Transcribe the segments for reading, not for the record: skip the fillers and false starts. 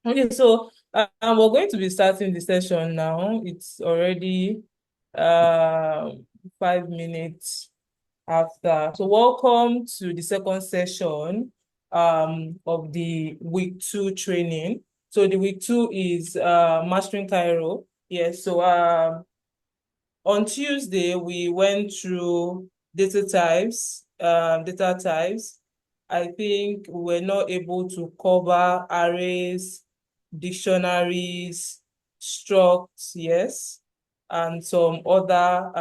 Okay, so we're going to be starting the session now. It's already uh 5 minutes after. So welcome to the second session of the week two training. So the week two is mastering Cairo. Yes, so on Tuesday, we went through data types. I think we were not able to cover arrays, dictionaries, structs, yes, and some other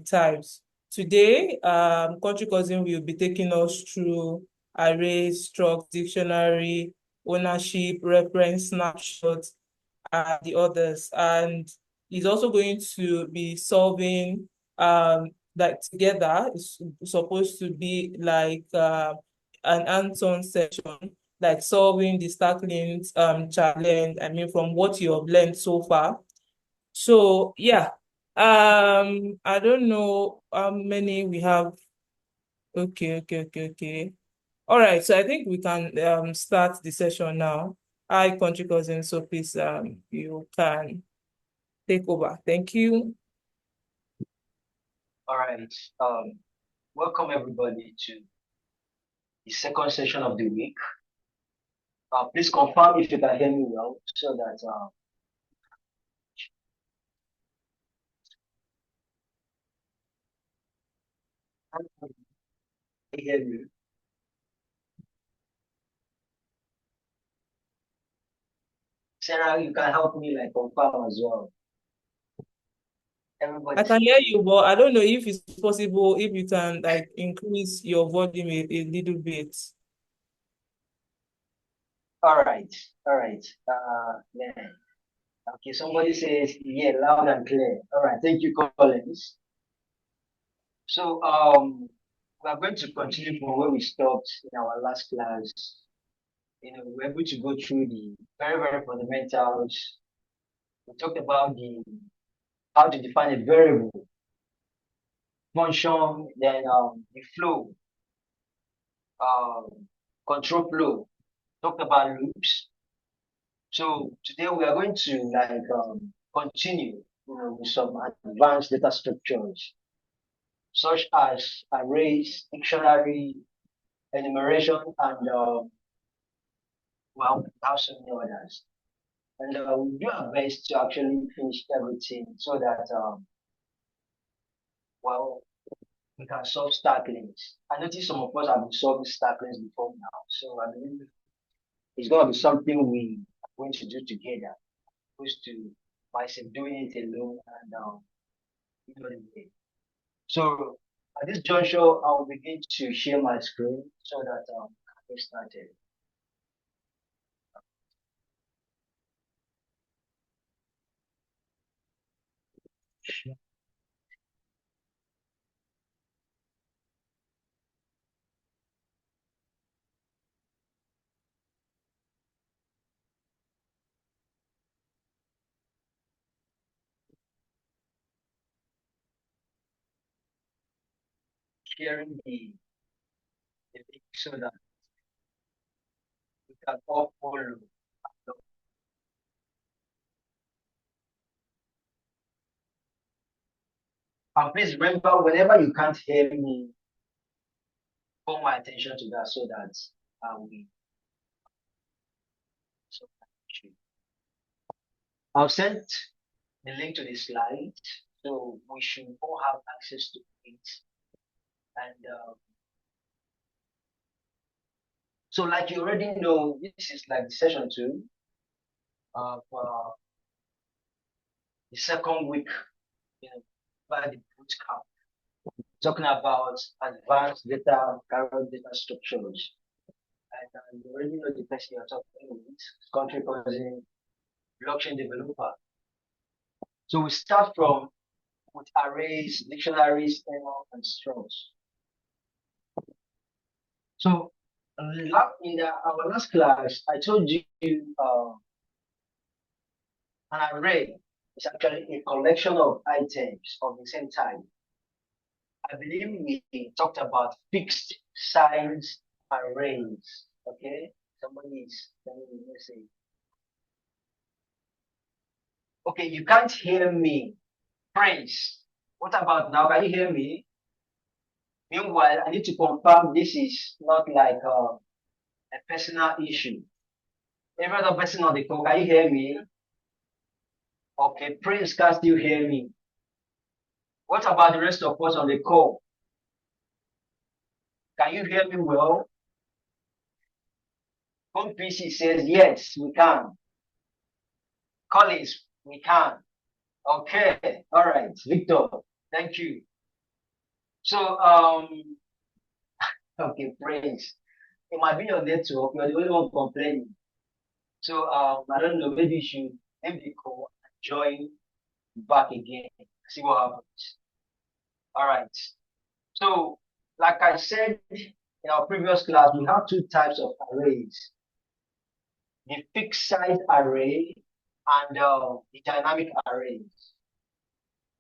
types. Today, Country Cousin will be taking us through arrays, structs, dictionary, ownership, reference, snapshots, and the others. And he's also going to be solving like together. It's supposed to be like an hands-on session, like solving the Starklings challenge. I mean, from what you have learned so far. So yeah. I don't know how many we have. Okay, okay, okay, okay. All right, so I think we can start the session now. Hi, country cousin. So please you can take over. Thank you. All right. Um, Welcome everybody to the second session of the week. Please confirm if you can hear me well, so that I can hear you. Sarah, you can help me like confirm as well. I Everybody. can hear you, but I don't know if it's possible if you can like increase your volume a little bit. All right. All right. Yeah. Okay. Somebody says yeah, loud and clear. All right. Thank you, Collins. So we are going to continue from where we stopped in our last class. We're able to go through the very fundamentals. We talked about the how to define a variable, function, then the flow, um, control flow. Talked about loops. So today we are going to like continue, with some advanced data structures such as arrays, dictionary, enumeration, and well, we have so many others. And we do our best to actually finish everything so that well, we can solve Starklings. I noticed some of us have been solving Starklings before now, so I believe it's going to be something we are going to do together, opposed to myself doing it alone and you know what I mean. So at this juncture, I'll begin to share my screen so that I can get started. Sharing the link so that we can all follow. And please remember, whenever you can't hear me, call my attention to that so that we so I'll send the link to the slide, so we should all have access to it. And so, like you already know, this is like session two of the second week, by the bootcamp, talking about advanced data, current data structures. And you already know the person you're talking with, country cousin, blockchain developer. So we start from with arrays, dictionaries, and structs. So in our last class, I told you an array is actually a collection of items of the same type. I believe we talked about fixed size arrays. Okay, somebody is let me say Okay, you can't hear me. Prince, what about now? Can you hear me? Meanwhile, I need to confirm this is not like a personal issue. Every other person on the call, can you hear me? Okay, Prince can still hear me. What about the rest of us on the call? Can you hear me well? Home PC says yes, we can. Collins, we can. Okay, all right, Victor, thank you. So, okay, Prince, it might be your network. You're the only one complaining. So, I don't know. Maybe you should end the call and join back again. See what happens. All right. So, like I said in our previous class, we have two types of arrays: the fixed size array and the dynamic arrays.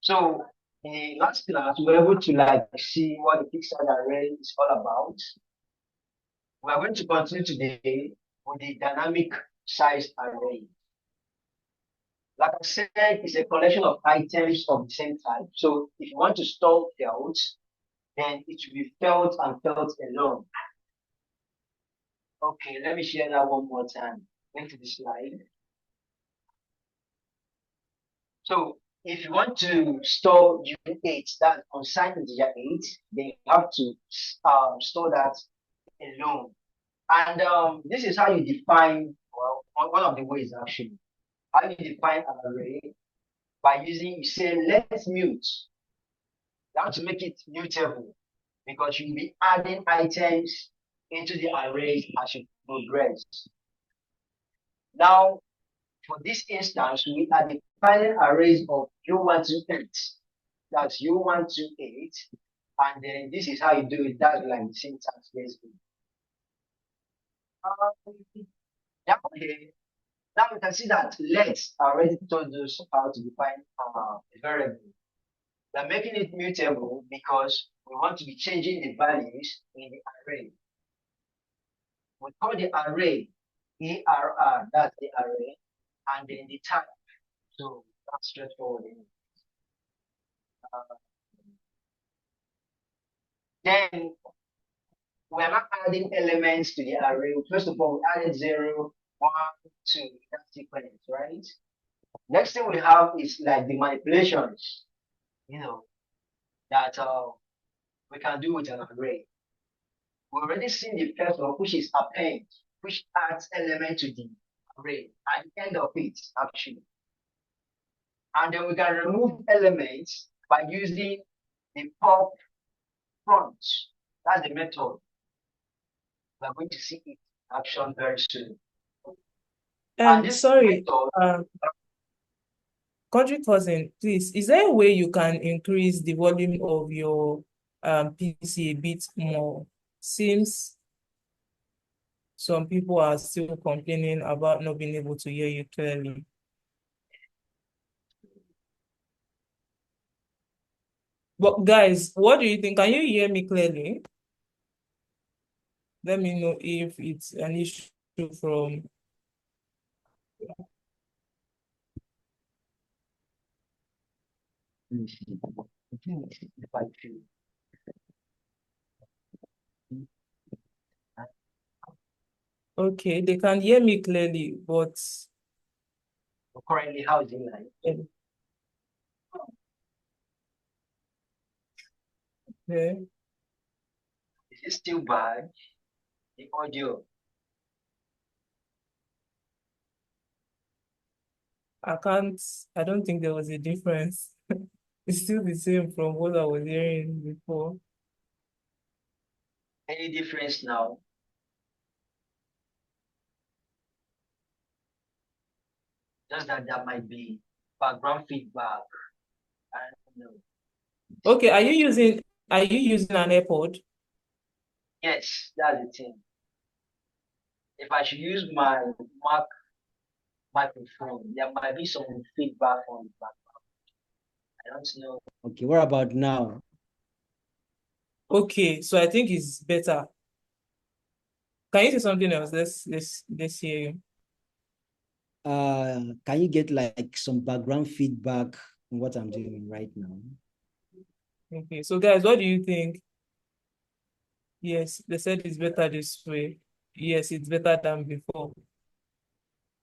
So, in the last class, we were able to like see what the fixed size array is all about. We are going to continue today with the dynamic size array. Like I said, it's a collection of items of the same type. So if you want to store felt, then it should be felt and felt alone. Okay, let me share that one more time. Into the slide. So if you want to store U8, that unsigned integer 8, then you have to store that alone. And this is how you define, well, one of the ways actually, how you define an array by using, you say, let's mute. You have to make it mutable because you'll be adding items into the array as you progress. Now, for this instance, we are defining arrays of U1 to 8. That's U1 to 8. And then this is how you do it. That's like the syntax basically. Down here, now you can see that let's already told us how to define a variable. We're making it mutable because we want to be changing the values in the array. We call the array ARR, that's the array, and then the type. So that's straightforward. Uh, then we're not adding elements to the array. First of all, we added 0, 1, 2, that sequence, right? Next thing we have is like the manipulations, you know, that we can do with an array. We've already seen the first one, which is append, which adds element to the array at the end of it, actually. And then we can remove elements by using the pop front. That's the method. We're going to see it in action very soon. And this Sorry, method, country cousin, please, is there a way you can increase the volume of your PC a bit more? Seems some people are still complaining about not being able to hear you clearly. But guys, what do you think? Can you hear me clearly? Let me know if it's an issue from. if I feel Okay, they can hear me clearly, but currently, how is it like? okay, Is it still bad? The audio. I don't think there was a difference. It's still the same from what I was hearing before. Any difference now? Just that there might be background feedback. I don't know. Okay, are you using an AirPod? Yes, that's the thing. If I should use my Mac microphone, there might be some feedback on the background. I don't know. Okay, what about now? Okay, so I think it's better. Can you say something else? Let's hear you. Can you get like some background feedback on what I'm doing right now? Okay, so guys, what do you think? Yes, they said it's better this way. Yes, it's better than before.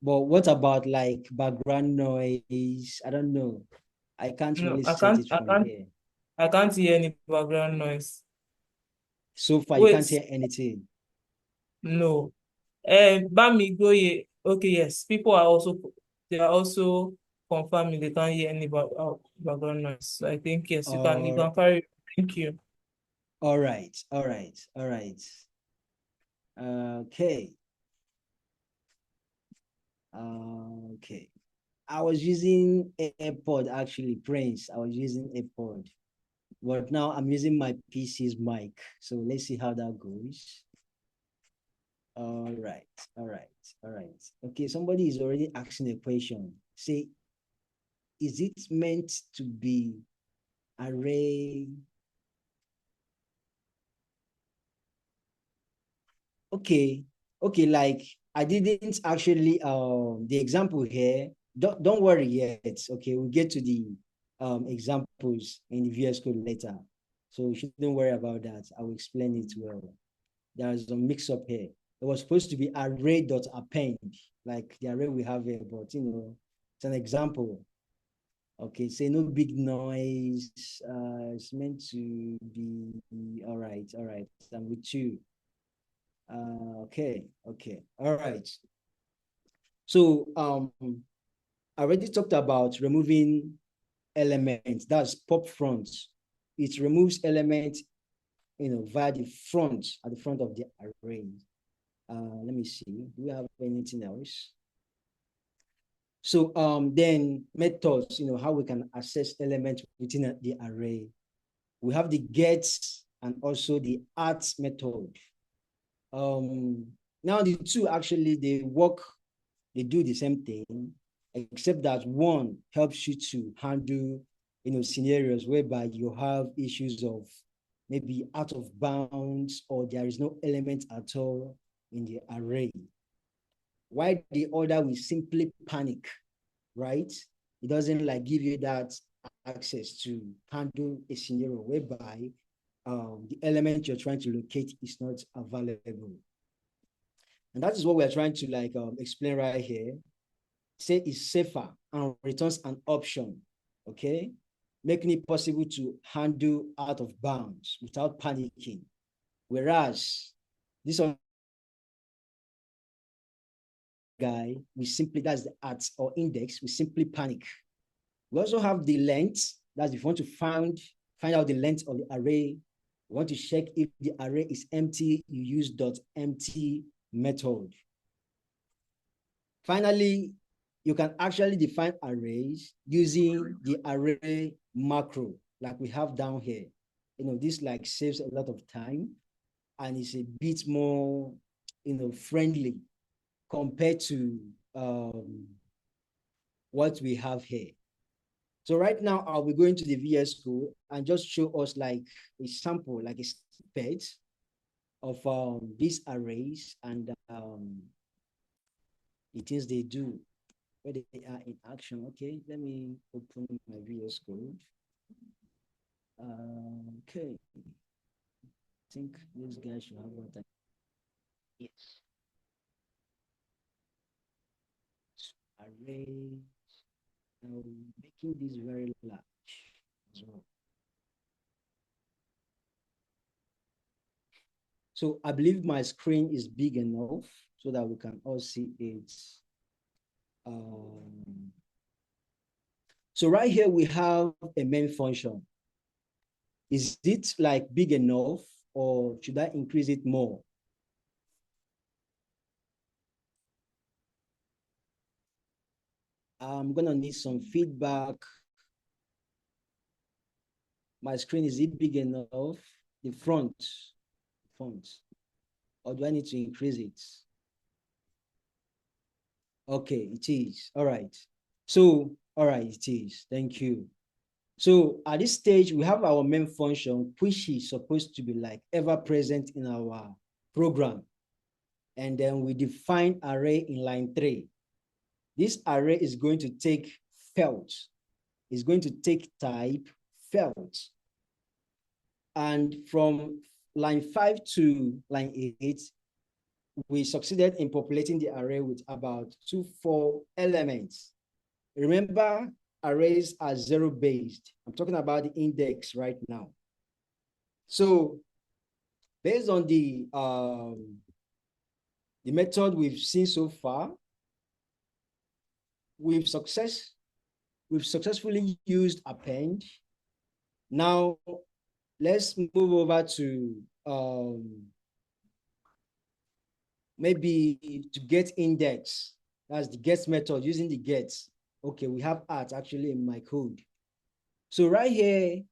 But what about like background noise? I don't know. I can't No, really set it from here. I can't hear any background noise. So far, you can't Wait, hear anything. no. Bami Goye. Okay, yes. People are also they are also confirming they can't hear any background noise. So I think yes, you Or can carry. Thank you. all right, all right, all right. Okay, okay. I was using AirPod actually, Prince. I was using AirPod, but now I'm using my PC's mic. So let's see how that goes. All right, all right, all right. Okay, somebody is already asking a question. Say, is it meant to be array? Okay, okay, like I didn't actually the example here. Don't worry yet. Okay, we'll get to the examples in the VS Code later. So you shouldn't worry about that. I will explain it well. There's a mix-up here. It was supposed to be array.append, like the array we have here, but it's an example. Okay, say no big noise. It's meant to be all right, all right. I'm with you. Okay, okay, all right. So I already talked about removing elements. That's pop front. It removes elements, via the front, at the front of the array. Let me see. Do we have anything else? So then methods, how we can access elements within the array. We have the get and also the add method. Now the two actually they do the same thing, except that one helps you to handle scenarios whereby you have issues of maybe out of bounds or there is no element at all in the array. Why the other will simply panic, right? It doesn't like give you that access to handle a scenario whereby the element you're trying to locate is not available. And that is what we're trying to explain right here. Say it's safer and returns an option, okay? Making it possible to handle out of bounds without panicking. Whereas this other guy, that's the at or index, we simply panic. We also have the length. That's if you want to find out the length of the array. We want to check if the array is empty, you use .empty method. Finally, you can actually define arrays using the array macro, like we have down here. This like saves a lot of time and is a bit more, friendly compared to what we have here. So right now, I'll be going to the VS Code and just show us like a sample, like a snippet of these arrays and the things they do, where they are in action. Okay, let me open my VS Code. Okay, I think this guy should have what I yes. Array. Now making this very large as well. So I believe my screen is big enough so that we can all see it. Um, so right here we have a main function. Is it like big enough or should I increase it more? I'm gonna need some feedback. My screen, is it big enough? The front, or do I need to increase it? Okay, it is. All right. So, all right, it is. Thank you. So at this stage, we have our main function, which is supposed to be like ever present in our program. And then we define array in line 3. this array is going to take felt. It's going to take type felt. And from line 5 to line 8, we succeeded in populating the array with about 24 elements. Remember, arrays are zero-based. I'm talking about the index right now. So based on the method we've seen so far, we've successfully used append. Now let's move over to maybe to get index. That's the get method using the get. Okay, we have art actually in my code. So right here,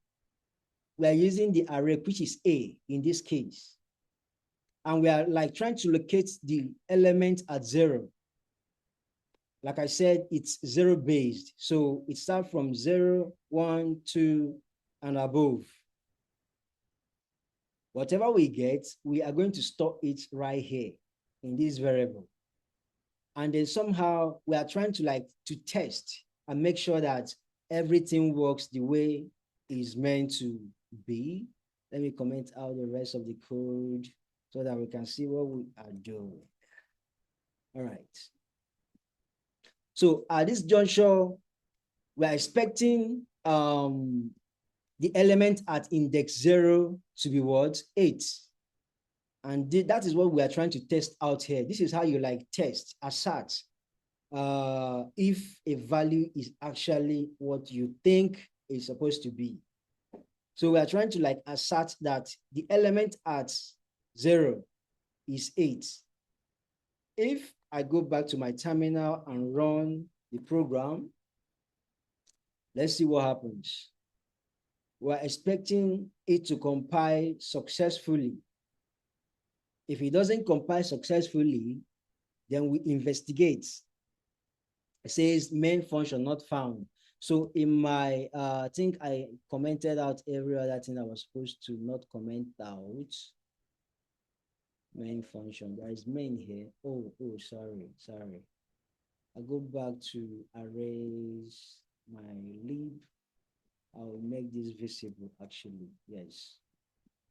we are using the array, which is A in this case. And we are like trying to locate the element at 0. Like I said, it's zero-based. So it starts from 0, 1, 2, and above. Whatever we get, we are going to store it right here in this variable. And then somehow we are trying to test and make sure that everything works the way it's meant to be. Let me comment out the rest of the code so that we can see what we are doing. All right. So at this juncture, we are expecting the element at index 0 to be what? 8. And that is what we are trying to test out here. This is how you test, assert, if a value is actually what you think is supposed to be. So we are trying to assert that the element at 0 is 8. If I go back to my terminal and run the program, let's see what happens. We're expecting it to compile successfully. If it doesn't compile successfully, then we investigate. It says main function not found. So in my, I think I commented out every other thing I was supposed to not comment out. Main function, there is main here. Oh, sorry. I go back to arrays, my lib. I'll make this visible actually, yes.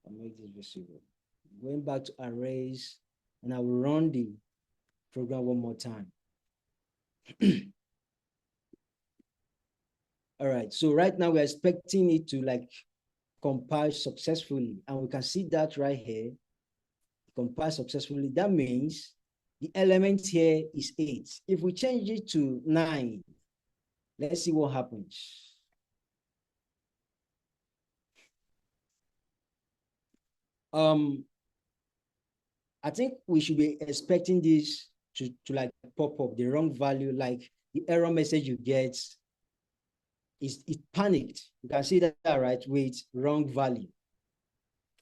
I'll make this visible. Going back to arrays, and I will run the program one more time. All right, so right now we're expecting it to compile successfully, and we can see that right here, compile successfully. That means the element here is 8. If we change it to 9, let's see what happens. I think we should be expecting this to pop up the wrong value, the error message you get is it panicked. You can see that right with wrong value.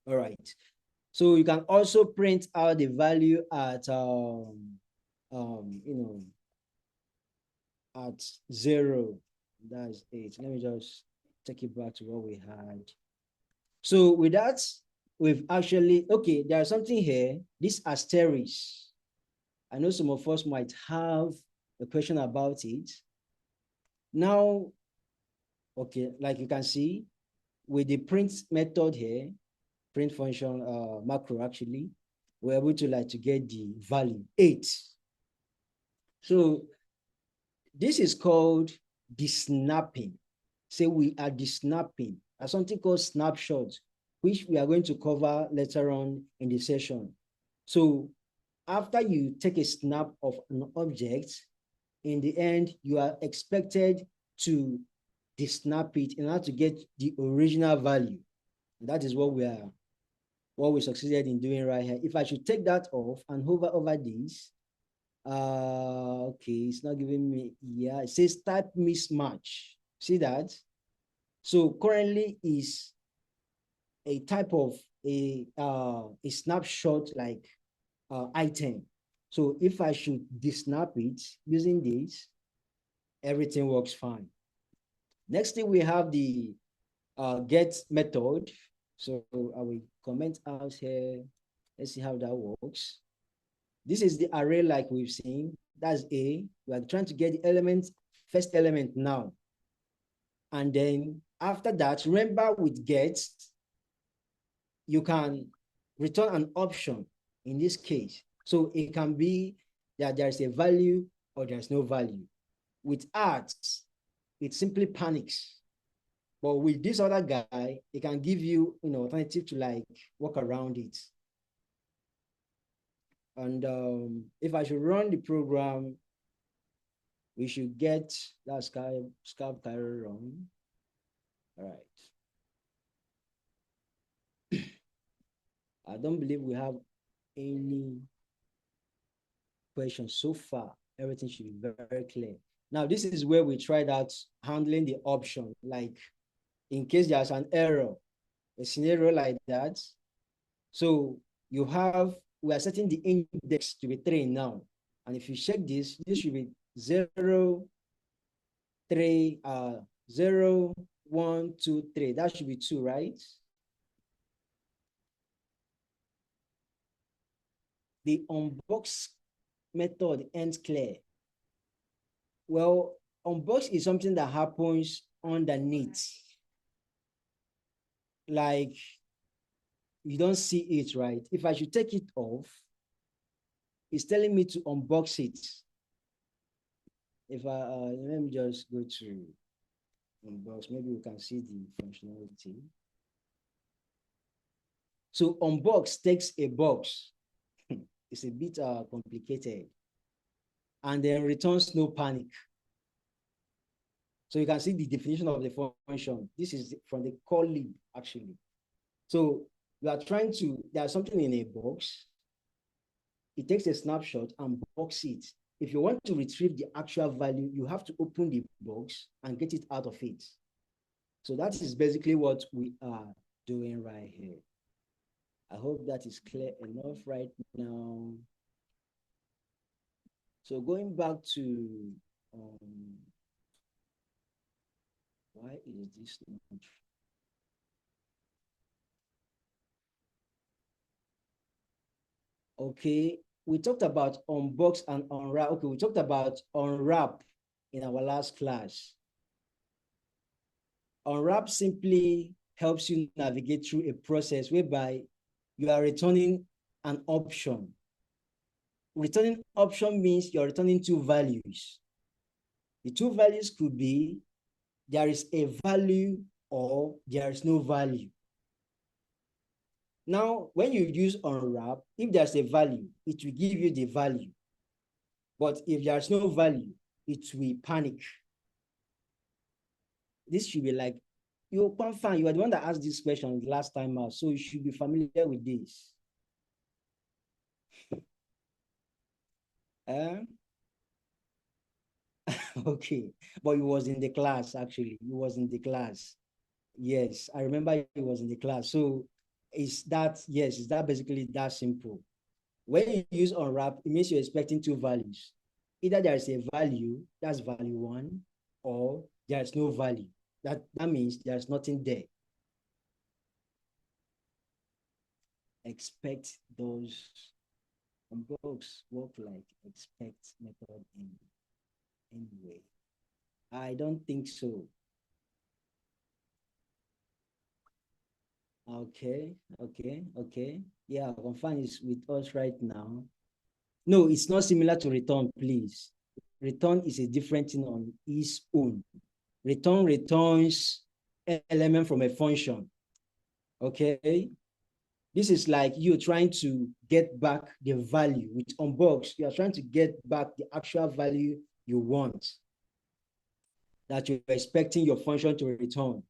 All right. So you can also print out the value at at 0. That's 8. Let me just take it back to what we had. So with that, we've actually, okay, there's something here, this asterisk. I know some of us might have a question about it. Now, okay, like you can see, with the print method here, print function macro actually, we're able to get the value 8. So this is called desnapping. Say we are desnapping. There's something called snapshots, which we are going to cover later on in the session. So after you take a snap of an object, in the end, you are expected to desnap it in order to get the original value. That is what we succeeded in doing right here. If I should take that off and hover over this, okay, it's not giving me, yeah, it says type mismatch. See that? So currently is a type of a snapshot item. So if I should desnap it using this, everything works fine. Next thing we have the get method. So I will comment out here. Let's see how that works. This is the array like we've seen. That's A. We are trying to get the element, first element now. And then after that, remember with get, you can return an option in this case. So it can be that there's a value or there's no value. With arts, it simply panics. But with this other guy, it can give you, alternative to like work around it. And if I should run the program, we should get that Cairo run. All right. I don't believe we have any questions so far. Everything should be very clear. Now, this is where we tried out handling the option, like in case there's an error, a scenario like that. So we are setting the index to be 3 now. And if you check this should be 0, 3, 0, 1, 2, 3. That should be 2, right? The unbox method ends clear. Well, unbox is something that happens underneath. Like, you don't see it, right? If I should take it off, it's telling me to unbox it. If let me just go to unbox, maybe we can see the functionality. So unbox takes a box. It's a bit complicated. And then returns no panic. So you can see the definition of the function. This is from the call lib, actually. So you are trying to, there's something in a box. It takes a snapshot and box it. If you want to retrieve the actual value, you have to open the box and get it out of it. So that is basically what we are doing right here. I hope that is clear enough right now. So going back to, why is this not? Okay, we talked about unbox and unwrap. Okay, we talked about unwrap in our last class. Unwrap simply helps you navigate through a process whereby you are returning an option. Returning option means you're returning 2 values. The 2 values could be there is a value or there is no value. Now, when you use unwrap, if there's a value, it will give you the value. But if there's no value, it will panic. This should be like, you are the one that asked this question last time out, so you should be familiar with this. Okay, but it was in the class, actually. It was in the class. Yes, I remember it was in the class. So is that basically that simple? When you use unwrap, it means you're expecting 2 values. Either there is a value, that's value 1, or there is no value. That means there's nothing there. Expect those unbox work like expect method in anyway. I don't think so. Okay. Yeah, confirm is with us right now. No, it's not similar to return, please. Return is a different thing on its own. Return returns element from a function. Okay. This is like you trying to get back the value. With unbox, you are trying to get back the actual value you want, that you're expecting your function to return.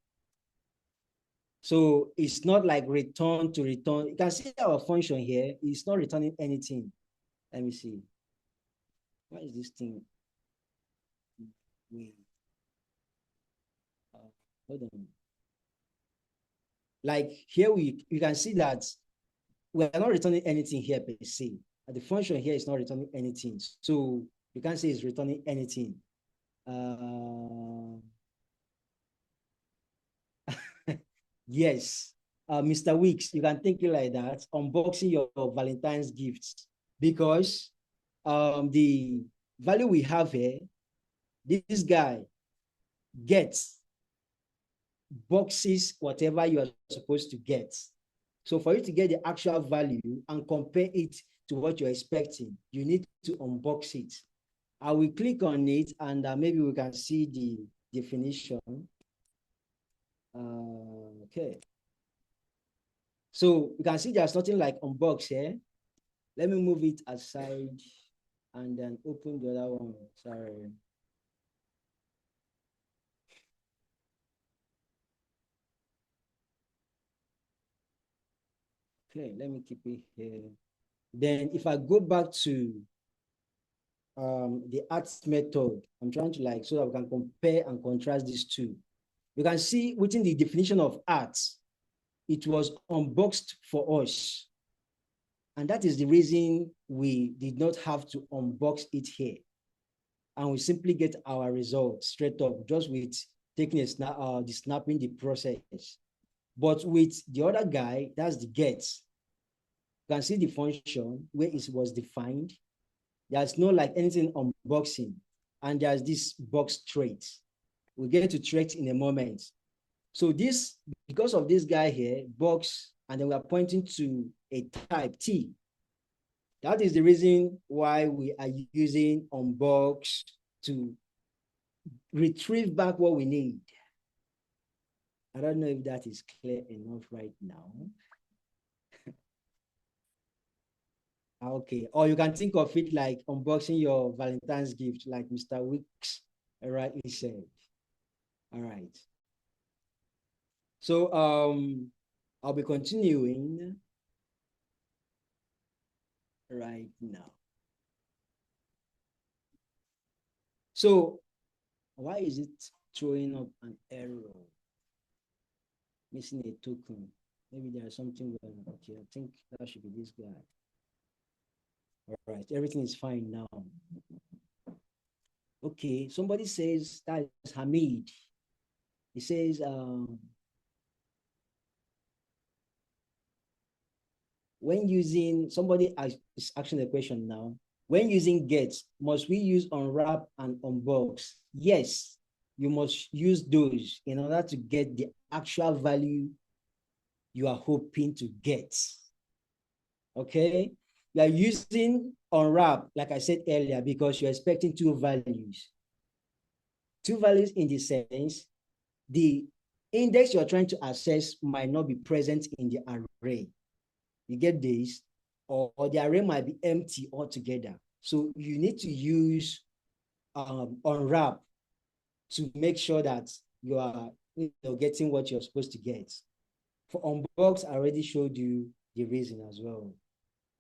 So it's not like return to return. You can see our function here. It's not returning anything. Let me see. What is this thing? Wait. Hold on. Like here, you can see that we are not returning anything here per se. The function here is not returning anything. So you can't say it's returning anything. Yes. Mr. Weeks, you can think it like that, unboxing your Valentine's gifts, because the value we have here, this guy gets boxes whatever you are supposed to get. So for you to get the actual value and compare it to what you're expecting, you need to unbox it. I will click on it and maybe we can see the definition. Okay. So you can see there's nothing like unbox here. Let me move it aside and then open the other one. Sorry. Okay, let me keep it here. Then if I go back to the arts method, I'm trying to like, so that we can compare and contrast these two. You can see within the definition of art, it was unboxed for us. And that is the reason we did not have to unbox it here. And we simply get our results straight up, just with taking a snap, the snapping the process. But with the other guy, that's the get. You can see the function where it was defined. There's no like anything unboxing. And there's this box trait. We'll get to trait in a moment. So this, because of this guy here, box, and then we are pointing to a type T. That is the reason why we are using unbox to retrieve back what we need. I don't know if that is clear enough right now. Okay, or you can think of it like unboxing your Valentine's gift, like Mr. Wicks rightly said. All right. So I'll be continuing right now. So why is it throwing up an error? Missing a token. Maybe there's something wrong. Okay, I think that should be this guy. All right, everything is fine now. Okay, somebody says that is Hamid. He says, when using, somebody is asking the question now, when using get, must we use unwrap and unbox? Yes, you must use those in order to get the actual value you are hoping to get. Okay, you are using unwrap, like I said earlier, because you're expecting two values. Two values in the sense, the index you're trying to access might not be present in the array. You get this? Or the array might be empty altogether. So you need to use unwrap to make sure that you are getting what you're supposed to get. For unbox, I already showed you the reason as well.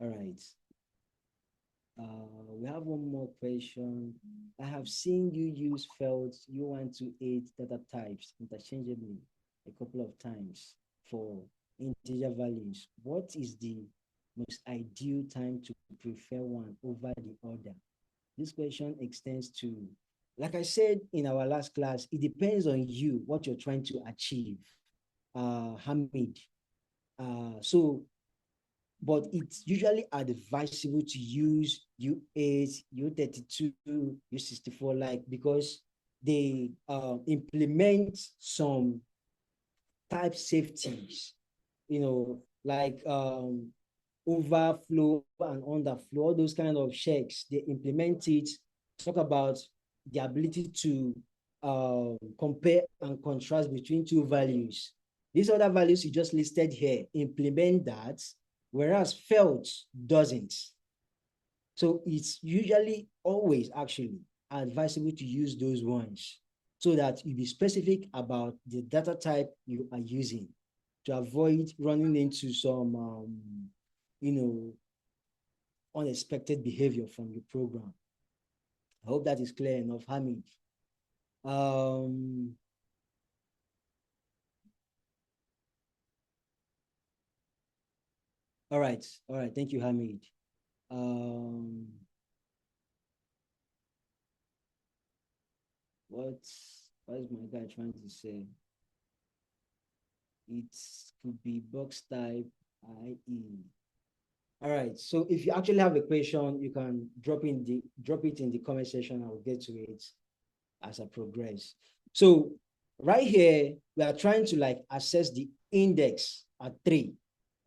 All right. We have one more question. I have seen you use felt U128 data types interchangeably a couple of times for integer values. What is the most ideal time to prefer one over the other? This question extends to, like I said in our last class, it depends on you, what you're trying to achieve, Hamid. But it's usually advisable to use U8, U32, U64, like, because they implement some type safeties, like overflow and underflow, all those kind of checks. They implement it, talk about the ability to compare and contrast between two values. These other values you just listed here implement that, whereas felt doesn't. So it's usually always actually advisable to use those ones so that you be specific about the data type you are using to avoid running into some, unexpected behavior from your program. I hope that is clear enough, Hamid. All right. Thank you, Hamid. What is my guy trying to say? It could be box type, i.e. All right. So if you actually have a question, you can drop it in the comment section. I will get to it as I progress. So right here, we are trying to like access the index at 3.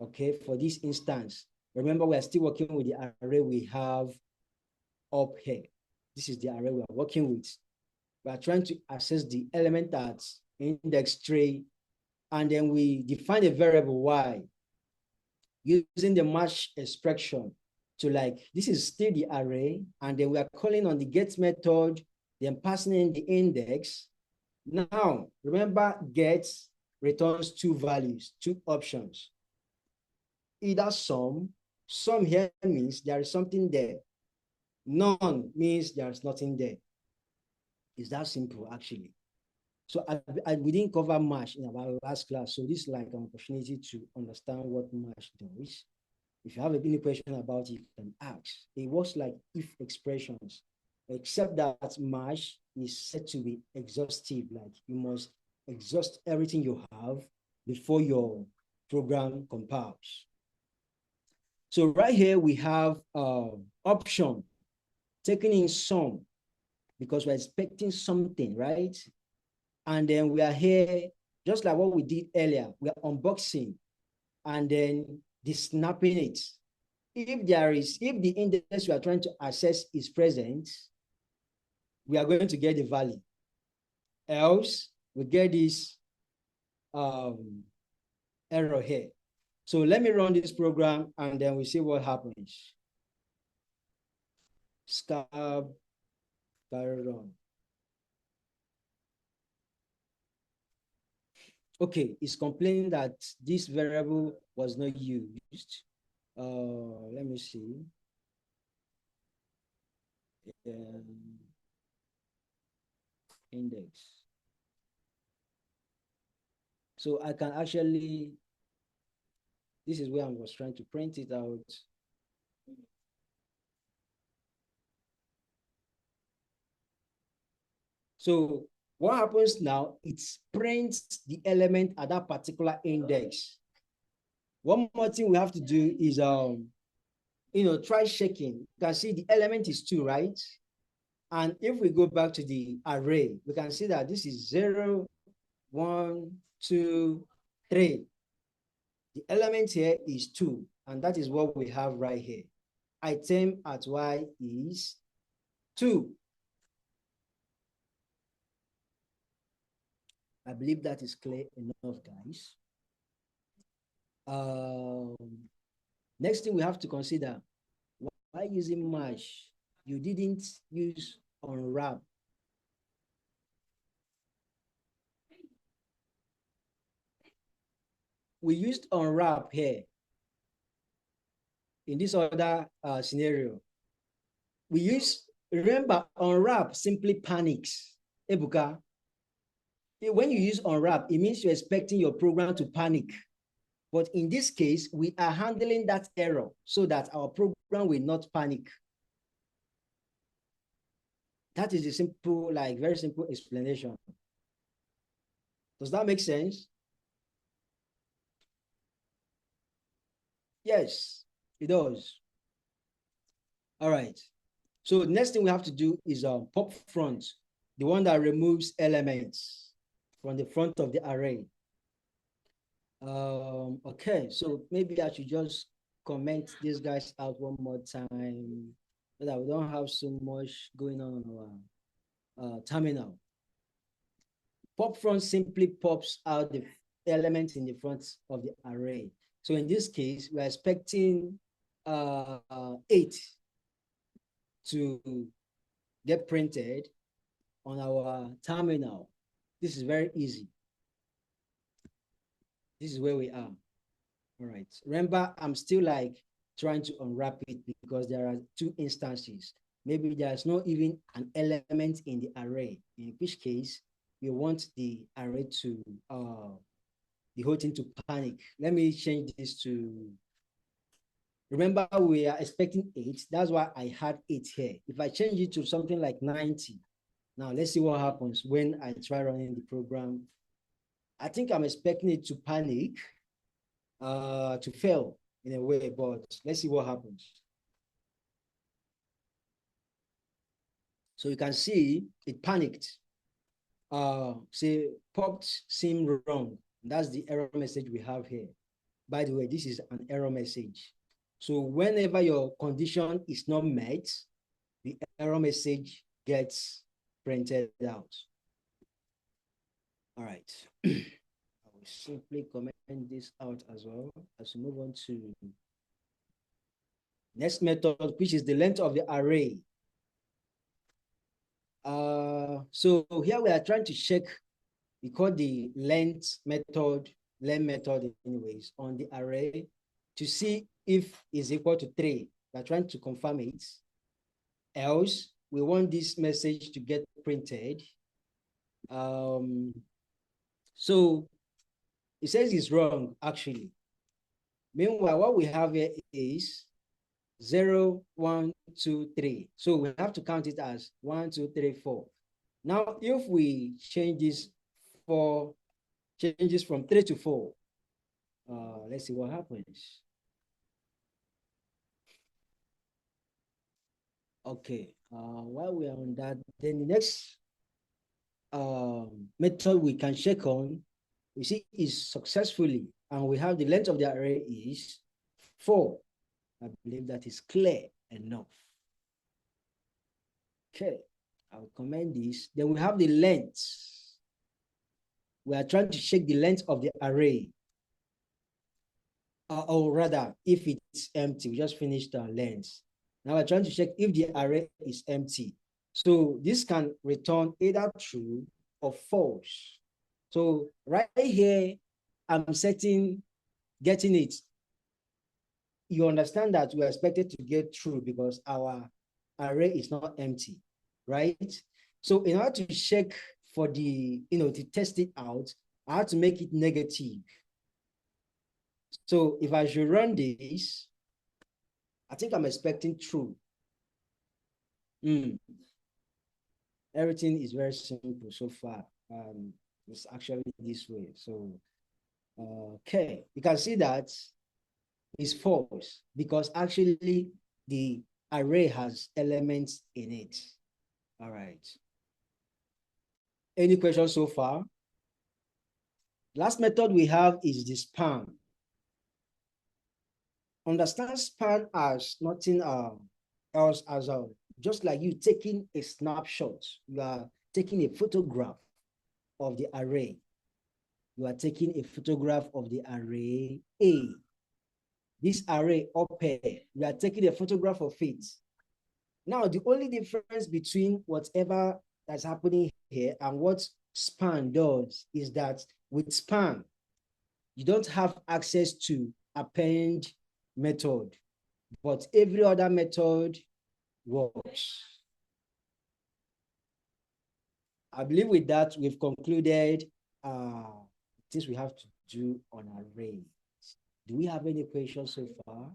Okay, for this instance. Remember, we are still working with the array we have up here. This is the array we are working with. We are trying to access the element at index 3, and then we define a variable y using the match expression to like, this is still the array, and then we are calling on the get method, then passing in the index. Now, remember, get returns 2 values, 2 options. Either sum here means there is something there. None means there's nothing there. It's that simple, actually. So we didn't cover MASH in our last class. So this is like an opportunity to understand what MASH does. If you have any question about it, you can ask. It works like if expressions, except that MASH is said to be exhaustive. Like you must exhaust everything you have before your program compiles. So right here we have option, taking in sum, because we're expecting something, right? And then we are here, just like what we did earlier, we are unboxing and then snapping it. If the index we are trying to access is present, we are going to get the value. Else, we get this error here. So let me run this program and then we see what happens. Scab, run. Okay, it's complaining that this variable was not used. Let me see. Index. So I can actually, this is where I was trying to print it out. So what happens now, it prints the element at that particular index. One more thing we have to do is, try checking. You can see the element is 2, right? And if we go back to the array, we can see that this is 0, 1, 2, 3. The element here is 2, and that is what we have right here. Item at y is 2. I believe that is clear enough, guys. Next thing we have to consider, why using mash? You didn't use unwrap. We used unwrap here in this other scenario. We use, remember, unwrap simply panics. Ebuka, when you use unwrap, it means you're expecting your program to panic. But in this case, we are handling that error so that our program will not panic. That is a simple, like very simple explanation. Does that make sense? Yes, it does. All right. So next thing we have to do is pop front, the one that removes elements from the front of the array. Okay, so maybe I should just comment these guys out one more time so that we don't have so much going on our terminal. Pop front simply pops out the elements in the front of the array. So in this case, we're expecting 8 to get printed on our terminal. This is very easy. This is where we are. All right. Remember, I'm still like trying to unwrap it because there are 2 instances. Maybe there's not even an element in the array, in which case you want the array to, the whole thing to panic. Let me change this to, remember we are expecting 8. That's why I had 8 here. If I change it to something like 90, now let's see what happens when I try running the program. I think I'm expecting it to panic, to fail. in a way, but let's see what happens. So you can see it panicked. Say popped seem wrong. That's the error message we have here. By the way, this is an error message. So whenever your condition is not met, the error message gets printed out. All right. I will simply comment this out as well as we move on to next method, which is the length of the array. So here we are trying to check, we call the length method anyways, on the array to see if is equal to 3. We're trying to confirm it. Else, we want this message to get printed. So it says it's wrong, actually. Meanwhile, what we have here is 0, 1, 2, 3. So we have to count it as 1, 2, 3, 4. Now, if we change this changes from 3 to 4, let's see what happens. Okay, while we are on that, then the next method we can check on, we see is successfully, and we have the length of the array is 4. I believe that is clear enough. Okay, I'll comment this. Then we have the length. We are trying to check the length of the array. Or rather, if it's empty, we just finished our length. Now we're trying to check if the array is empty. So this can return either true or false. So right here, I'm getting it. You understand that we are expected to get true because our array is not empty, right? So in order to check for the, to test it out, I have to make it negative. So if I should run this, I think I'm expecting true. Everything is very simple so far. It's actually this way. So, okay, you can see that it's false because actually the array has elements in it. All right. Any questions so far? Last method we have is the span. Understand span as nothing else as just like you taking a snapshot. You are taking a photograph of the array. You are taking a photograph of the array A. This array up here, we are taking a photograph of it. Now, the only difference between whatever that's happening here and what span does is that with span, you don't have access to append method, but every other method works. I believe with that, we've concluded things we have to do on arrays. Do we have any questions so far?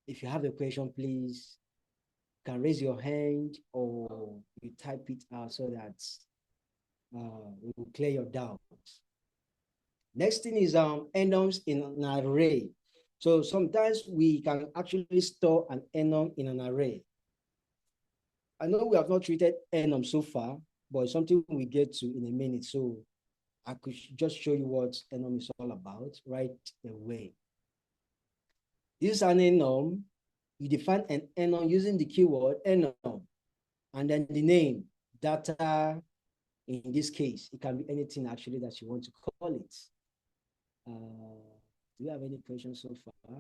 If you have a question, please can raise your hand or you type it out so that we will clear your doubts. Next thing is enums in an array. So sometimes we can actually store an enum in an array. I know we have not treated enum so far, but it's something we get to in a minute. So I could just show you what enum is all about right away. This is an enum. You define an enum using the keyword enum, and then the name, data. In this case, it can be anything actually that you want to call it. Do you have any questions so far?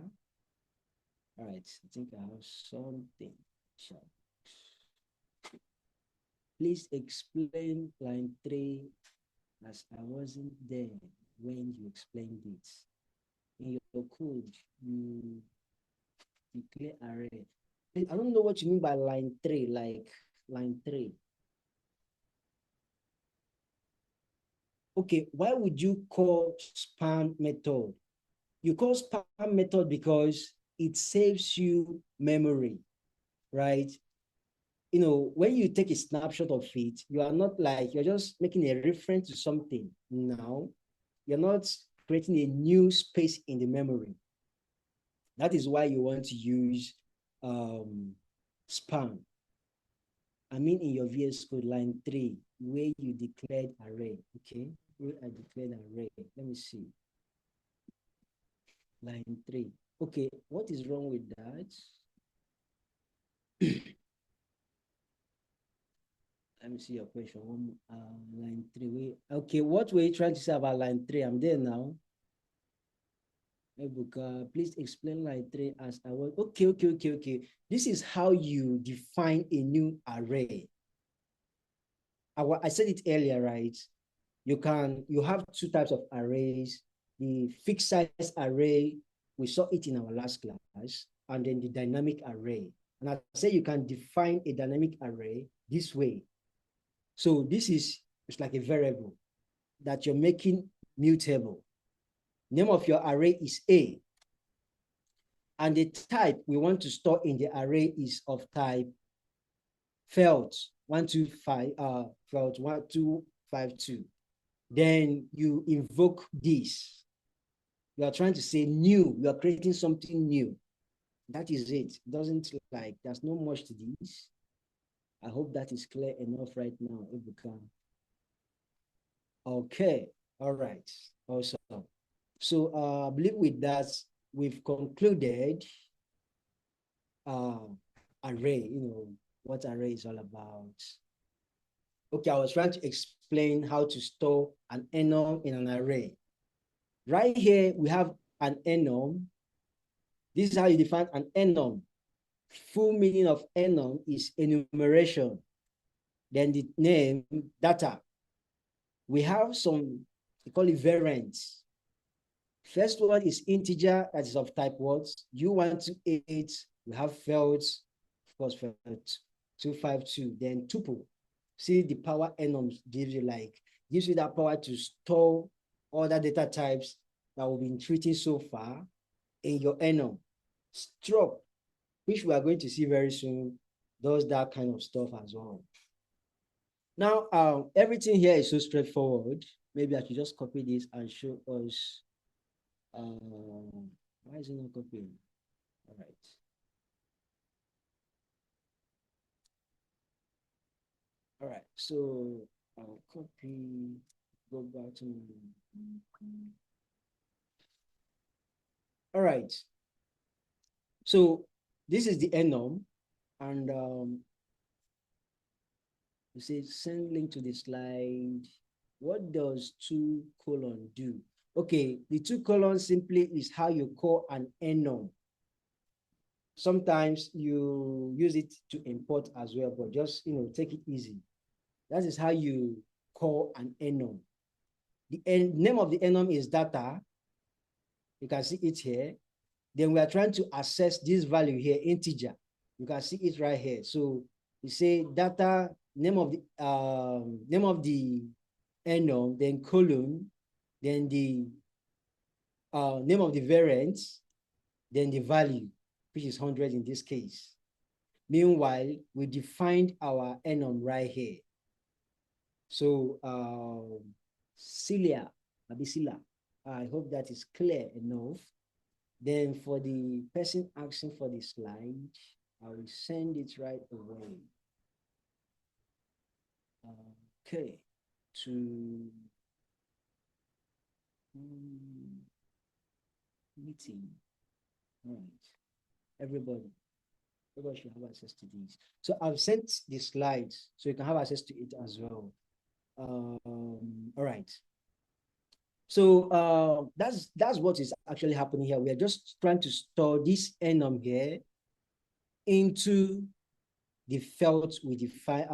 All right, I think I have something. Please explain line 3 as I wasn't there when you explained it. In your code, you declare array. I don't know what you mean by line 3, like line 3. Okay, why would you call span method? You call span method because it saves you memory, right? When you take a snapshot of it, you are not like, you're just making a reference to something now. You're not creating a new space in the memory. That is why you want to use span. I mean, in your VS Code line 3, where you declared array, okay? Where I declared array, let me see. Line 3. Okay, what is wrong with that? Let me see your question. Line 3. Okay, what were you trying to say about line 3? I'm there now. Ebuka, please explain line 3 as I was. Okay. This is how you define a new array. I said it earlier, right? You have two types of arrays. The fixed size array, we saw it in our last class, and then the dynamic array. And I say you can define a dynamic array this way. So this is, it's like a variable that you're making mutable. Name of your array is A. And the type we want to store in the array is of type felt 125, felt 1252. Then you invoke this. You are trying to say new, you are creating something new. That is it. Doesn't like, there's no much to this. I hope that is clear enough right now, Ebuka. Okay, all right, awesome. So I believe with that, we've concluded array, what array is all about. Okay, I was trying to explain how to store an enum in an array. Right here, we have an enum. This is how you define an enum. Full meaning of enum is enumeration. Then the name, data. We have some, we call it variants. First one is integer, that is of type what? U128, we have felt, of course, felt 252, then tuple. See the power enums gives you that power to store all the data types that we've been treating so far in your enum. Struct, which we are going to see very soon, does that kind of stuff as well. Now, everything here is so straightforward. Maybe I should just copy this and show us. Why is it not copying? All right. All right, so I'll copy, go back to. All right. So this is the enum, and you say send link to the slide. What does 2: do? Okay, the 2: simply is how you call an enum. Sometimes you use it to import as well, but just take it easy. That is how you call an enum. The name of the enum is data. You can see it here. Then we are trying to access this value here, integer. You can see it right here. So you say data, name of the enum, then column, then the name of the variant, then the value, which is 100 in this case. Meanwhile, we defined our enum right here. So Celia, I hope that is clear enough. Then for the person asking for the slide, I will send it right away. Okay, to meeting. All right, everybody should have access to these. So I've sent the slides so you can have access to it as well. All right. So that's what is actually happening here. We are just trying to store this enum here into the felt we define,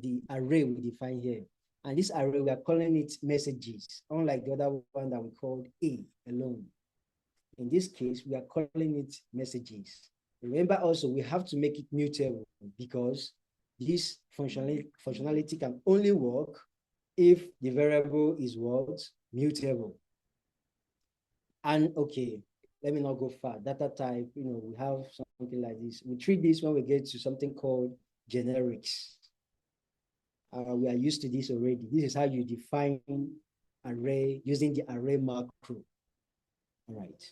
the array we define here. And this array, we are calling it messages, unlike the other one that we called A alone. In this case, we are calling it messages. Remember also, we have to make it mutable because this functionality can only work if the variable is what? Mutable. And okay, let me not go far. Data type, we have something like this. We treat this when we get to something called generics. We are used to this already. This is how you define array using the array macro. All right.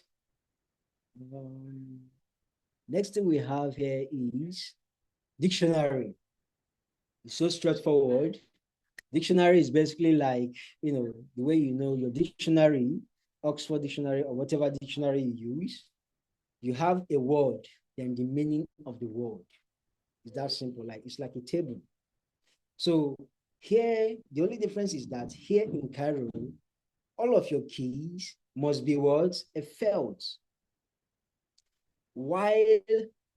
Next thing we have here is dictionary. It's so straightforward. Dictionary is basically like, the way your dictionary, Oxford Dictionary or whatever dictionary you use, you have a word, then the meaning of the word. It's that simple. Like it's like a table. So here, the only difference is that here in Cairo, all of your keys must be words felt, while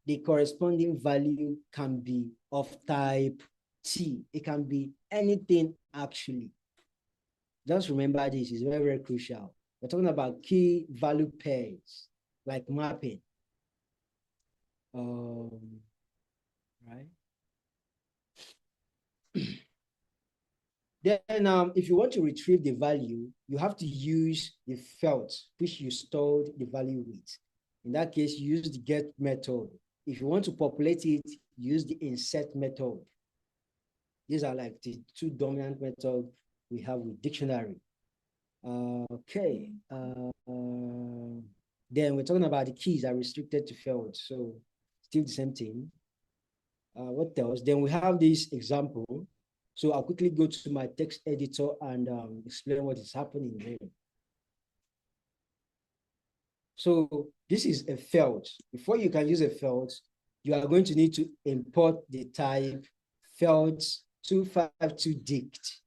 the corresponding value can be of type T. It can be anything actually. Just remember this, is very, very crucial. We're talking about key value pairs, like mapping. Right. Then if you want to retrieve the value, you have to use the felt, which you stored the value with. In that case, you use the get method. If you want to populate it, use the insert method. These are like the two dominant methods we have with dictionary. Okay. Then we're talking about the keys are restricted to felt. So still the same thing. What else? Then we have this example. So I'll quickly go to my text editor and explain what is happening here. So this is a felt. Before you can use a felt, you are going to need to import the type felt 252 dict.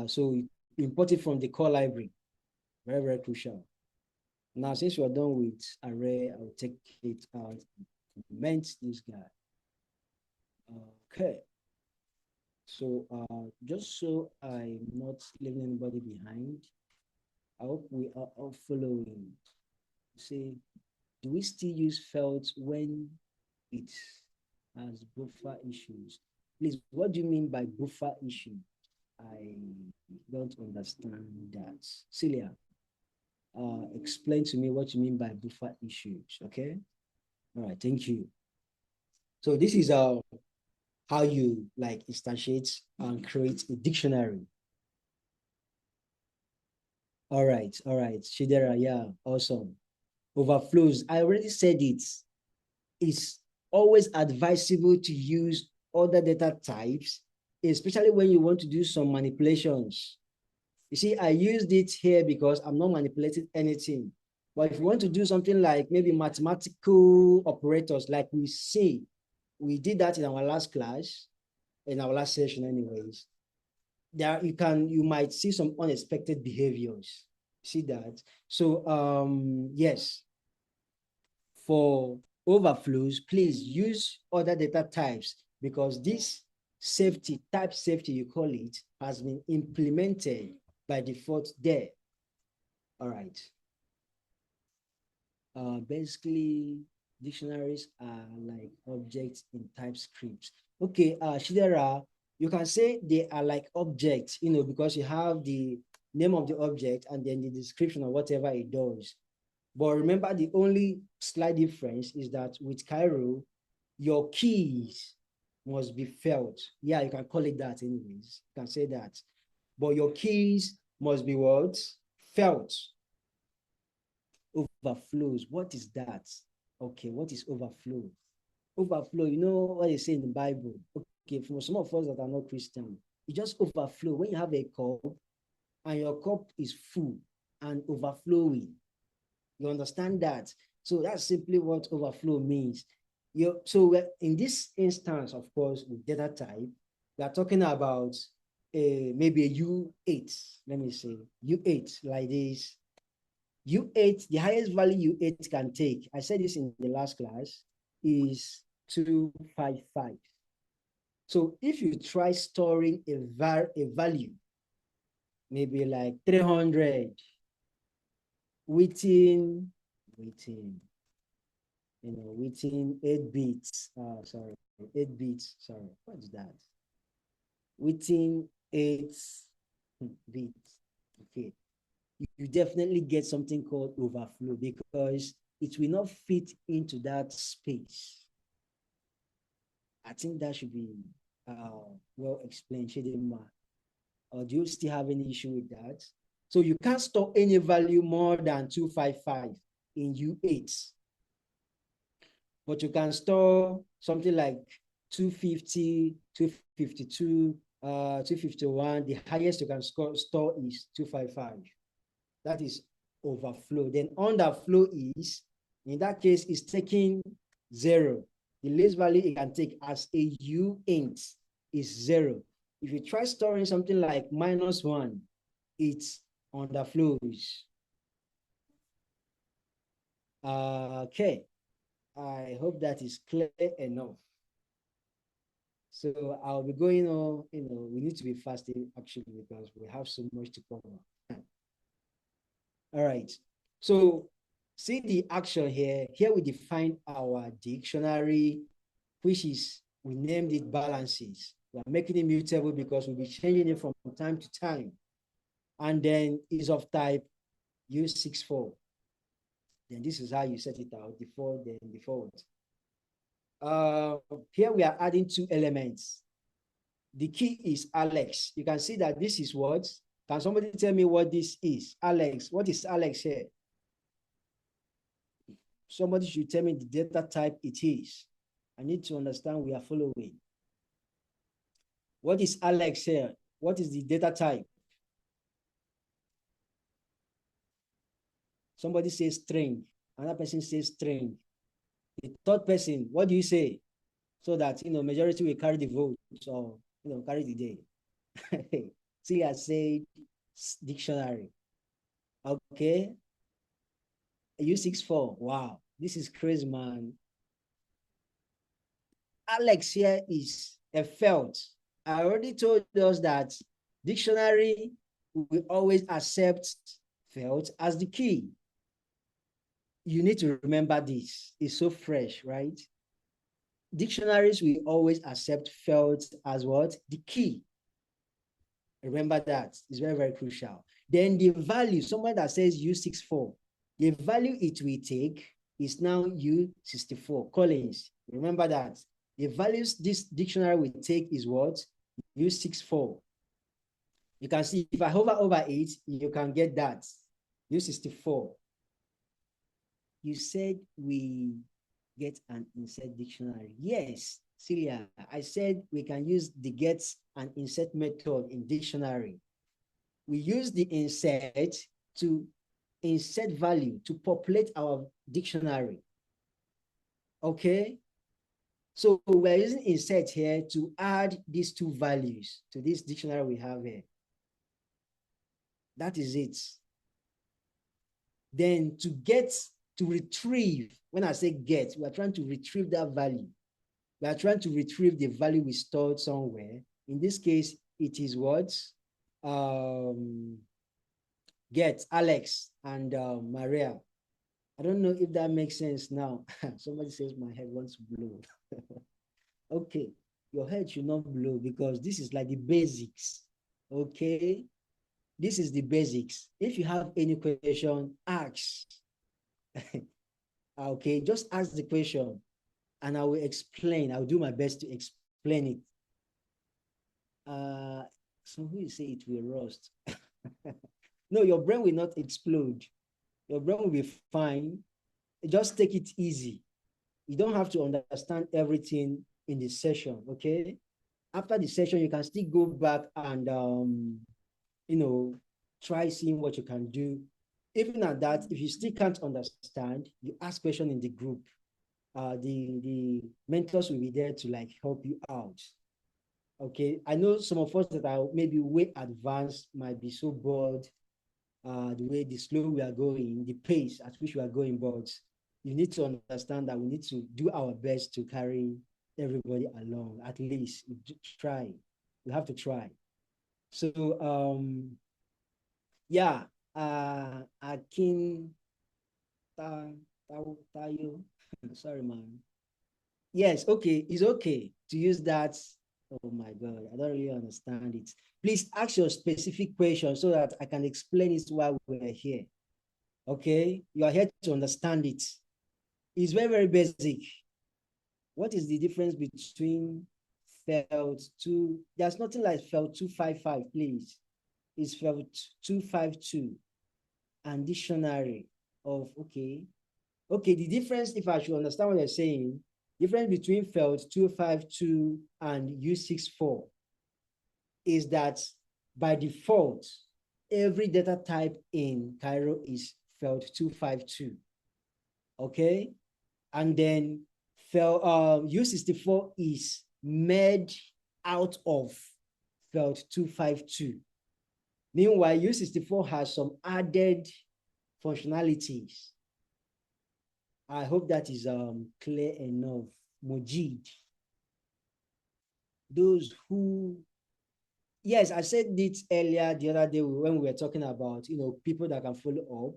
So import it from the core library. Very, very crucial. Now, since we're done with array, I'll take it out and comment this guy. Okay. So just so I'm not leaving anybody behind, I hope we are all following. See, do we still use felt when it has buffer issues? Please, what do you mean by buffer issue? I don't understand that. Celia, explain to me what you mean by buffer issues, okay? All right, thank you. So this is how you like instantiate and create a dictionary. All right, Shidera, yeah, awesome. Overflows, I already said it. It's always advisable to use other data types, especially when you want to do some manipulations. You see, I used it here because I'm not manipulating anything. But if you want to do something like maybe mathematical operators, like we did that in our last class, in our last session anyways, there you might see some unexpected behaviors. See that? So yes, for overflows, please use other data types because this type safety you call it, has been implemented by default there. All right. Basically, dictionaries are like objects in TypeScript. Okay, Shidera, you can say they are like objects, because you have the name of the object and then the description of whatever it does. But remember, the only slight difference is that with Cairo, your keys must be felt. Yeah, you can call it that anyways. You can say that. But your keys must be what? Felt. Overflows. What is that? Okay, what is overflow? Overflow, you know what they say in the Bible. Okay, for some of us that are not Christian, it just overflow. When you have a cup and your cup is full and overflowing, you understand that? So that's simply what overflow means. So in this instance, of course, with data type, we are talking about maybe a U8, let me say, U8 like this. U8, the highest value U8 can take, I said this in the last class, is 255. So if you try storing a value, maybe like 300, within 8 bits, sorry, 8 bits, sorry, what's that? Within 8 bits, okay. You definitely get something called overflow because it will not fit into that space. I think that should be well explained, Shedema. Or do you still have any issue with that? So you can't store any value more than 255 in U8. But you can store something like 250, 252, 251. The highest you can store is 255. That is overflow. Then underflow is, in that case, is taking 0. The least value it can take as a uint is 0. If you try storing something like -1, it underflows. Okay, I hope that is clear enough. So I'll be going on, we need to be fasting actually because we have so much to cover. All right. So see the action here. Here we define our dictionary, which is, we named it balances. We are making it mutable because we'll be changing it from time to time. And then is of type U64. Then this is how you set it out, default, then default. Here we are adding 2 elements. The key is Alex. You can see that this is what? Can somebody tell me what this is? Alex, what is Alex here? Somebody should tell me the data type it is. I need to understand we are following. What is Alex here? What is the data type? Somebody says string. Another person says string. The third person, what do you say? So that, majority will carry the vote or, carry the day. See, I said dictionary. Okay. U64. Wow. This is crazy, man. Alex here is a felt. I already told us that dictionary will always accept felt as the key. You need to remember this. It's so fresh, right? Dictionaries will always accept felt as what? The key. Remember that. It's very, very crucial. Then the value, someone that says U64, the value it will take is now U64. Collins, remember that. The values this dictionary will take is what? U64. You can see if I hover over it, you can get that. U64. You said we get an insert dictionary. Yes, Celia, I said we can use the get and insert method in dictionary. We use the insert to insert value to populate our dictionary. Okay. So we're using insert here to add these 2 values to this dictionary we have here. That is it. Then to retrieve, when I say get, we are trying to retrieve that value. We are trying to retrieve the value we stored somewhere. In this case, it is what? Get Alex and Maria. I don't know if that makes sense now. Somebody says my head wants to blow. Okay, your head should not blow because this is like the basics. Okay, this is the basics. If you have any question, ask. Okay, just ask the question and I will explain. I'll do my best to explain it. So who say it will rust? No, your brain will not explode. Your brain will be fine. Just take it easy. You don't have to understand everything in the session, okay? After the session, you can still go back and, try seeing what you can do. Even at that, if you still can't understand, you ask questions in the group. The mentors will be there to like help you out. Okay, I know some of us that are maybe way advanced might be so bored, the slow we are going, the pace at which we are going, but you need to understand that we need to do our best to carry everybody along. At least try. We have to try. So yeah, Akin Tayo. Sorry, man. Yes, okay, it's okay to use that. Oh my God, I don't really understand it. Please ask your specific question so that I can explain it while we're here. Okay, you are here to understand it. It's very, very basic. What is the difference between felt 2? There's nothing like felt 255, please. is felt 252 and dictionary of, okay. Okay, the difference, if I should understand what you're saying, difference between felt 252 and U64 is that by default, every data type in Cairo is felt 252. Okay, and then U64 is made out of felt 252. Meanwhile, U64 has some added functionalities. I hope that is clear enough. Mojid. Those who, yes, I said it earlier the other day when we were talking about, people that can follow up.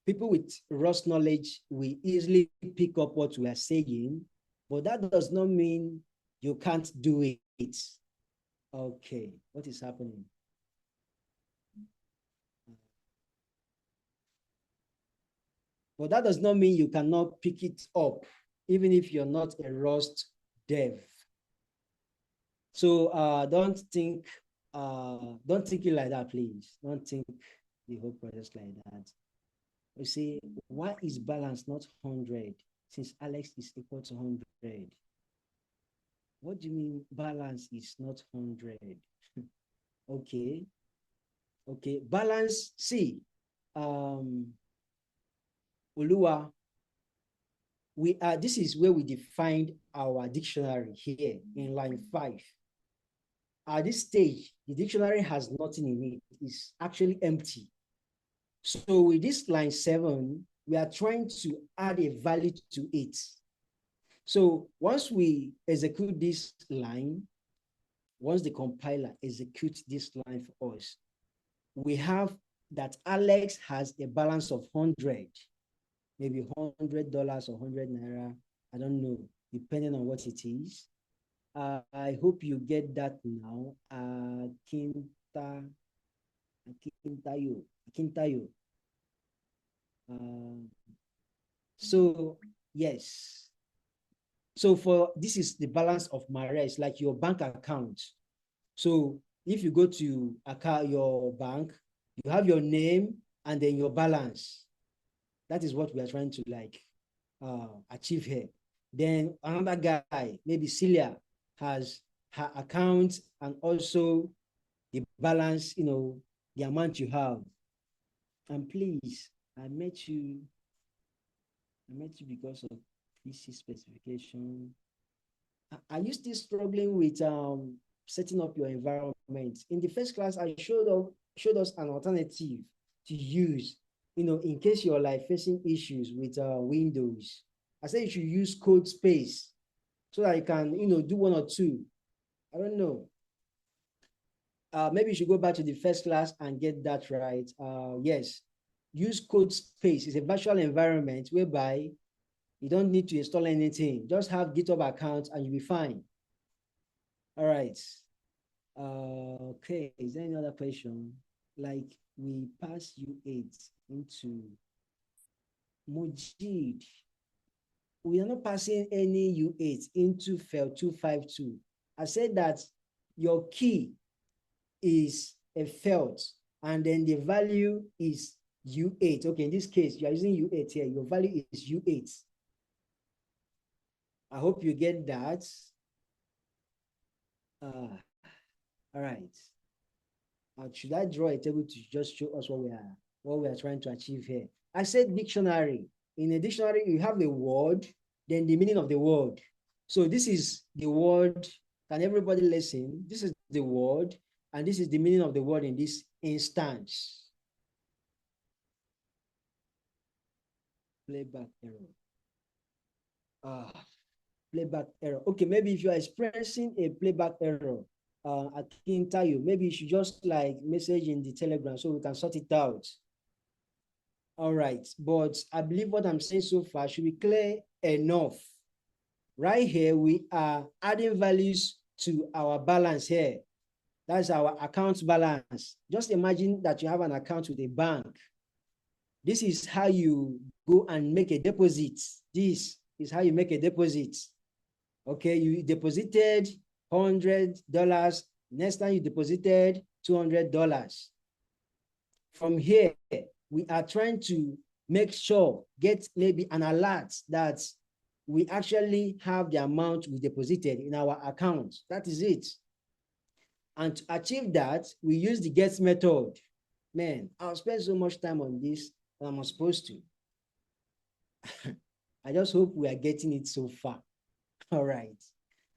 People with Rust knowledge will easily pick up what we are saying, but that does not mean you can't do it. Okay, what is happening? But that does not mean you cannot pick it up, even if you're not a Rust dev. So don't think it like that, please. Don't think the whole process like that. You see, why is balance not 100 since Alex is equal to 100? What do you mean balance is not 100? Okay. Okay, balance, see, Oluwa, this is where we defined our dictionary here in line 5. At this stage, the dictionary has nothing in it. It's actually empty. So with this line 7, we are trying to add a value to it. So once we execute this line, once the compiler executes this line for us, we have that Alex has a balance of 100, maybe $100 or 100 naira. I don't know, depending on what it is. I hope you get that now. Akintayo. So yes. So this is the balance of Maria. It's like your bank account. So if you go to your bank, you have your name and then your balance. That is what we are trying to achieve here. Then another guy, maybe Celia, has her account and also the balance, the amount you have. And please, I met you because of PC specification. Are you still struggling with setting up your environment? In the first class, I showed us an alternative to use, in case you're facing issues with Windows. I said you should use code space so that you can, do one or two. I don't know. Maybe you should go back to the first class and get that right. Yes, use code space. It's a virtual environment whereby you don't need to install anything. Just have GitHub account and you'll be fine. All right. Okay, is there any other question? Like we pass U8 into Mujid. We are not passing any U8 into FEL 252. I said that your key is a felt and then the value is U8. Okay, in this case, you are using U8 here. Your value is U8. I hope you get that. All right. Should I draw a table to just show us what we are trying to achieve here? I said dictionary. In a dictionary, you have a word, then the meaning of the word. So this is the word. Can everybody listen? This is the word, and this is the meaning of the word in this instance. Playback error. Playback error. Okay, maybe if you are experiencing a playback error, I can tell you, maybe you should just message in the Telegram so we can sort it out. All right, but I believe what I'm saying so far should be clear enough. Right here, we are adding values to our balance here. That's our account balance. Just imagine that you have an account with a bank. This is how you go and make a deposit. This is how you make a deposit. Okay, you deposited $100. Next time you deposited $200. From here, we are trying to make sure, get maybe an alert that we actually have the amount we deposited in our account. That is it. And to achieve that, we use the get method. Man, I'll spend so much time on this than I'm supposed to. I just hope we are getting it so far. All right.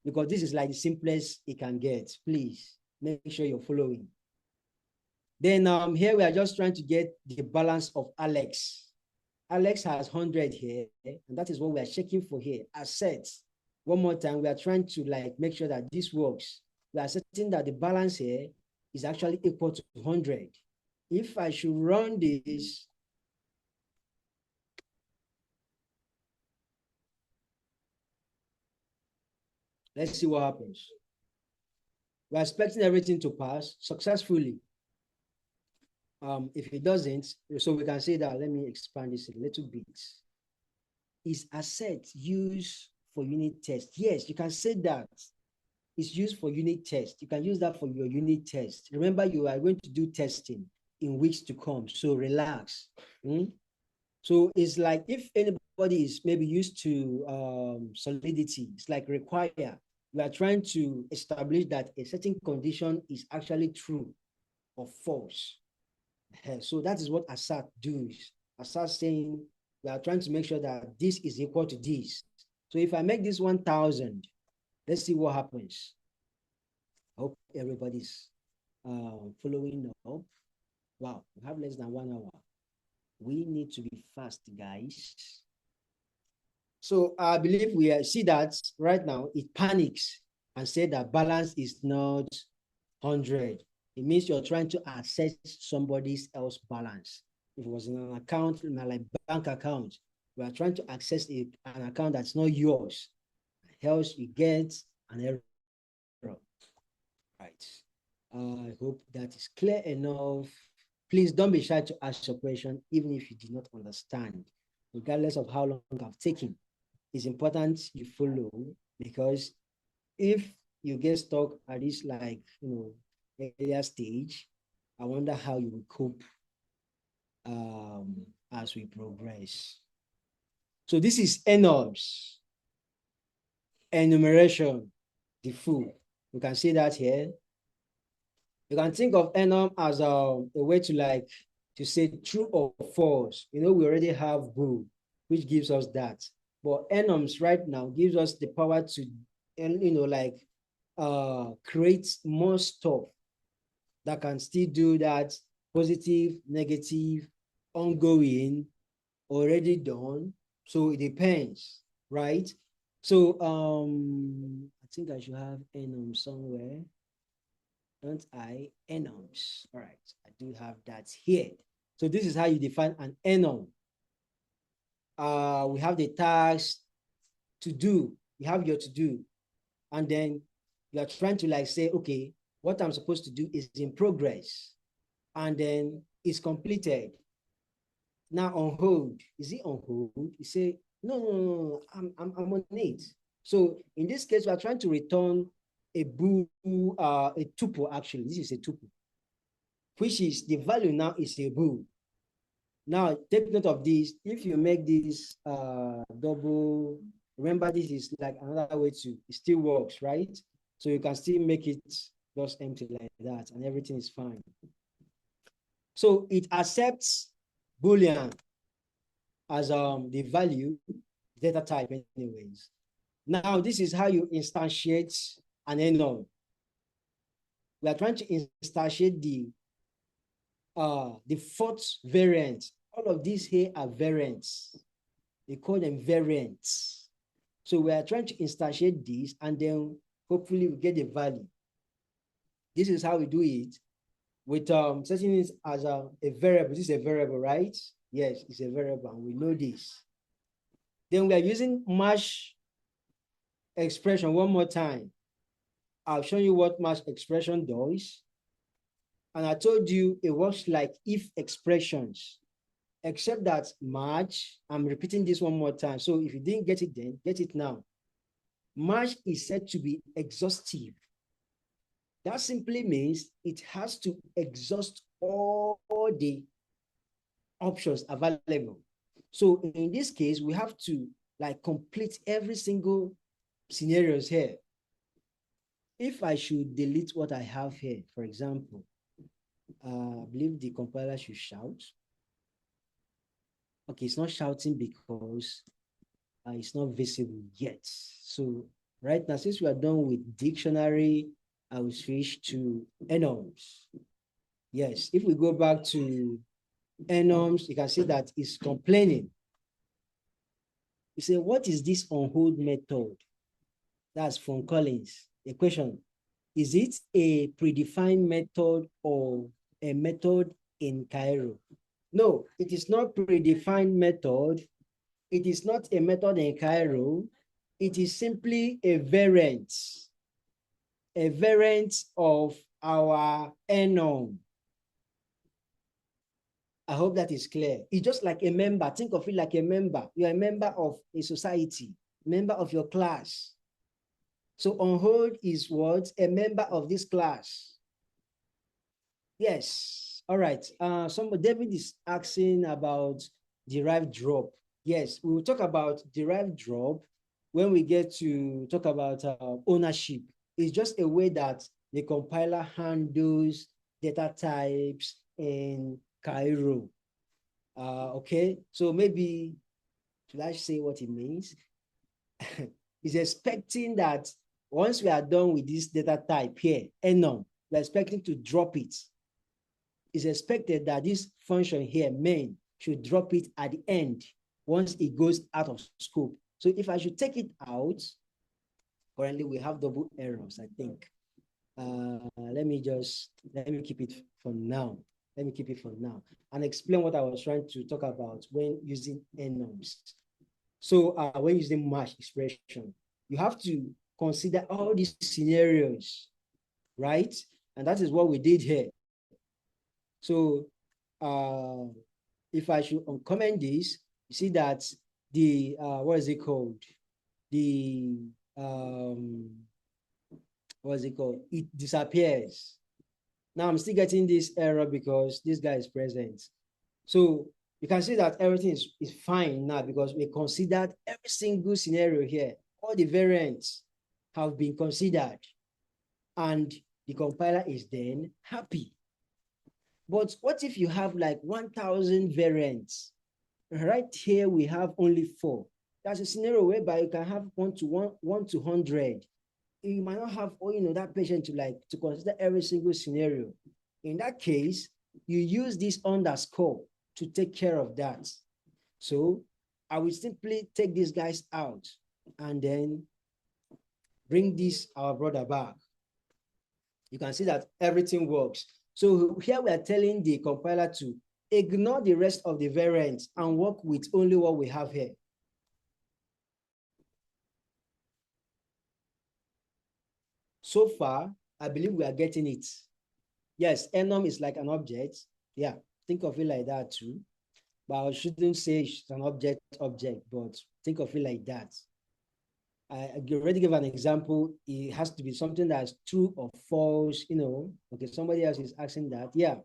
Because this is like the simplest it can get. Please make sure you're following. Then here we are just trying to get the balance of Alex. Alex has 100 here, and that is what we are checking for here. Assets. One more time, we are trying to like make sure that this works. We are setting that the balance here is actually equal to 100. If I should run this, let's see what happens. We're expecting everything to pass successfully. If it doesn't, so we can say that, let me expand this a little bit. Is asset used for unit test? Yes, you can say that. It's used for unit test. You can use that for your unit test. Remember, you are going to do testing in weeks to come, so relax. So it's like if anybody is maybe used to solidity, it's like require. We are trying to establish that a certain condition is actually true or false. So that is what ASAT does. ASAT saying we are trying to make sure that this is equal to this. So if I make this 1,000, let's see what happens. I hope everybody's following up. Wow, we have less than 1 hour. We need to be fast, guys. So I believe we see that right now it panics and said that balance is not 100. It means you're trying to access somebody else's balance. If it was in an account, like bank account, we are trying to access an account that's not yours. Else you get an error. Right. I hope that is clear enough. Please don't be shy to ask your question, even if you did not understand, regardless of how long I've taken. It's important you follow, because if you get stuck at this earlier stage, I wonder how you will cope as we progress. So this is Enums, enumeration, the full. You can see that here. You can think of enum as a way to say true or false. We already have bool, which gives us that. But enums right now gives us the power to, create more stuff that can still do that: positive, negative, ongoing, already done. So it depends, right? So I think I should have enum somewhere. Don't I? Enums. All right, I do have that here. So this is how you define an enum. We have the task to do. You have your to do, and then you are trying to say, okay, what I'm supposed to do is in progress, and then it's completed. Now on hold. Is it on hold? You say, no, I'm on it. So in this case, we are trying to return a tuple. Actually, this is a tuple, which is the value now is a bool. Now take note of this. If you make this double, remember this is like another way to, it still works, right? So you can still make it just empty like that, and everything is fine. So it accepts Boolean as the value data type anyways. Now this is how you instantiate an enum. We are trying to instantiate the fourth variant. All of these here are variants. They call them variants. So we are trying to instantiate this, and then hopefully we get the value. This is how we do it with setting it as a variable. This is a variable, right? Yes, it's a variable, and we know this. Then we are using mash expression one more time. I'll show you what mash expression does. And I told you it works like if expressions, except that match, I'm repeating this one more time. So if you didn't get it then, get it now. Match is said to be exhaustive. That simply means it has to exhaust all the options available. So in this case, we have to like complete every single scenarios here. If I should delete what I have here, for example, I believe the compiler should shout. Okay, it's not shouting because it's not visible yet. So right now, since we are done with dictionary, I will switch to Enums. Yes, if we go back to Enums, you can see that it's complaining. You say, what is this on hold method? That's from Collins. The question, is it a predefined method or a method in Cairo? No, it is not predefined method. It is not a method in Cairo. It is simply a variant of our enum. I hope that is clear. It's just like a member. Think of it like a member. You're a member of a society, member of your class. So on hold is what? A member of this class. Yes. All right. David is asking about derived drop. Yes, we will talk about derived drop when we get to talk about ownership. It's just a way that the compiler handles data types in Cairo. Okay, so maybe, should I say what it means? It's expecting that once we are done with this data type here, enum, we're expecting to drop it. It's expected that this function here, main, should drop it at the end once it goes out of scope. So if I should take it out, currently we have double errors, I think. Let me keep it for now. Let me keep it for now and explain what I was trying to talk about when using enums. So when using MASH expression, you have to consider all these scenarios, right? And that is what we did here. So if I should uncomment this, you see that the, what is it called? The, what is it called? It disappears. Now I'm still getting this error because this guy is present. So you can see that everything is fine now because we considered every single scenario here. All the variants have been considered and the compiler is then happy. But what if you have like 1,000 variants? Right here, we have only 4. That's a scenario whereby you can have 1 to 100. You might not have, that patient to consider every single scenario. In that case, you use this underscore to take care of that. So I will simply take these guys out and then bring this, our brother, back. You can see that everything works. So here we are telling the compiler to ignore the rest of the variants and work with only what we have here. So far, I believe we are getting it. Yes, enum is like an object. Yeah, think of it like that too. But I shouldn't say it's an object, but think of it like that. I already gave an example. It has to be something that's true or false, Okay, somebody else is asking that. Yeah.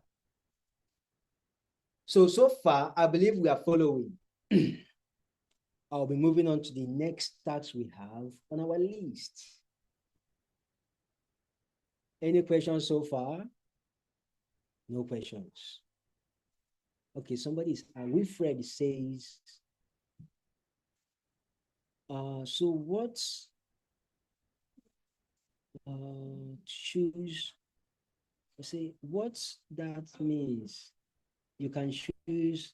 So far, I believe we are following. I'll be moving on to the next task we have on our list. Any questions so far? No questions. Okay, Wilfred says, so what's choose, say, what's that means? You can choose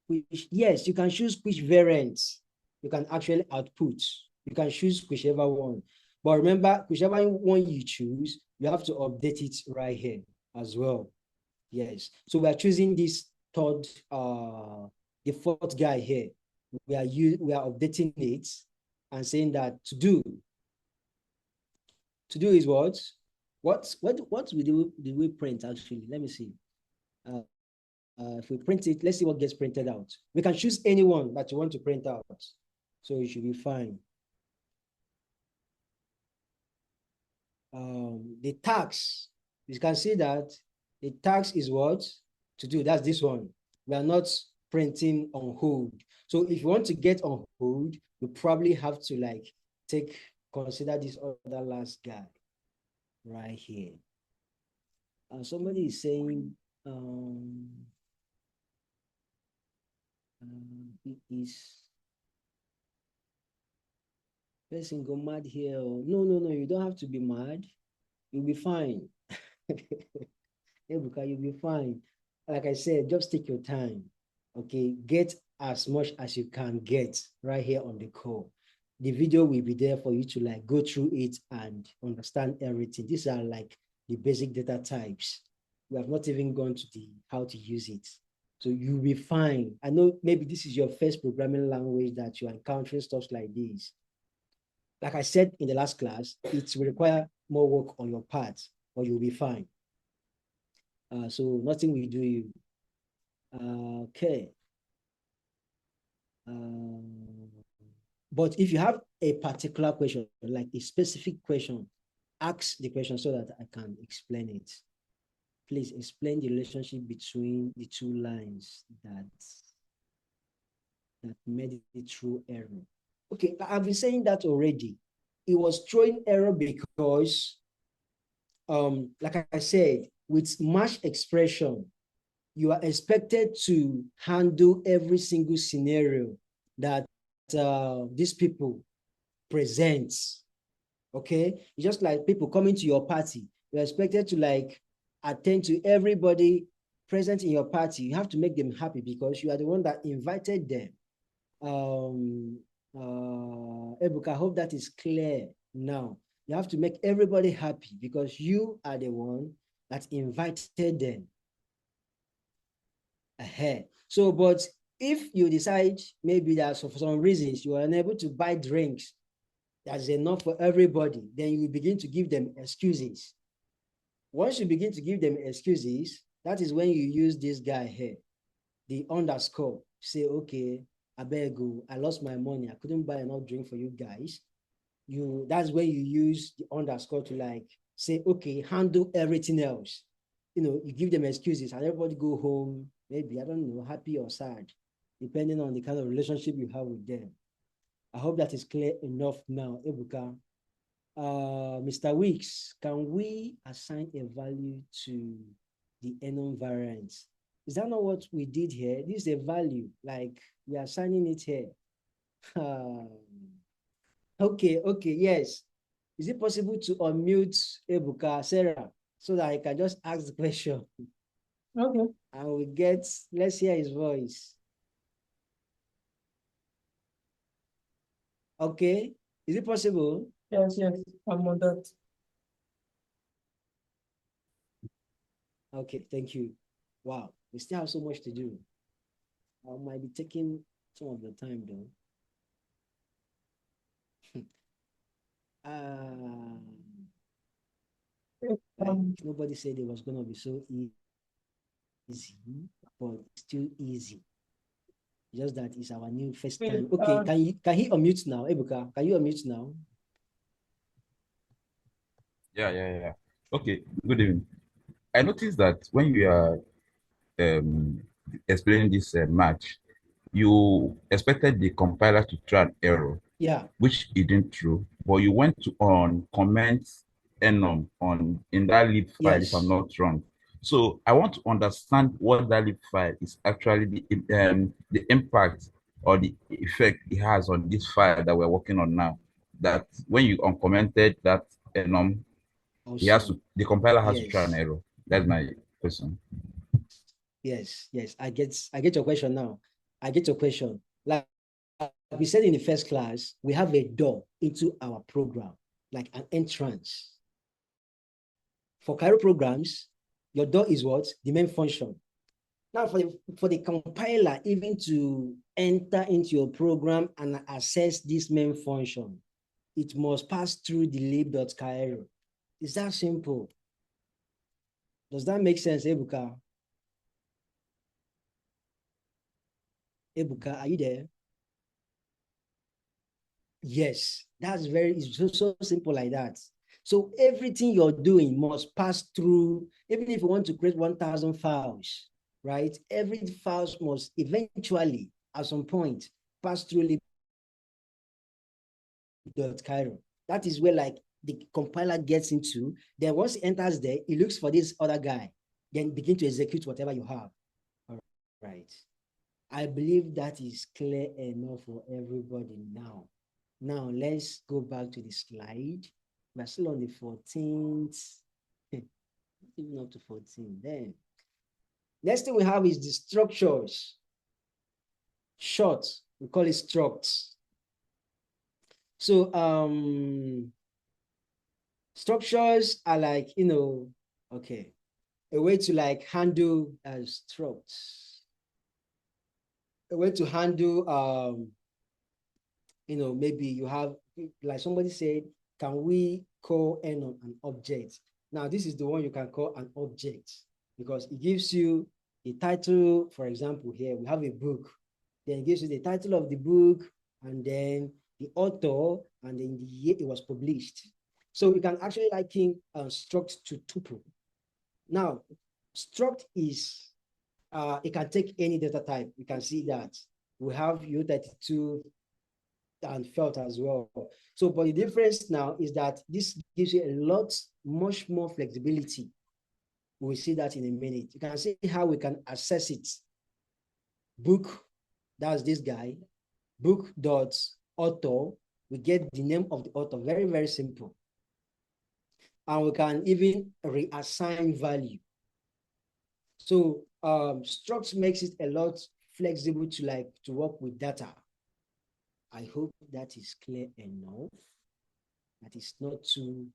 which, yes, you can choose which variants you can actually output. You can choose whichever one. But remember, whichever one you choose, you have to update it right here as well. Yes. So we are choosing this third, the fourth guy here. We are updating it and saying that to do is what? What did we print actually? Let me see. If we print it, let's see what gets printed out. We can choose anyone that you want to print out. So it should be fine. The tax, you can see that the tax is what? to do. That's this one. We are not printing on hold. So if you want to get on hold, you probably have to like consider this other last guy right here. Somebody is saying it is person go mad here. No, you don't have to be mad. You'll be fine. Ebuka, you'll be fine. Like I said, just take your time. Okay, get as much as you can get right here on the call. The video will be there for you to like go through it and understand everything. These are like the basic data types. We have not even gone to the how to use it. So you'll be fine. I know maybe this is your first programming language that you're encountering stuff like this. Like I said in the last class, it will require more work on your part, but you'll be fine. So nothing will do you. Okay. But if you have a particular question, like a specific question, ask the question so that I can explain it. Please explain the relationship between the two lines that made it through error. Okay, I've been saying that already. It was throwing error because, like I said, with match expression, you are expected to handle every single scenario that these people present. Okay, it's just like people coming to your party. You're expected to like attend to everybody present in your party. You have to make them happy because you are the one that invited them. Ebuka, I hope that is clear now. You have to make everybody happy because you are the one that invited them. Ahead. So, but if you decide maybe that for some reasons you are unable to buy drinks that's enough for everybody, then you begin to give them excuses. Once you begin to give them excuses, that is when you use this guy here, the underscore. Say, okay, I beg you, I lost my money. I couldn't buy enough drink for you guys. That's when you use the underscore to like say, okay, handle everything else. You give them excuses and everybody go home, maybe, I don't know, happy or sad, depending on the kind of relationship you have with them. I hope that is clear enough now, Ebuka. Mr. Weeks, can we assign a value to the Enum variant? Is that not what we did here? This is a value, like we are assigning it here. Okay, yes. Is it possible to unmute Ebuka, Sarah, so that I can just ask the question? Okay. And let's hear his voice. Okay, is it possible? Yes, I'm on that. Okay, thank you. Wow, we still have so much to do. I might be taking some of the time though. Nobody said it was gonna be so easy, but still easy. Just that it's our new first time. Okay, can he unmute now? Ebuka, can you unmute now? Yeah. Okay, good evening. I noticed that when you are explaining this match, you expected the compiler to throw an error, Yeah, which it didn't throw, but you went on comment enum in that lib file, if I'm yes. not wrong. So I want to understand what that lib file is actually the impact or the effect it has on this file that we're working on now. That when you uncommented that enum, Awesome. the compiler has to try an Yes. error. That's my question. Yes. I get your question now. I get your question. Like we said in the first class, we have a door into our program, like an entrance. For Cairo programs, your door is what? The main function. Now for the compiler even to enter into your program and access this main function, it must pass through the lib.cairo. Is that simple? Does that make sense, Ebuka? Ebuka, are you there? Yes, it's so simple like that. So everything you're doing must pass through, even if you want to create 1,000 files, right? Every file must eventually, at some point, pass through lib.cairo. That is where like the compiler gets into. Then once it enters there, it looks for this other guy, then begin to execute whatever you have. All right. I believe that is clear enough for everybody now. Now let's go back to the slide. We're still on the 14th. Even up to 14. Then next thing we have is the structures. Short, we call it structs. So structures are like, okay, a way to like handle structs, a way to handle maybe you have, like somebody said, can we call Enum an object? Now, this is the one you can call an object because it gives you the title. For example, here we have a book. Then it gives you the title of the book and then the author and then the year it was published. So you can actually liken struct to tuple. Now, struct is, it can take any data type. You can see that we have U32 and felt as well. So, but the difference now is that this gives you a lot, much more flexibility. We'll see that in a minute. You can see how we can access it. Book, that's this guy. Book dot author, we get the name of the author. Very, very simple. And we can even reassign value. So Structs makes it a lot flexible to work with data. I hope that is clear enough. That is not too,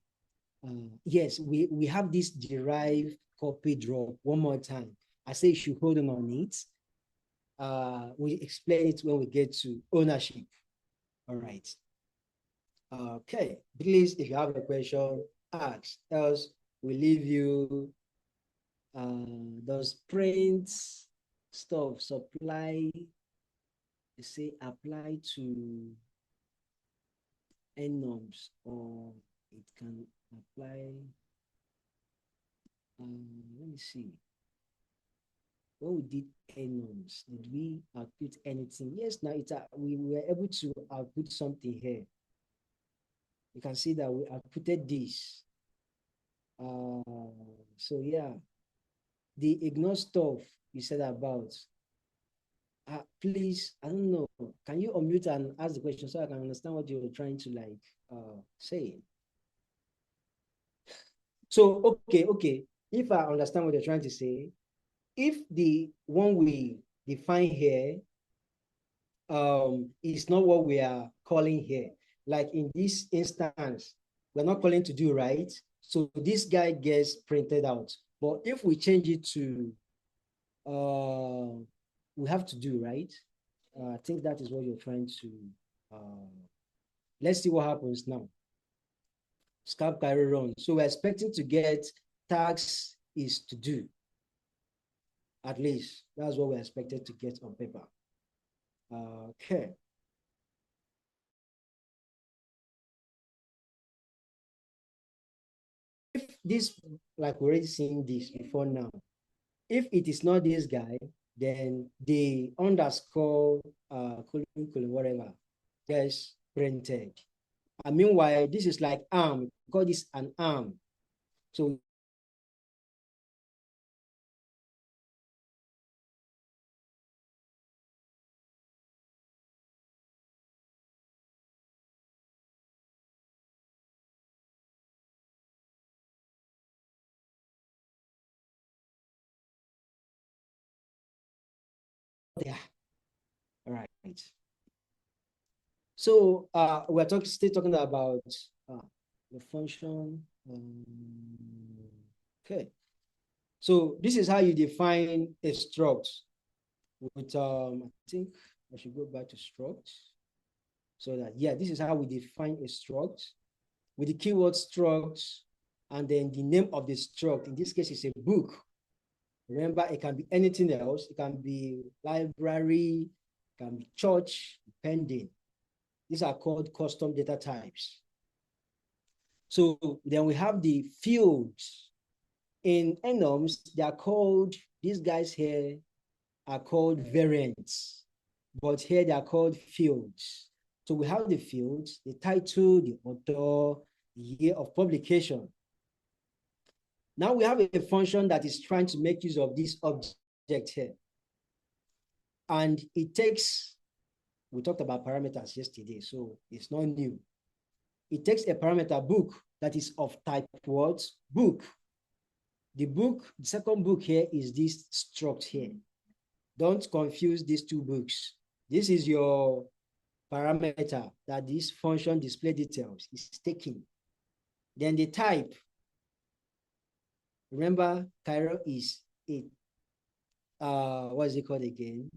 yes, we have this derived copy drop one more time. I say you should hold on it. We explain it when we get to ownership. All right. Okay, please, if you have a question, ask. Else, we leave you those print stuff, supply, you say apply to Enums, or it can apply, let me see. When we did Enums, did we output anything? Yes, now we were able to output something here. You can see that we outputted this. So yeah, the ignore stuff you said about, please, I don't know, can you unmute and ask the question so I can understand what you're trying to say? So, okay. If I understand what you're trying to say, if the one we define here is not what we are calling here, like in this instance, we're not calling to do, right? So this guy gets printed out. But if we change it to, we have to do, right? I think that is what you're trying to, let's see what happens now. Scalp Cairo run. So we're expecting to get tax is to do. At least that's what we're expected to get on paper. Okay. If this, like we're already seeing this before now, if it is not this guy, then the underscore colon, whatever gets printed. And meanwhile, this is like arm. We call this an arm. So yeah, all right. So we're still talking about the function. Okay. So this is how you define a struct with, I think I should go back to struct. So that, yeah, this is how we define a struct with the keyword struct and then the name of the struct. In this case, it's a book. Remember, it can be anything else. It can be library, it can be church, depending. These are called custom data types. So then we have the fields In Enums, they are called, these guys here are called variants, but here they are called fields. So we have the fields, the title, the author, the year of publication. Now we have a function that is trying to make use of this object here. And it takes, we talked about parameters yesterday, so it's not new. It takes a parameter book that is of type what? Book. The book, the second book here is this struct here. Don't confuse these two books. This is your parameter that this function display details is taking. Then the type. Remember, Cairo is a what is it called again?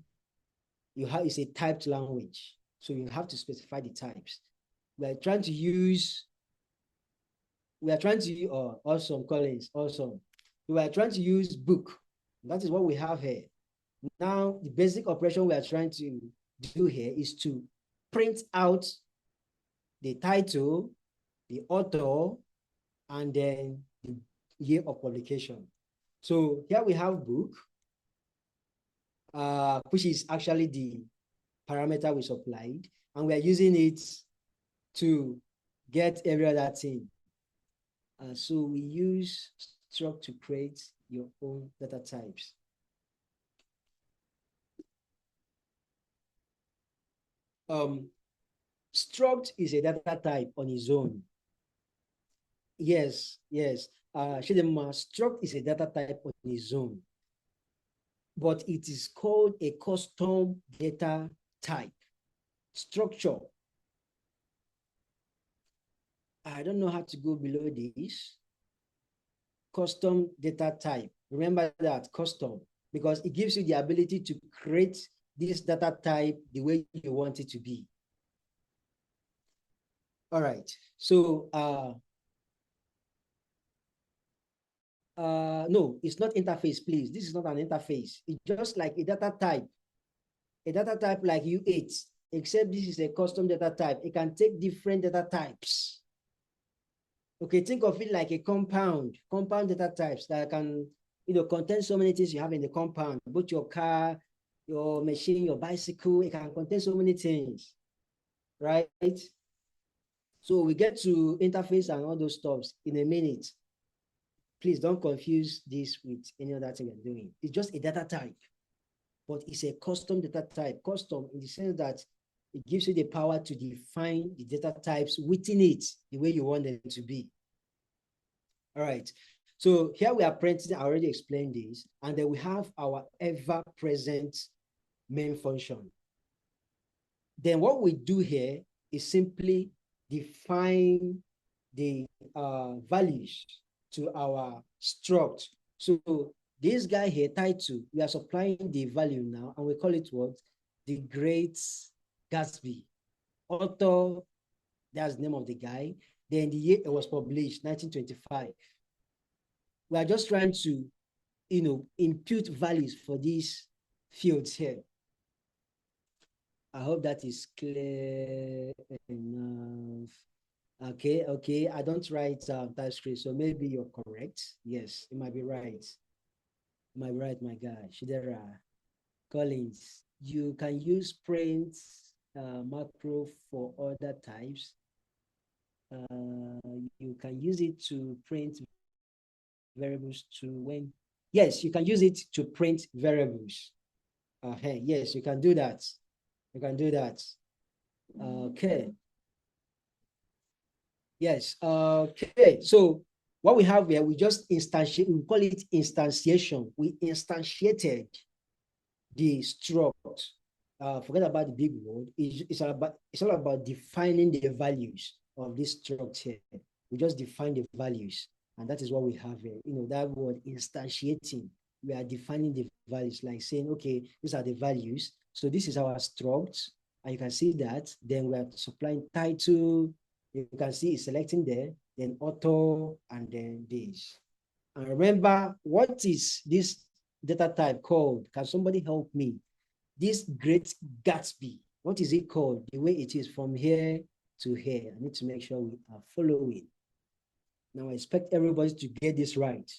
It's a typed language, so you have to specify the types. We are trying to use awesome, Collins, awesome. We are trying to use book. That is what we have here. Now, the basic operation we are trying to do here is to print out the title, the author, and then the year of publication. So here we have book, which is actually the parameter we supplied, and we are using it to get every other thing. So we use struct to create your own data types. Struct is a data type on its own. Yes. Struct is a data type on its own, but it is called a custom data type. Structure. I don't know how to go below this. Custom data type. Remember that, custom, because it gives you the ability to create this data type the way you want it to be. All right. So no, it's not interface, please. This is not an interface. It's just like a data type like U8, except this is a custom data type. It can take different data types. Okay, think of it like a compound data types that can, contain so many things you have in the compound, both your car, your machine, your bicycle. It can contain so many things, right? So we get to interface and all those stuffs in a minute. Please don't confuse this with any other thing we're doing. It's just a data type, but it's a custom data type. Custom in the sense that it gives you the power to define the data types within it the way you want them to be. All right. So here we are printing, I already explained this, and then we have our ever-present main function. Then what we do here is simply define the values to our struct. So this guy here, title, we are supplying the value now, and we call it what? The Great Gatsby. Author, that's the name of the guy. Then the year it was published, 1925. We are just trying to, impute values for these fields here. I hope that is clear enough. Okay. I don't write TypeScript, so maybe you're correct. Yes, it might be right. You might be right, my guy. Shidera Collins, you can use print macro for other types. You can use it to print variables to when. Yes, you can use it to print variables. Yes, you can do that. You can do that. Okay. Yes. Okay. So what we have here, we just instantiate. We call it instantiation. We instantiated the struct. Forget about the big word. It's all about defining the values of this struct here. We just define the values, and that is what we have here. That word instantiating. We are defining the values, like saying, okay, these are the values. So this is our struct, and you can see that. Then we are supplying title. You can see it's selecting there, then author, and then this. And remember, what is this data type called? Can somebody help me? This Great Gatsby, what is it called? The way it is from here to here. I need to make sure we are following. Now I expect everybody to get this right.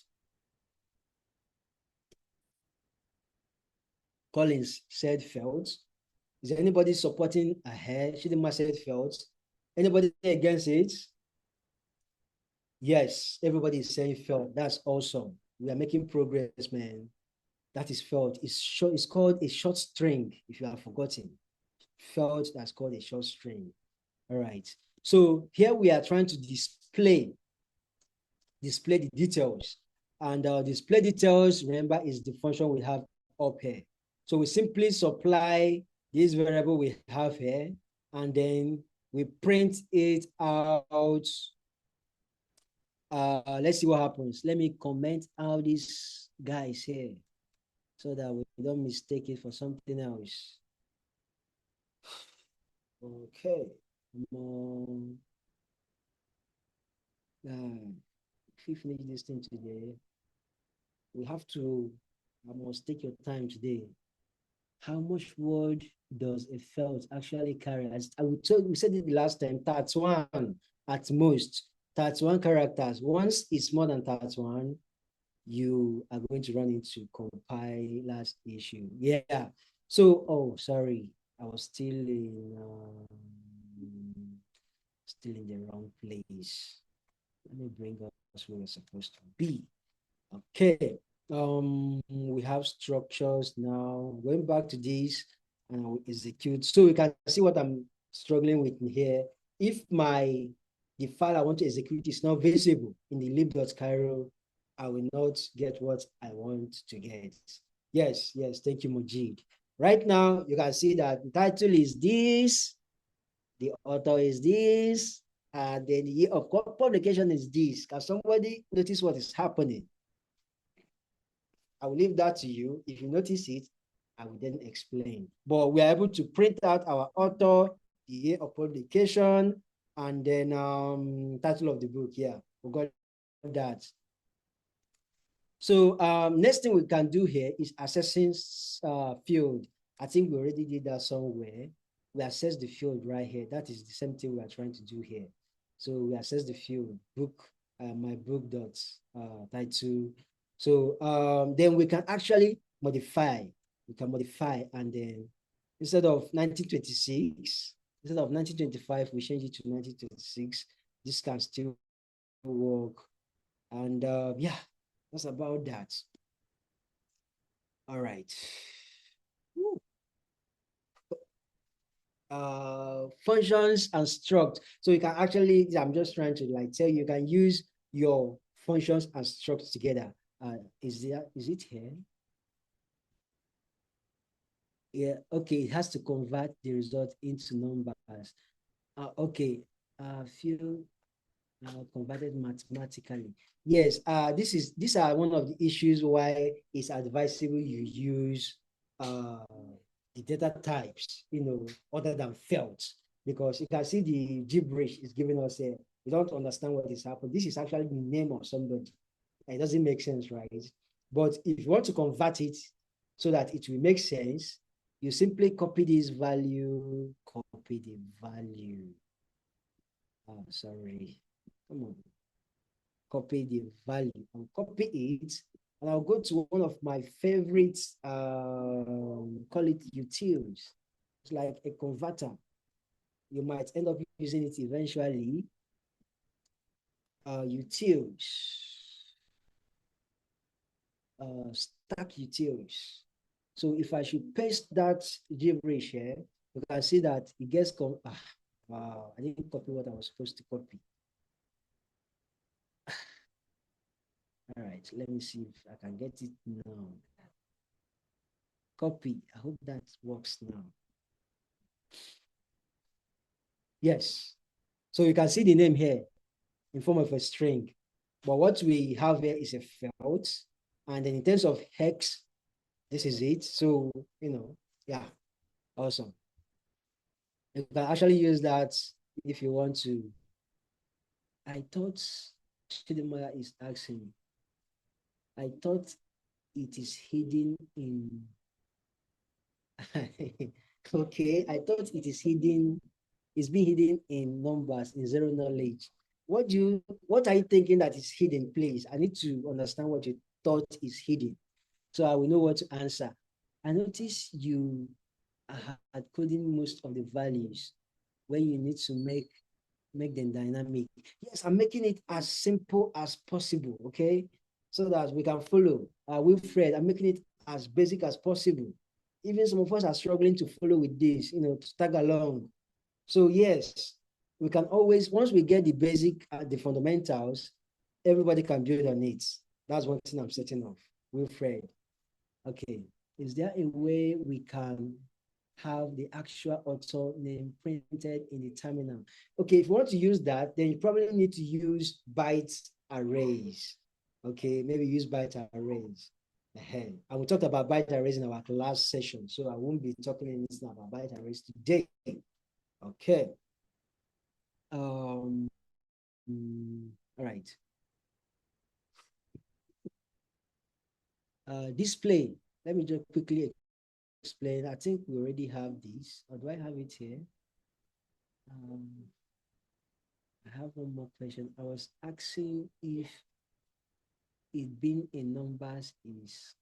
Collins said felt. Is there anybody supporting her? Chidinma said felt. Anybody against it? Yes, everybody is saying felt. That's awesome. We are making progress, man. That is felt. It's short. It's called a short string. If you have forgotten, felt, that's called a short string. All right. So here we are trying to display the details, and display details, remember, is the function we have up here. So we simply supply this variable we have here, and then we print it out. Let's see what happens. Let me comment out these guys here so that we don't mistake it for something else. Okay. If we finish this thing today, we have to, I must take your time today. How much word does a felt actually carry? As we said it the last time, 31 at most, 31 characters. Once it's more than 31, you are going to run into compiler's issue. Yeah. So, oh, sorry, I was still in the wrong place. Let me bring us where we're supposed to be. Okay. We have structures now. Going back to this, and I will execute. So you can see what I'm struggling with here. If the file I want to execute is not visible in the lib.cairo, I will not get what I want to get. Yes, thank you, Mujid. Right now, you can see that the title is this, the author is this, and then the year of publication is this. Can somebody notice what is happening? I will leave that to you. If you notice it, I will then explain. But we are able to print out our author, the year of publication, and then title of the book. Yeah, we got that. So next thing we can do here is assessing field. I think we already did that somewhere. We assess the field right here. That is the same thing we are trying to do here. So we assess the field, book, my book dots, title. So then we can actually modify. We can modify, and then instead of 1926, instead of 1925, we change it to 1926. This can still work. And yeah, that's about that. All right. Functions and struct. So you can actually, I'm just trying to like tell you, you can use your functions and structs together. Is it here? Yeah, okay, it has to convert the result into numbers. Okay, few converted mathematically. Yes, these are one of the issues why it's advisable you use the data types, other than felt, because you can see the gibberish is giving us a, you don't understand what is happening. This is actually the name of somebody. It doesn't make sense, right? But if you want to convert it so that it will make sense, you simply copy this value, copy the value. Oh, sorry. Come on. Copy the value and copy it. And I'll go to one of my favorites, call it utils. It's like a converter. You might end up using it eventually. Utils. Stack utils. So if I should paste that gibberish here, you can see that it gets, wow, I didn't copy what I was supposed to copy. All right, let me see if I can get it now. Copy. I hope that works now. Yes. So you can see the name here in form of a string. But what we have here is a felt. And then in terms of hex, this is it. So, yeah, awesome. You can actually use that if you want to. I thought Chidinma is asking. I thought it is hidden in. Okay, I thought it is hidden. It's being hidden in numbers in zero knowledge. What are you thinking that is hidden, please? I need to understand what you thought is hidden, so I will know what to answer. I notice you are coding most of the values when you need to make them dynamic. Yes, I'm making it as simple as possible, okay? So that we can follow. Wilfred, I'm making it as basic as possible. Even some of us are struggling to follow with this, to tag along. So yes, we can always, once we get the basic, the fundamentals, everybody can build on it. That's one thing I'm setting off. Wilfred. Okay. Is there a way we can have the actual author name printed in the terminal? Okay, if you want to use that, then you probably need to use byte arrays. Okay, maybe use byte arrays. And we talked about byte arrays in our last session, so I won't be talking anything about byte arrays today. Okay. All right. Display. Let me just quickly explain. I think we already have this. Or do I have it here? I have one more question. I was asking if it being in numbers is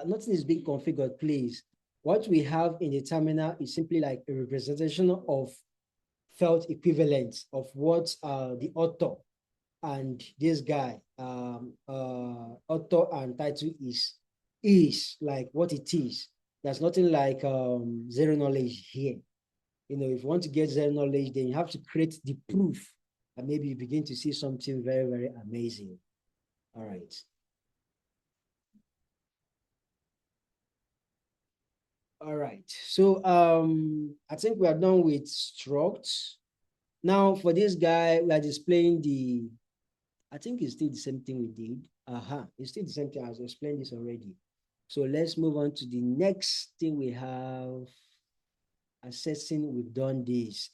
nothing is being configured, please. What we have in the terminal is simply like a representation of felt equivalents of what the author and this guy, author and title is like what it is. There's nothing like zero knowledge here. If you want to get zero knowledge, then you have to create the proof, and maybe you begin to see something very, very amazing. All right. All right. So I think we are done with structs. Now for this guy, we are displaying I think it's still the same thing we did. It's still the same thing. I've explained this already. So let's move on to the next thing we have. Assessing, we've done this.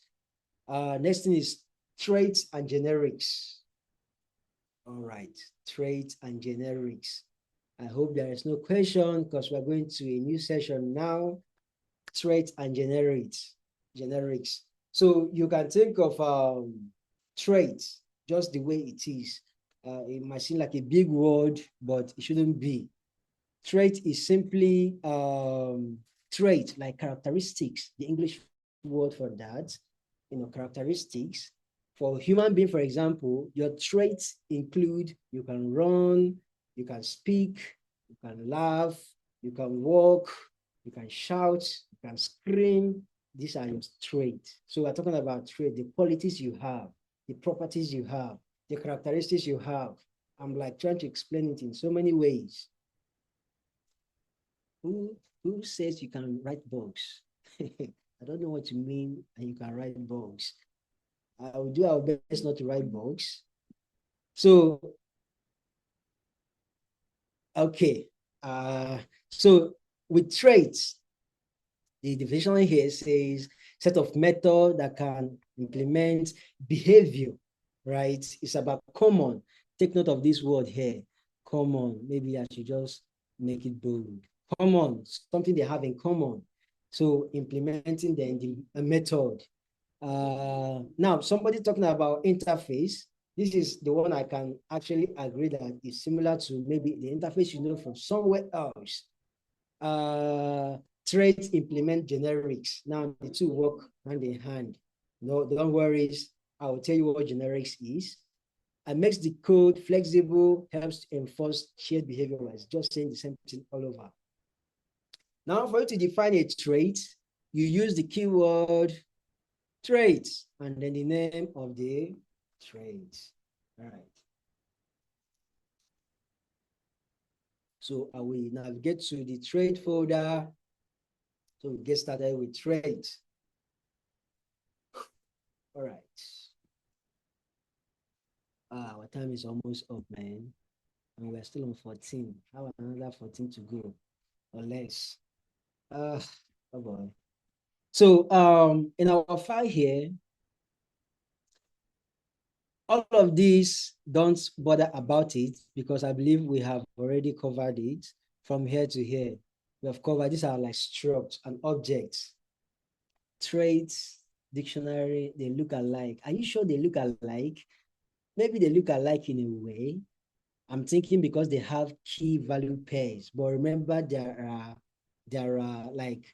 Next thing is traits and generics. All right, traits and generics. I hope there is no question because we're going to a new session now. Traits and generics. So you can think of traits just the way it is. It might seem like a big word, but it shouldn't be. Trait is simply trait, like characteristics, the English word for that, characteristics. For human being, for example, your traits include you can run, you can speak, you can laugh, you can walk, you can shout, you can scream. These are your traits. So we're talking about trait, the qualities you have, the properties you have, the characteristics you have. I'm like trying to explain it in so many ways. Who says you can write bugs? I don't know what you mean, and you can write bugs. I will do our best not to write bugs. So, okay. So with traits, the definition here says set of method that can implement behavior, right? It's about common. Take note of this word here, common. Maybe I should just make it bold. Common, something they have in common. So implementing the method. Now, somebody talking about interface. This is the one I can actually agree that is similar to maybe the interface from somewhere else. Traits implement generics. Now, the two work hand in hand. No, don't worry. I will tell you what generics is. And makes the code flexible, helps to enforce shared behavior. It's just saying the same thing all over. Now, for you to define a trait, you use the keyword trait and then the name of the trait. All right. So I will navigate to the trait folder. So we get started with trait. All right. Our time is almost up, man. And we're still on 14. I have another 14 to go, or less. Oh boy. So in our file here, all of these, don't bother about it because I believe we have already covered it from here to here. We have covered, these are like structs and objects. Traits, dictionary, they look alike. Are you sure they look alike? Maybe they look alike in a way. I'm thinking because they have key value pairs, but remember there are there are like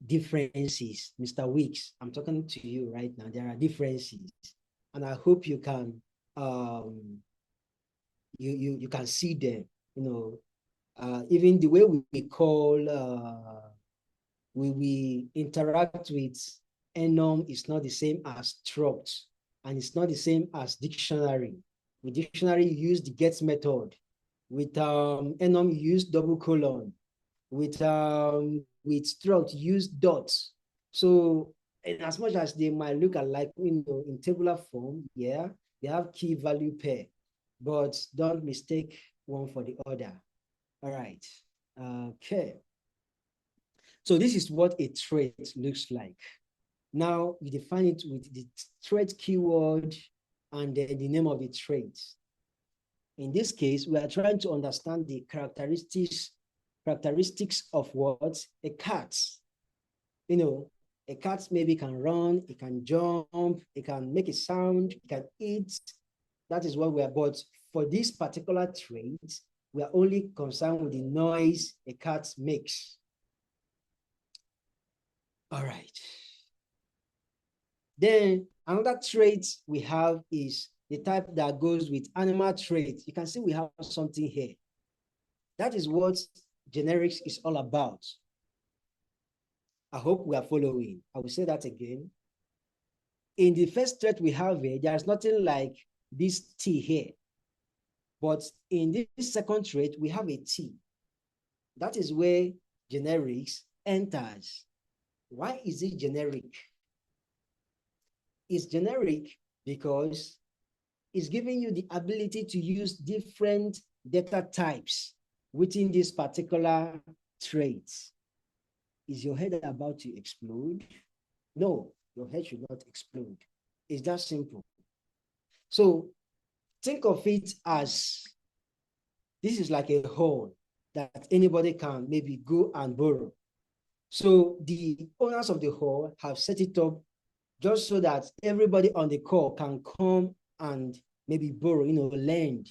differences. Mr. Weeks, I'm talking to you right now. There are differences, and I hope you can you can see them. You know, even the way we call we interact with Enum is not the same as Structs, and it's not the same as dictionary. With dictionary, you use the get method. With Enum, you use double colon. With Struct, use dots. So, and as much as they might look alike, you know, in tabular form, yeah, they have key value pair, but don't mistake one for the other. All right. Okay. So this is what a trait looks like. Now you define it with the trait keyword and then the name of the trait. In this case, we are trying to understand the characteristics of what? A cat. You know, a cat maybe can run, it can jump, it can make a sound, it can eat. That is what we are, but for this particular trait, we are only concerned with the noise a cat makes. All right. Then another trait we have is the type that goes with animal traits. You can see we have something here. That is what generics is all about. I hope we are following. I will say that again. In the first trait we have here, there's nothing like this T here. But in this second trait, we have a T. That is where generics enters. Why is it generic? It's generic because it's giving you the ability to use different data types within this particular trait. Is your head about to explode? No, your head should not explode. It's that simple. So think of it as this is like a hole that anybody can maybe go and borrow. So the owners of the hall have set it up just so that everybody on the call can come and maybe borrow, you know, lend.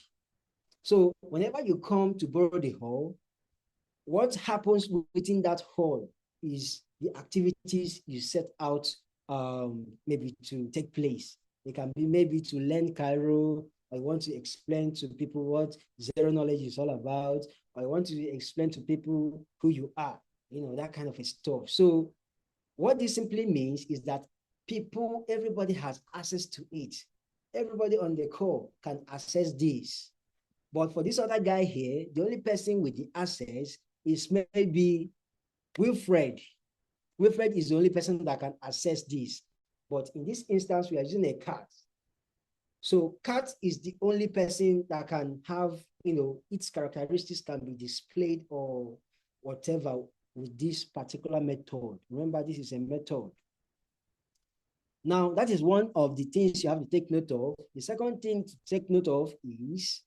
So whenever you come to borrow the hall, what happens within that hall is the activities you set out maybe to take place. It can be maybe to learn Cairo. I want to explain to people what zero knowledge is all about. I want to explain to people who you are, you know, that kind of stuff. So what this simply means is that people, everybody has access to it. Everybody on the call can access this. But for this other guy here, the only person with the access is maybe Wilfred. Wilfred is the only person that can access this. But in this instance, we are using a cat. So cat is the only person that can have, you know, its characteristics can be displayed or whatever with this particular method. Remember, this is a method. Now, that is one of the things you have to take note of. The second thing to take note of is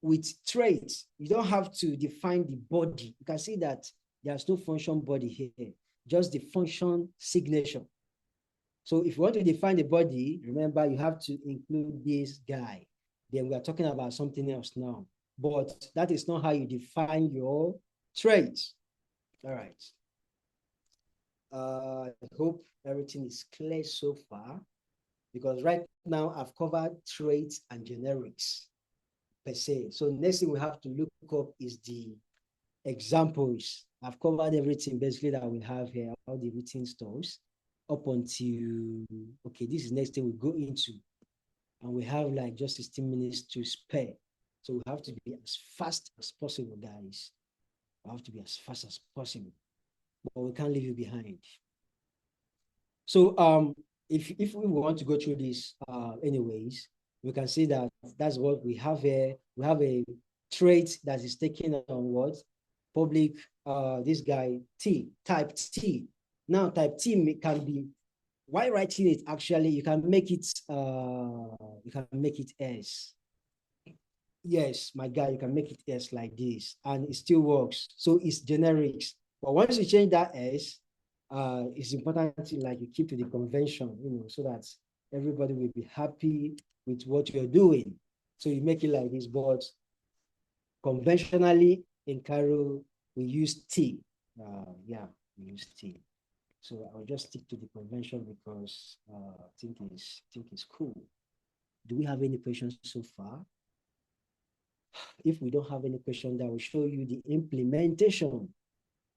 with traits, you don't have to define the body. You can see that there's no function body here, just the function signature. So if you want to define the body, remember you have to include this guy. Then we are talking about something else now. But that is not how you define your traits. All right. I hope everything is clear so far, because right now I've covered traits and generics per se. So next thing we have to look up is the examples. I've covered everything basically that we have here, all the written stores up until, okay, this is next thing we go into. And we have like just 16 minutes to spare. So we have to be as fast as possible, guys. We have to be as fast as possible, but we can't leave you behind. So if we want to go through this anyways, we can see that that's what we have here. We have a trait that is taken on what? Public, this guy, T, type T. Now type T can be, why writing it actually, you can make it S. Yes, my guy, you can make it S like this and it still works. So it's generics. But once you change that S, it's important to like you keep to the convention, you know, so that everybody will be happy with what you're doing. So you make it like this, but conventionally in Cairo, we use T. Yeah, we use T. So I'll just stick to the convention because I think it's cool. Do we have any questions so far? If we don't have any question, that will show you the implementation,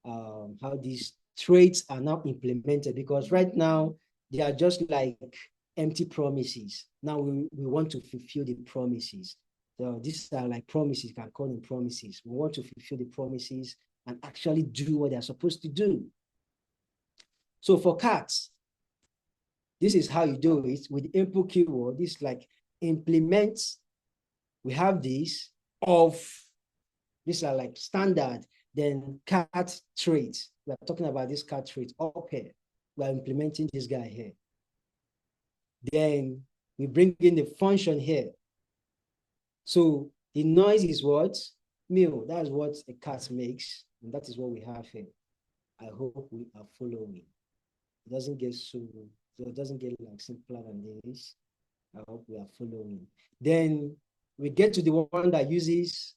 how these traits are now implemented, because right now they are just like empty promises. Now we want to fulfill the promises. So these are like promises, you can call them promises. We want to fulfill the promises and actually do what they're supposed to do. So for cats, this is how you do it with the input keyword. This like implement. We have this of, these are like standard, then cat traits. We're talking about this cat trait up here. We're implementing this guy here. Then we bring in the function here. So the noise is what? Meow. That's what a cat makes. And that is what we have here. I hope we are following. It doesn't get so it doesn't get like simpler than this. I hope we are following. Then we get to the one that uses,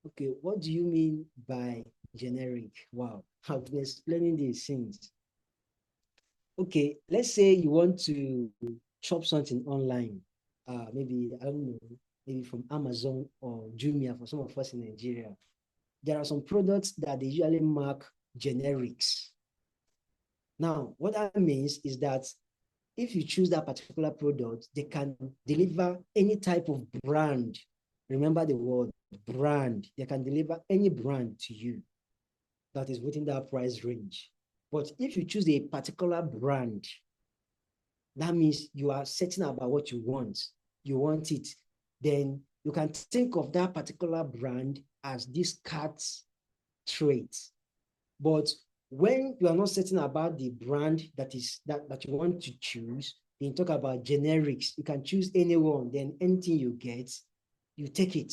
okay, what do you mean by generic? Wow, I've been explaining these things. Okay, let's say you want to shop something online. Maybe, I don't know, maybe from Amazon or Jumia for some of us in Nigeria. There are some products that they usually mark generics. Now, what that means is that if you choose that particular product, they can deliver any type of brand. Remember the word brand. They can deliver any brand to you that is within that price range. But if you choose a particular brand, that means you are certain about what you want. You want it. Then you can think of that particular brand as this cat's trait. But when you are not certain about the brand that you want to choose, then you talk about generics. You can choose anyone, then anything you get, you take it.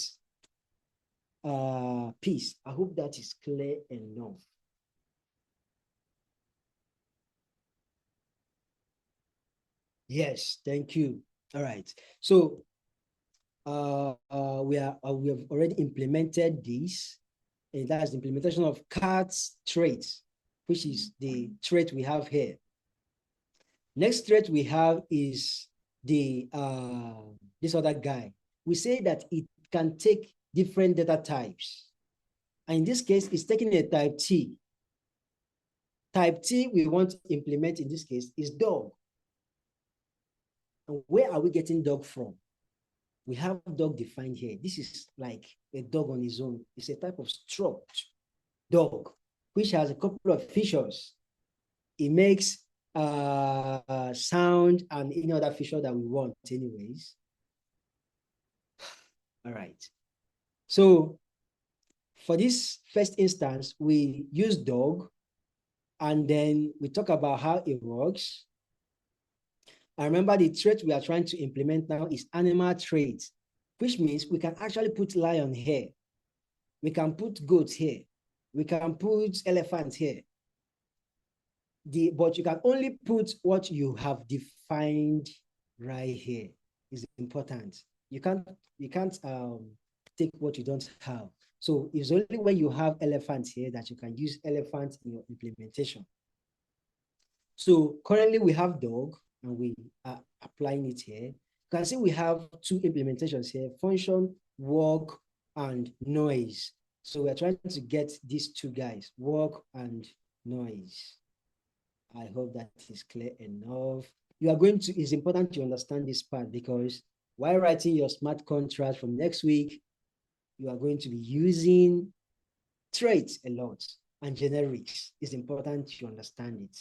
Peace. I hope that is clear enough. Yes, thank you. All right. So we have already implemented this, and that's the implementation of cat's traits, which is the trait we have here. Next trait we have is the this other guy. We say that it can take different data types. And in this case, it's taking a type T. Type T we want to implement in this case is dog. And where are we getting dog from? We have dog defined here. This is like a dog on its own. It's a type of struct dog, which has a couple of features. It makes sound and any other feature that we want anyways. All right. So for this first instance, we use dog, and then we talk about how it works. I remember the trait we are trying to implement now is animal trait, which means we can actually put lion here. We can put goat here. We can put elephant here. But you can only put what you have defined right here. Is important. You can't take what you don't have. So it's only when you have elephants here that you can use elephant in your implementation. So currently we have dog and we are applying it here. You can see we have two implementations here: function, work, and noise. So we're trying to get these two guys, work and noise. I hope that is clear enough. It's important to understand this part, because while writing your smart contract from next week, you are going to be using traits a lot, and generics. It's important to understand it.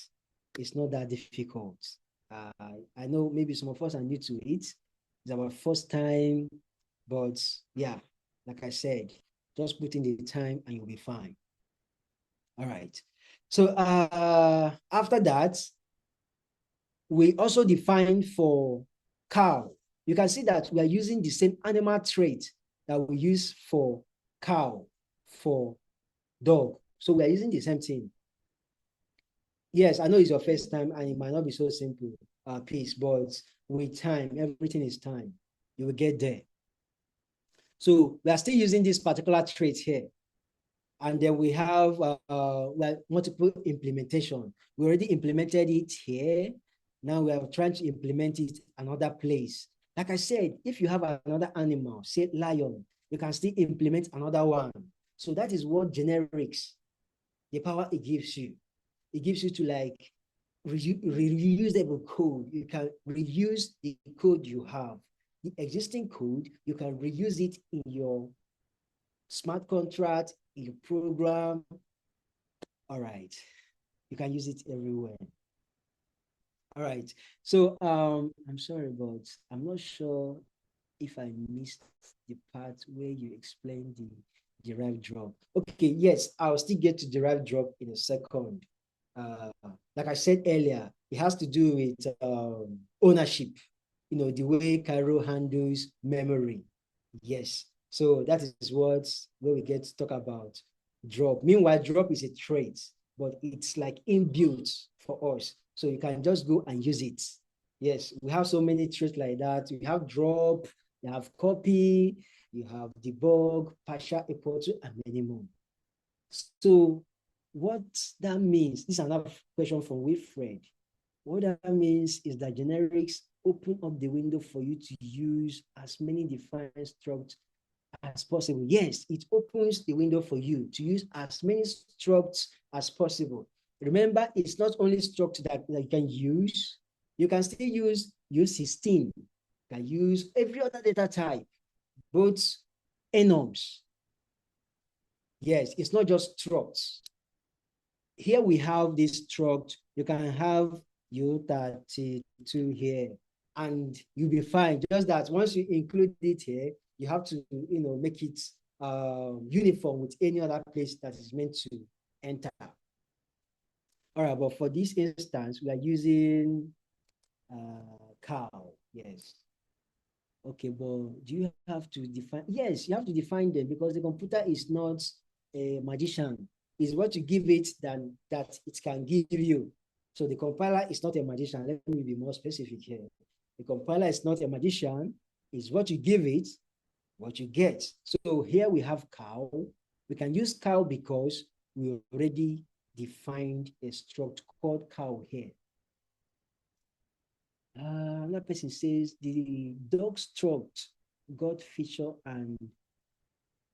It's not that difficult. I know maybe some of us are new to it. It's our first time, but yeah, like I said, just put in the time and you'll be fine. All right. So after that, we also define for cow. You can see that we are using the same animal trait that we use for cow, for dog. So we are using the same thing. Yes, I know it's your first time and it might not be so simple, Peace, but with time, everything is time. You will get there. So we are still using this particular trait here. And then we have like multiple implementation. We already implemented it here. Now we are trying to implement it another place. Like I said, if you have another animal, say lion, you can still implement another one. So that is what generics, the power it gives you. It gives you to like reusable code. You can reuse the code you have. The existing code, you can reuse it in your smart contract, in your program. All right. You can use it everywhere. All right. So I'm sorry, but I'm not sure if I missed the part where you explained the derived drop. Okay, yes, I'll still get to derived drop in a second. Like I said earlier, it has to do with ownership, you know, the way Cairo handles memory. Yes. So that is what where we get to talk about drop. Meanwhile, drop is a trait, but it's like inbuilt for us. So you can just go and use it. Yes, we have so many traits like that. We have drop, you have copy, you have debug, partial equal to, and many more. So what that means, this is another question from Wilfred. What that means is that generics open up the window for you to use as many defined structs as possible. Yes, it opens the window for you to use as many structs as possible. Remember, it's not only struct that you can use. You can still use U16. You can use every other data type, both enums. Yes, it's not just structs. Here we have this struct. You can have U32 here, and you'll be fine. Just that once you include it here, you have to, you know, make it uniform with any other place that is meant to enter. All right, but for this instance, we are using cow. Yes. Okay, but do you have to define? Yes, you have to define them because the computer is not a magician. It's what you give it that it can give you. So the compiler is not a magician. Let me be more specific here. The compiler is not a magician. It's what you give it, what you get. So here we have cow. We can use cow because we already defined a struct called cow here. Another person says the dog struct got feature and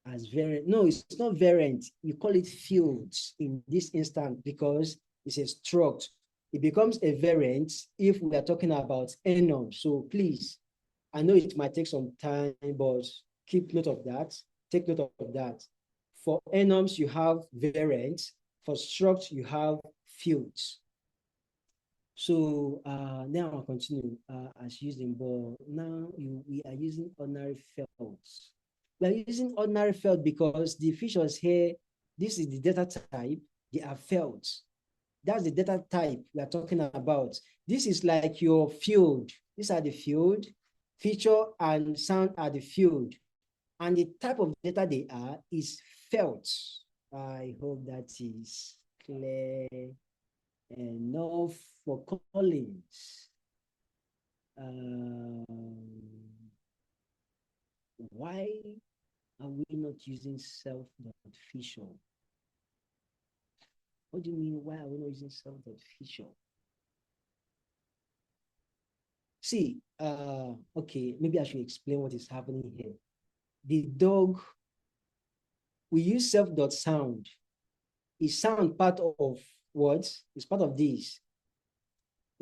as variant. No, it's not variant. You call it fields in this instance because it's a struct. It becomes a variant if we are talking about enum. So please, I know it might take some time, but keep note of that. Take note of that. For enums, you have variants. For struct, you have fields. So now I'll continue as using, but now we are using ordinary fields. We are using ordinary field because the features here, this is the data type, they are fields. That's the data type we are talking about. This is like your field. These are the field, feature and sound are the field. And the type of data they are is felt. I hope that is clear enough for Collins. Why are we not using self.feature? What do you mean, why are we not using self.feature? See, okay, maybe I should explain what is happening here. The dog, we use self.sound. Is sound part of what? It's part of this.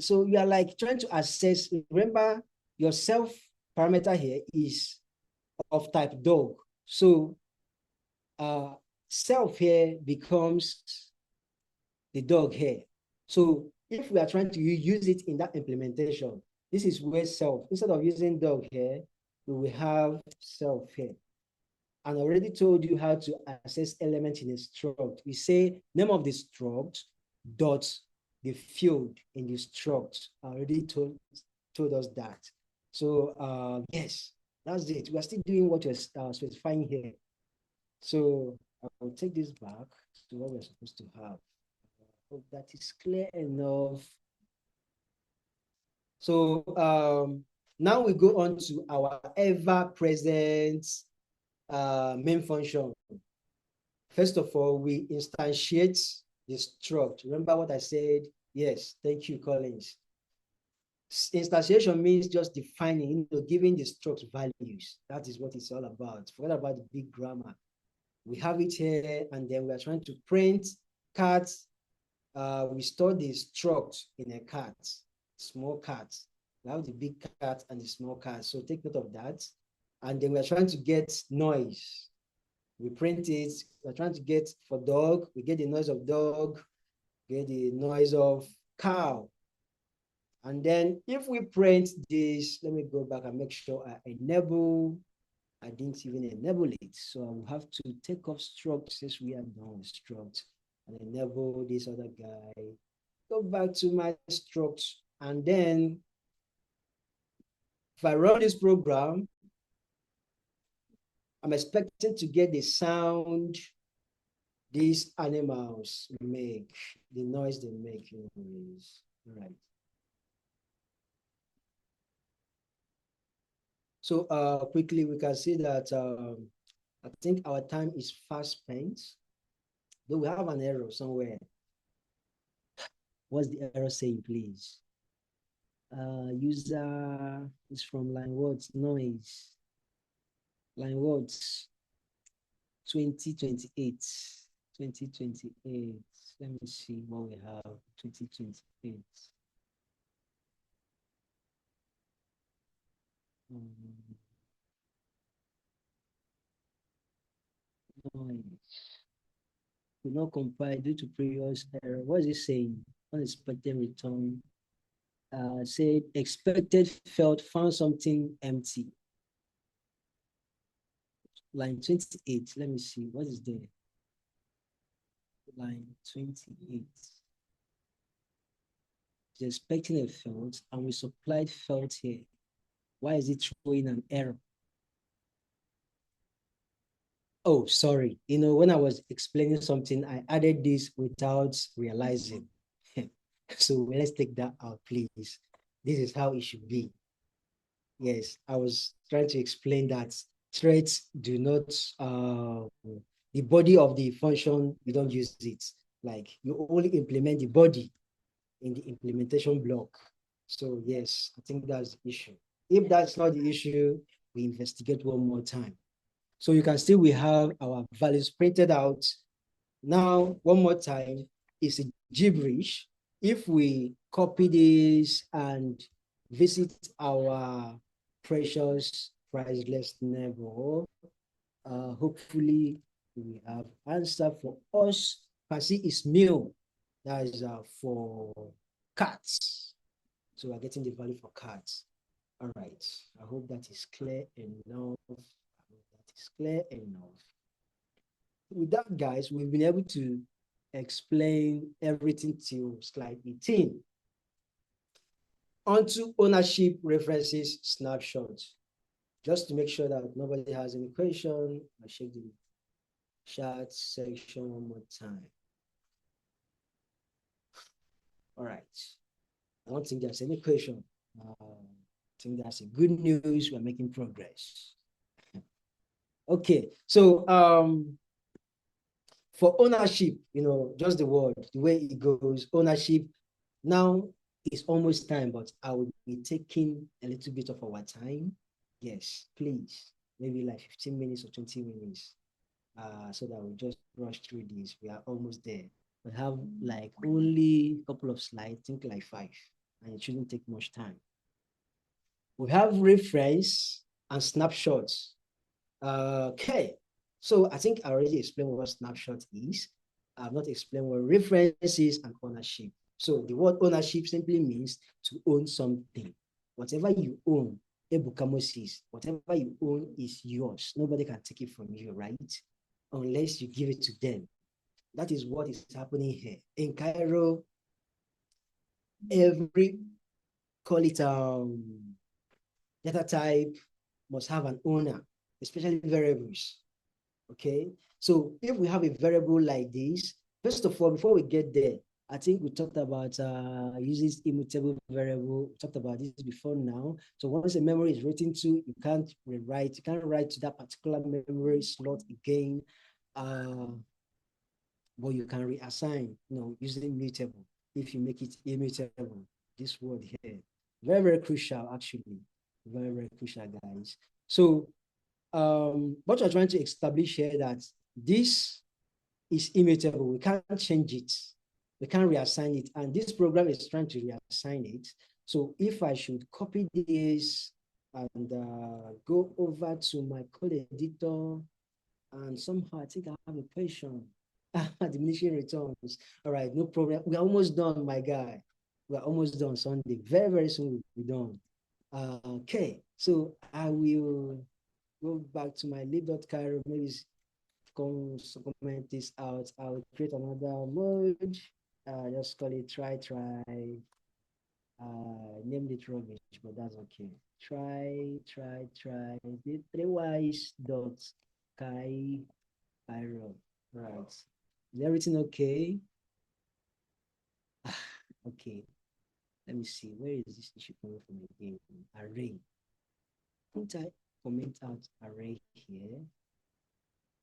So you are like trying to assess, remember your self parameter here is of type dog. So self here becomes the dog here. So if we are trying to use it in that implementation, this is where self, instead of using dog here, we will have self here. And I already told you how to access elements in a struct. We say name of the struct dot the field in the struct. I already told us that. So yes, that's it. We are still doing what we're specifying here. So I'll take this back to what we're supposed to have. I hope that is clear enough. So now we go on to our ever-present main function. First of all, we instantiate the struct. Remember what I said? Yes, thank you, Collins. Instantiation means just defining, giving the struct values. That is what it's all about. Forget about the big grammar. We have it here, and then we are trying to print cats. We store the struct in a cat, small cat. We have the big cat and the small cat. So take note of that. And then we are trying to get noise. We print it. We're trying to get for dog. We get the noise of dog, get the noise of cow. And then if we print this, let me go back and make sure I enable. I didn't even enable it. So I will have to take off struct since we are done with struct and enable this other guy. Go back to my struct. And then if I run this program, I'm expecting to get the sound these animals make, the noise they make. Right. So quickly, we can see that I think our time is fast spent. Though we have an error somewhere. What's the error saying, please? User is from line words, noise. Line words, 2028. 2028. Let me see what we have. 2028. Noise. Do not compile due to previous error. What is it saying? Unexpected return. Said expected felt found something empty. Line 28. Let me see. What is there? Line 28. It's expecting a felt and we supplied felt here. Why is it throwing an error? Oh, sorry. When I was explaining something, I added this without realizing. So let's take that out, please. This is how it should be. Yes, I was trying to explain that threads do not, the body of the function, you don't use it. Like you only implement the body in the implementation block. So yes, I think that's the issue. If that's not the issue, we investigate one more time. So you can see we have our values printed out. Now, one more time, it's a gibberish. If we copy this and visit our precious priceless neighbor, hopefully we have answer for us. Passy is meal. That is for cats. So we're getting the value for cats. All right. I hope that is clear enough. Clear enough. With that, guys, we've been able to explain everything till slide 18. Onto ownership references snapshots. Just to make sure that nobody has any question, I'll check the chat section one more time. All right. I don't think there's any question. I think that's a good news. We're making progress. Okay, so for ownership, just the word, the way it goes, ownership, now it's almost time, but I will be taking a little bit of our time. Yes, please, maybe like 15 minutes or 20 minutes, so that we just rush through this. We are almost there. We have like only a couple of slides, I think like 5, and it shouldn't take much time. We have reference and snapshots. Okay, so I think I already explained what snapshot is. I've not explained what reference is and ownership. So the word ownership simply means to own something. Whatever you own, ebukamosis, whatever you own is yours. Nobody can take it from you, right? Unless you give it to them. That is what is happening here. In Cairo, every, call it data type, must have an owner, especially variables. Okay, so if we have a variable like this, first of all, before we get there, I think we talked about using immutable variable. We talked about this before now. So once a memory is written to, you can't rewrite. You can't write to that particular memory slot again. but you can reassign, using mutable if you make it immutable. This word here, very, very crucial, actually. Very, very crucial, guys. So what we're trying to establish here that this is immutable. We can't change it. We can't reassign it. And this program is trying to reassign it. So if I should copy this and go over to my code editor, and somehow I think I have a question. Diminishing returns. All right, no problem. We're almost done, my guy. We're almost done Sunday. Very, very soon we'll be done. Okay, so I will go back to my lib.cairo, maybe comment this out. I'll create another mode. Just call it try. Named it rubbish, but that's okay. Try. The 3y's dot Cairo. Right. Is everything okay? Okay. Let me see. Where is this issue coming from again? Array. Can't I comment out array here?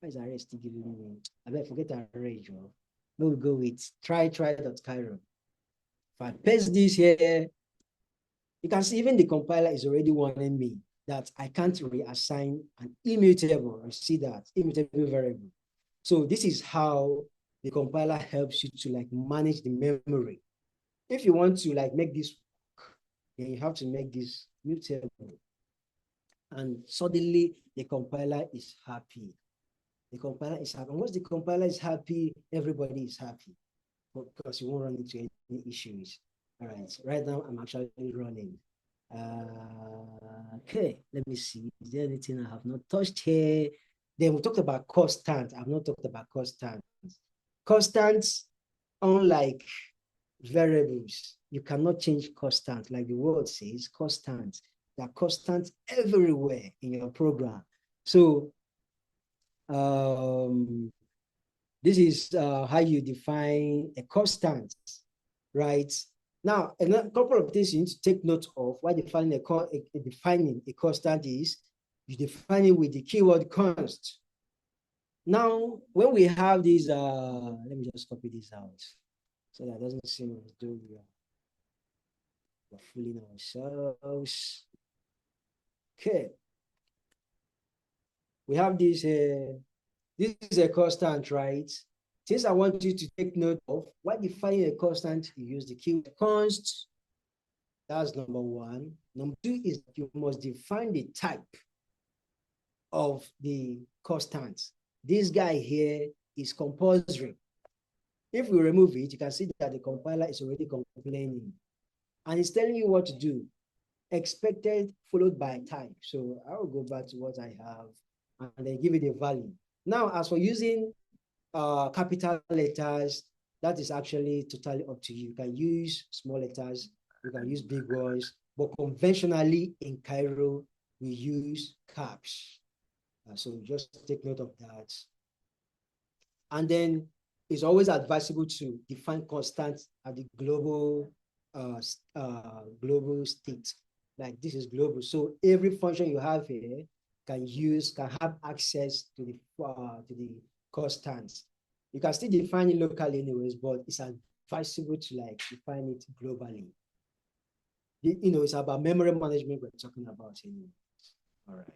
Why is array still giving me? I better forget array, Joe. We'll go with try.cairo. If I paste this here, you can see even the compiler is already warning me that I can't reassign an immutable. You see that immutable variable. So this is how the compiler helps you to manage the memory. If you want to make this work, then you have to make this mutable. And suddenly the compiler is happy. The compiler is happy. And once the compiler is happy, everybody is happy because you won't run into any issues. All right. Right now, I'm actually running. Okay, let me see. Is there anything I have not touched here? Then we talked about constants. I've not talked about constants. Constants, unlike variables, you cannot change constants. Like the word says, constants. There are constants everywhere in your program. So this is how you define a constant, right? Now, a couple of things you need to take note of while defining a constant is you define it with the keyword const. Now, when we have these, let me just copy this out so that doesn't seem as though we're fooling ourselves. Okay. We have this, this is a constant, right? Since I want you to take note of why defining a constant, you use the keyword const. That's number one. Number two is you must define the type of the constant. This guy here is compulsory. If we remove it, you can see that the compiler is already complaining. And it's telling you what to do. Expected followed by type. So I will go back to what I have and then give it a value. Now, as for using capital letters, that is actually totally up to you. You can use small letters, you can use big ones, but conventionally in Cairo, we use caps. So just take note of that. And then it's always advisable to define constants at the global global state. Like this is global. So every function you have here can have access to the constants. You can still define it locally anyways, but it's advisable to define it globally. It's about memory management we're talking about anyway. All right.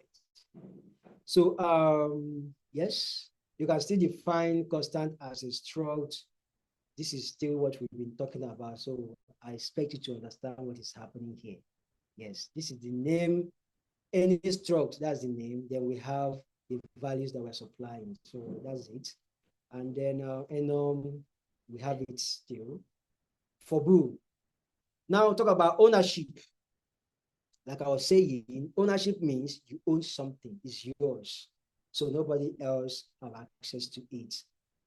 So yes, you can still define constant as a struct. This is still what we've been talking about. So I expect you to understand what is happening here. Yes, this is the name. Any struct, that's the name. Then we have the values that we're supplying. So that's it. And then we have it still. For bool. Now talk about ownership. Like I was saying, ownership means you own something, it's yours. So nobody else have access to it.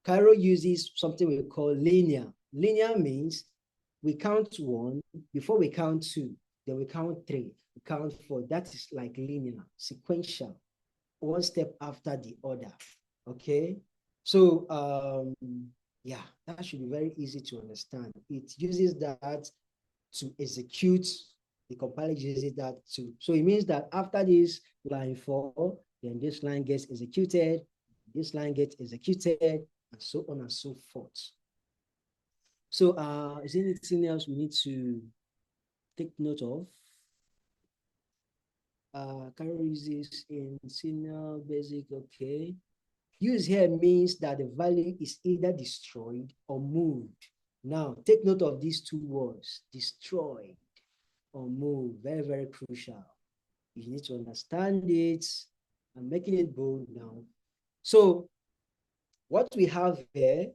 Cairo uses something we call linear. Linear means we count one, before we count two, then we count three, we count four. That is like linear, sequential, one step after the other. Okay. So yeah, that should be very easy to understand. It uses that to execute. The compiler uses that too. So it means that after this line 4, then this line gets executed, this line gets executed, and so on and so forth. So is there anything else we need to take note of? Cairo uses in senior basic, okay. Use here means that the value is either destroyed or moved. Now, take note of these two words, destroyed or moved, very, very crucial. You need to understand it. I'm making it bold now. So what we have here,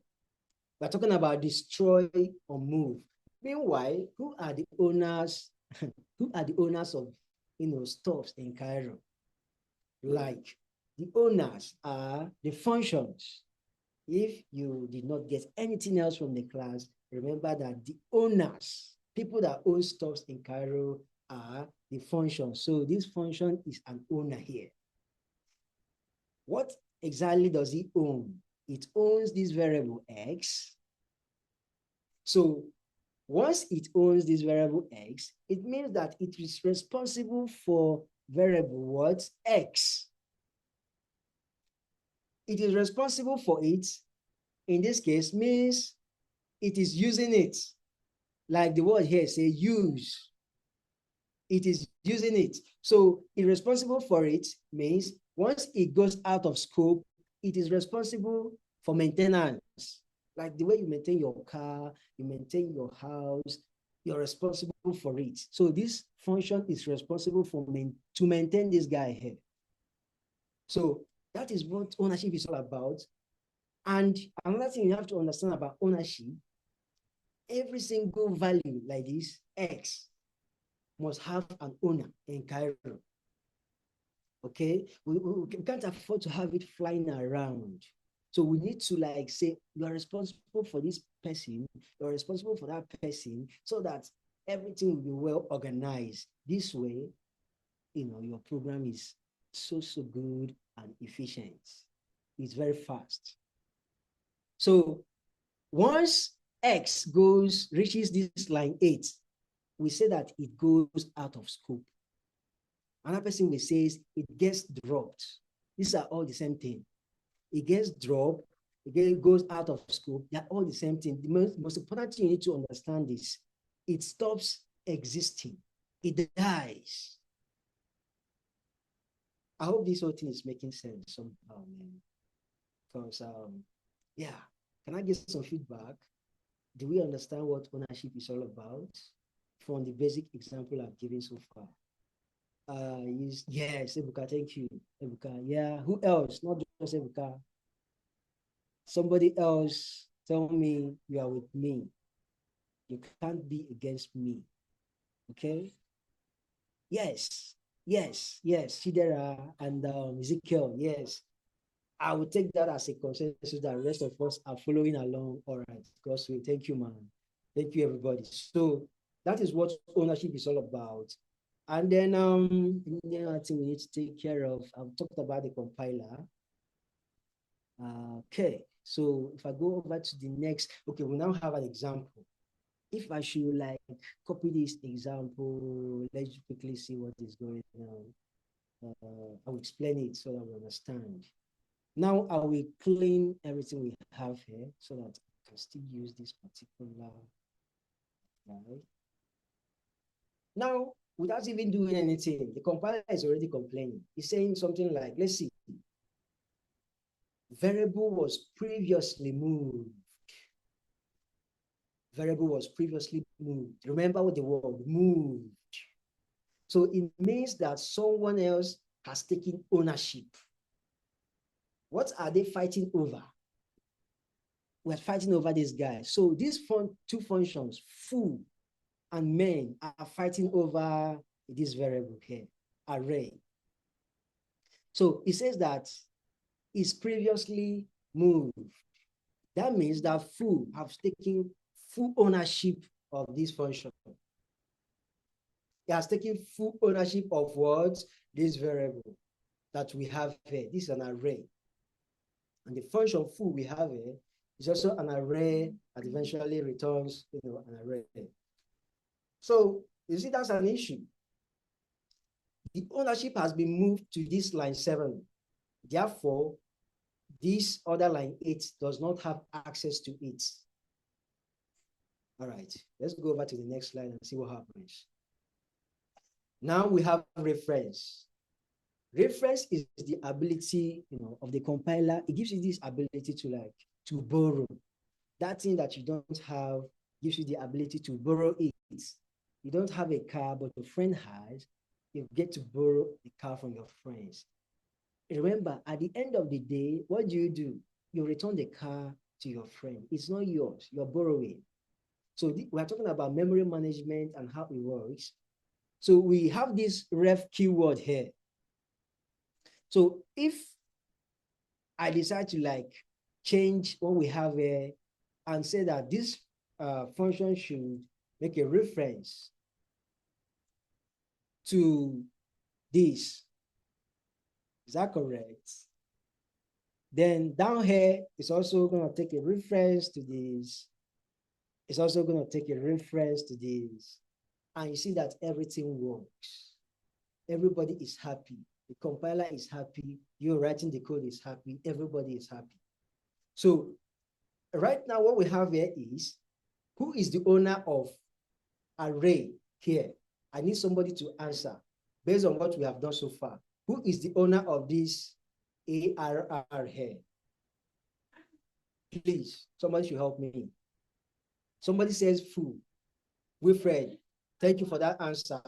we're talking about destroy or move. Meanwhile, who are the owners? Who are the owners of stuffs in Cairo? Like the owners are the functions. If you did not get anything else from the class, remember that the owners, people that own stuffs in Cairo, are the functions. So this function is an owner here. What exactly does it own? It owns this variable x. So once it owns this variable x, it means that it is responsible for variable what? X. It is responsible for it. In this case, means it is using it. Like the word here say use. It is using it. So it's responsible for it means once it goes out of scope, it is responsible for maintenance. Like the way you maintain your car, you maintain your house, you're responsible for it. So this function is responsible for to maintain this guy here. So that is what ownership is all about. And another thing you have to understand about ownership, every single value like this, X, must have an owner in Cairo. Okay, we can't afford to have it flying around. So we need to like say, you are responsible for this person, you're responsible for that person, so that everything will be well organized. This way, your program is so good and efficient. It's very fast. So once X reaches this line 8, we say that it goes out of scope. Another person will say it gets dropped. These are all the same thing. It gets dropped, it goes out of scope. They're all the same thing. The most important thing you need to understand is it stops existing. It dies. I hope this whole thing is making sense somehow, man. Because, yeah, can I get some feedback? Do we understand what ownership is all about from the basic example I've given so far? Yes, Ebuka, thank you. Ebuka, yeah. Who else? Not just Ebuka. Somebody else tell me you are with me. You can't be against me. Okay? Yes, Shidera and Ezekiel, yes. I will take that as a consensus that the rest of us are following along. All right, God's will. Thank you, man. Thank you, everybody. So that is what ownership is all about. And then I think we need to take care of, I've talked about the compiler. Okay, so if I go over to the next, okay, we now have an example. If I should like copy this example, let's quickly see what is going on. I will explain it so that we understand. Now I will clean everything we have here so that I can still use this particular, right? Now, without even doing anything, the compiler is already complaining. It's saying something like, let's see, variable was previously moved. Variable was previously moved. Remember what the word moved. So it means that someone else has taken ownership. What are they fighting over? We're fighting over this guy. So these two functions, foo and main, are fighting over this variable here, array. So it says that it's previously moved. That means that foo has taken full ownership of this function. It has taken full ownership of what? This variable that we have here. This is an array. And the function foo we have here is also an array that eventually returns an array. So you see that's an issue. The ownership has been moved to this line 7. Therefore, This other line 8 does not have access to it. All right, let's go over to the next slide and see what happens. Now we have reference. Reference is the ability, of the compiler. It gives you this ability to borrow. That thing that you don't have gives you the ability to borrow it. You don't have a car, but your friend has. You get to borrow a car from your friends. Remember, at the end of the day, what do? You return the car to your friend. It's not yours. You're borrowing. So we're talking about memory management and how it works. So we have this ref keyword here. So if I decide to change what we have here and say that this function should make a reference to this, is that correct? Then down here, it's also going to take a reference to this. It's also going to take a reference to this. And you see that everything works. Everybody is happy. The compiler is happy. You writing the code is happy. Everybody is happy. So right now, what we have here is, who is the owner of array here? I need somebody to answer based on what we have done so far. Who is the owner of this ARR here? Please, somebody should help me. Somebody says foo. Wilfred, thank you for that answer.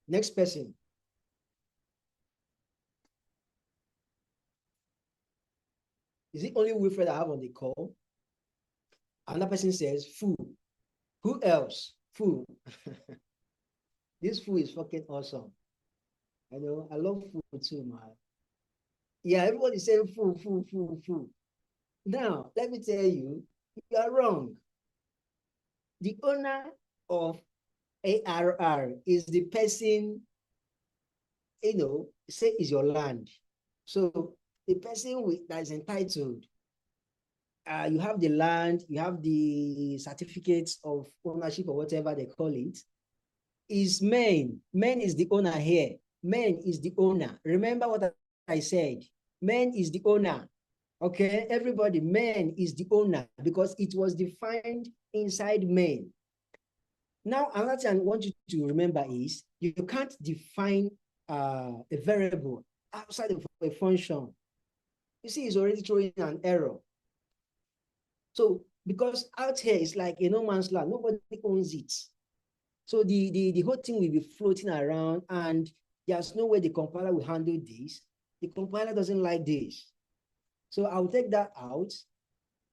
Next person. Is it only Wilfred I have on the call? Another person says foo. Who else? Foo. This foo is fucking awesome. I know, I love foo too, man. Yeah, everybody saying foo, foo, foo, foo. Now, let me tell you, you are wrong. The owner of ARR is the person, say is your land. So the person that is entitled, you have the land, you have the certificates of ownership or whatever they call it, is men. Men is the owner here. Men is the owner. Remember what I said. Men is the owner. Okay, everybody, men is the owner because it was defined inside men. Now, another thing I want you to remember is you can't define a variable outside of a function. You see, it's already throwing an error. So, because out here, it's like a no man's land, nobody owns it. So the whole thing will be floating around and there's no way the compiler will handle this. The compiler doesn't like this. So I'll take that out.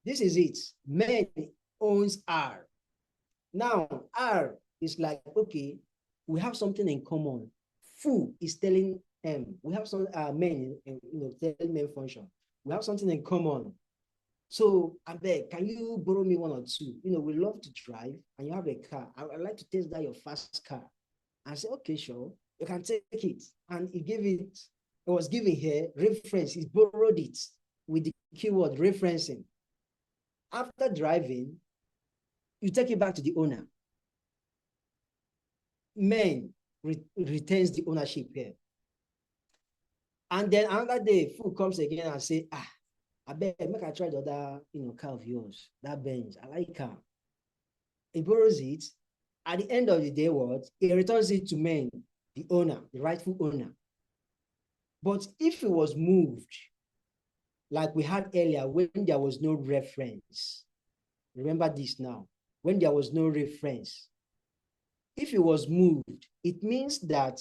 This is it. Men owns R. Now, R is like, okay, we have something in common. Foo is telling M. We have some men, telling main function. We have something in common. So I beg, can you borrow me one or two? We love to drive and you have a car. I'd like to test that your fast car. I say, okay, sure, you can take it. And it was given here, reference, he borrowed it with the keyword referencing. After driving, you take it back to the owner. Men retains the ownership here. And then another day, Fu comes again and say, I bet make I try the other, car of yours, that Benz. I like car. He borrows it. At the end of the day, he returns it to men, the owner, the rightful owner. But if it was moved, like we had earlier, when there was no reference, remember this now, when there was no reference, if it was moved, it means that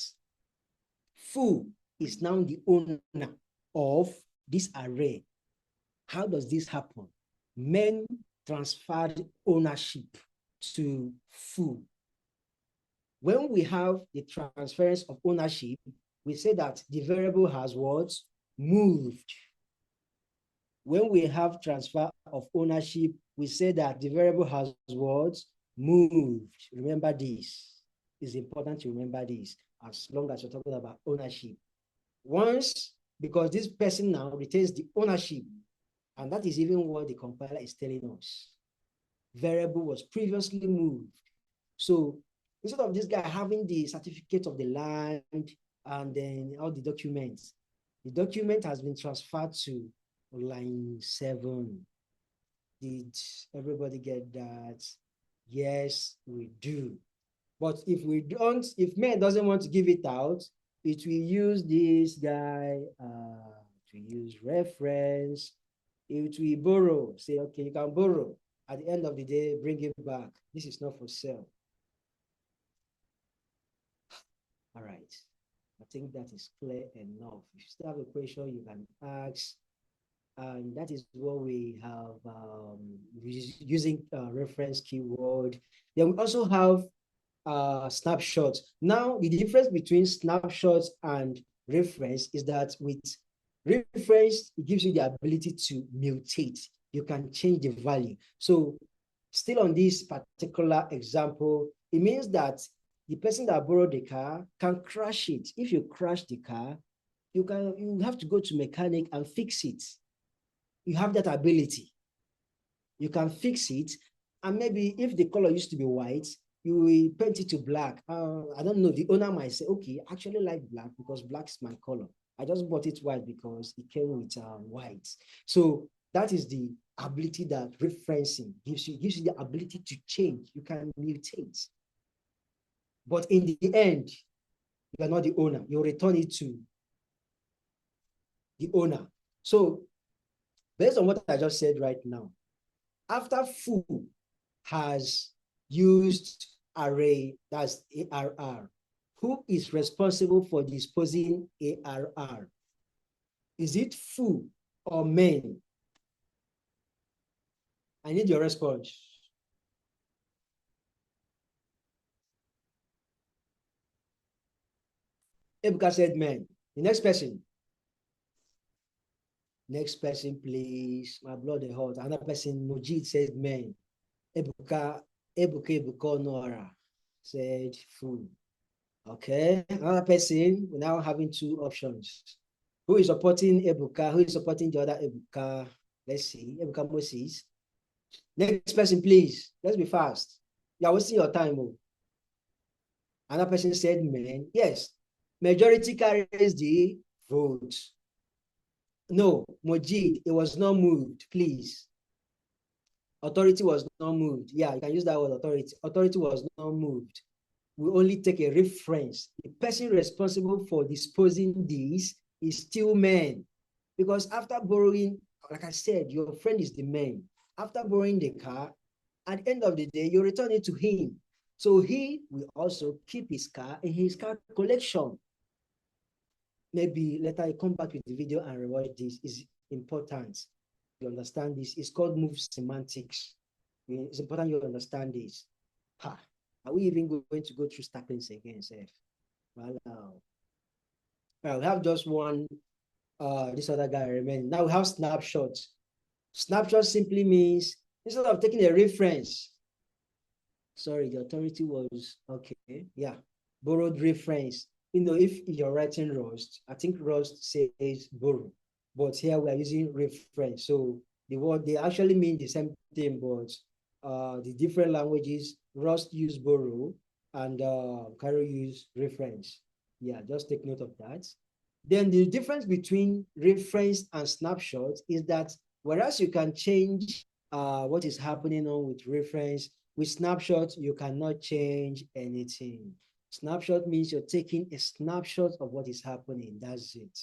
Foo is now the owner of this array. How does this happen? Men transferred ownership to Foo. When we have the transference of ownership, we say that the variable has what? Moved. When we have transfer of ownership, we say that the variable has what? Moved. Remember this. It's important to remember this as long as you're talking about ownership. Once, because this person now retains the ownership, and that is even what the compiler is telling us. Variable was previously moved. So instead of this guy having the certificate of the land and then all the documents, the document has been transferred to line 7. Did everybody get that? Yes, we do. But if we don't, if men doesn't want to give it out, it will use this guy to use reference. It will borrow. Say, okay, you can borrow. At the end of the day, bring it back. This is not for sale. All right. I think that is clear enough. If you still have a question, you can ask. And that is what we have using reference keyword. Then we also have snapshots. Now, the difference between snapshots and reference is that with reference, it gives you the ability to mutate. You can change the value. So still on this particular example, it means that the person that borrowed the car can crash it. If you crash the car, you have to go to mechanic and fix it. You have that ability. You can fix it. And maybe if the color used to be white, you will paint it to black. I don't know. The owner might say, okay, I actually like black because black is my color. I just bought it white because it came with white. So that is the ability that referencing gives you the ability to change. You can mutate. But in the end, you are not the owner. You return it to the owner. So based on what I just said right now, after foo has used array, that's ARR, who is responsible for disposing ARR? Is it foo or main? I need your response. Ebuka said man. The next person. Next person, please. My blood is hot. Another person, Mujid said man. Ebuka Nora said food. Okay. Another person, we're now having two options. Who is supporting Ebuka? Who is supporting the other Ebuka? Let's see. Ebuka Moses. Next person, please. Let's be fast. Yeah, we'll see your time. Oh. Another person said men. Yes. Majority carries the vote. No, Mojid, it was not moved, please. Authority was not moved. Yeah, you can use that word, authority. Authority was not moved. We only take a reference. The person responsible for disposing these is still man. Because after borrowing, like I said, your friend is the man. After borrowing the car, at the end of the day, you return it to him. So he will also keep his car in his car collection. Maybe later I come back with the video and rewatch this. Is important. You understand this. It's called move semantics. It's important you understand this. Ha. Are we even going to go through Starklings again, Seth? Well, we have just one, this other guy remaining. Now we have snapshots. Snapshot simply means instead of taking a reference, sorry, the authority was, okay, yeah, borrowed reference. You know, if you're writing Rust, I think Rust says borrow, but here we are using reference. So the word, they actually mean the same thing, but the different languages, Rust use borrow and Cairo use reference. Yeah, just take note of that. Then the difference between reference and snapshot is that whereas you can change what is happening on with reference, with snapshot, you cannot change anything. Snapshot means you're taking a snapshot of what is happening. That's it.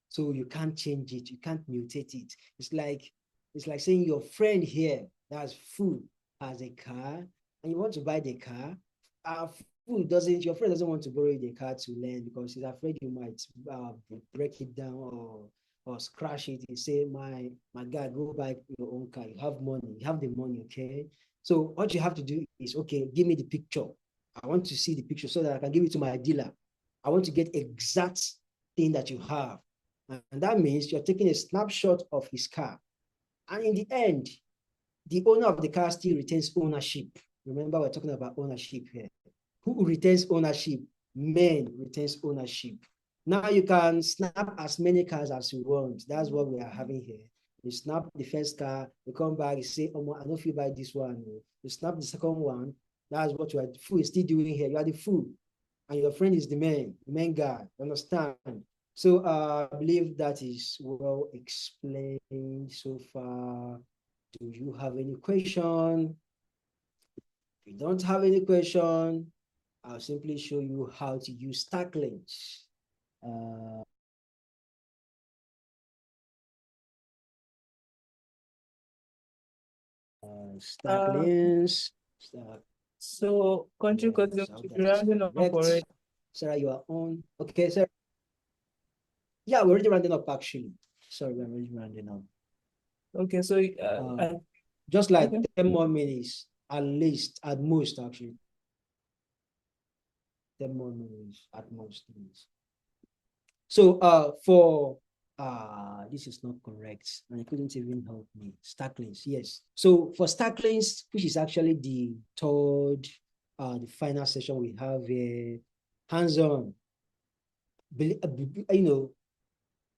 So you can't change it. You can't mutate it. It's like saying your friend here, that's food, has a car, and you want to buy the car. Your friend doesn't want to borrow the car to learn because he's afraid you might break it down or scratch it. He say, my guy, go buy your own car. You have money. You have the money, okay? So what you have to do is, okay, give me the picture. I want to see the picture so that I can give it to my dealer. I want to get exact thing that you have. And that means you're taking a snapshot of his car. And in the end, the owner of the car still retains ownership. Remember, we're talking about ownership here. Who retains ownership? Men retains ownership. Now you can snap as many cars as you want. That's what we are having here. You snap the first car, you come back, you say, oh, I don't feel buy this one. You snap the second one. That's what you are still doing here. You are the fool. And your friend is the main guy. Understand? So I believe that is well explained so far. Do you have any question? If you don't have any question, I'll simply show you how to use Starklings. Uh, Starklings. so country code Yes, I hope should that be is rounding up correct. already. Sarah, you are on. Okay, sir. Yeah, we're already rounding up actually. Sorry, we're already rounding up. Okay, so Just like okay. 10 more minutes, at least, at most, actually. 10 more minutes, at most. So for this is not correct, and I couldn't even help me. Starklings, yes. So for Starklings, which is actually the third, the final session we have here, hands-on. You know,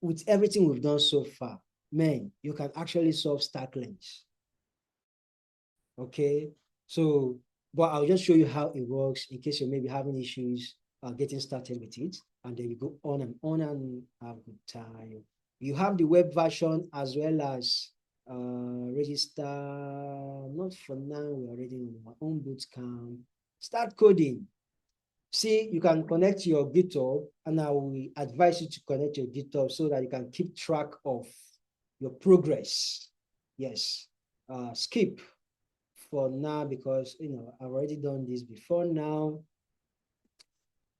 with everything we've done so far, man, you can actually solve Starklings. Okay, so but I'll just show you how it works in case you're maybe having issues getting started with it, and then you go on and have a good time. You have the web version as well as register. Not for now, we're already on our own bootcamp. Start coding. See, you can connect your GitHub, and I will advise you to connect your GitHub so that you can keep track of your progress. Yes. Skip for now because I've already done this before now.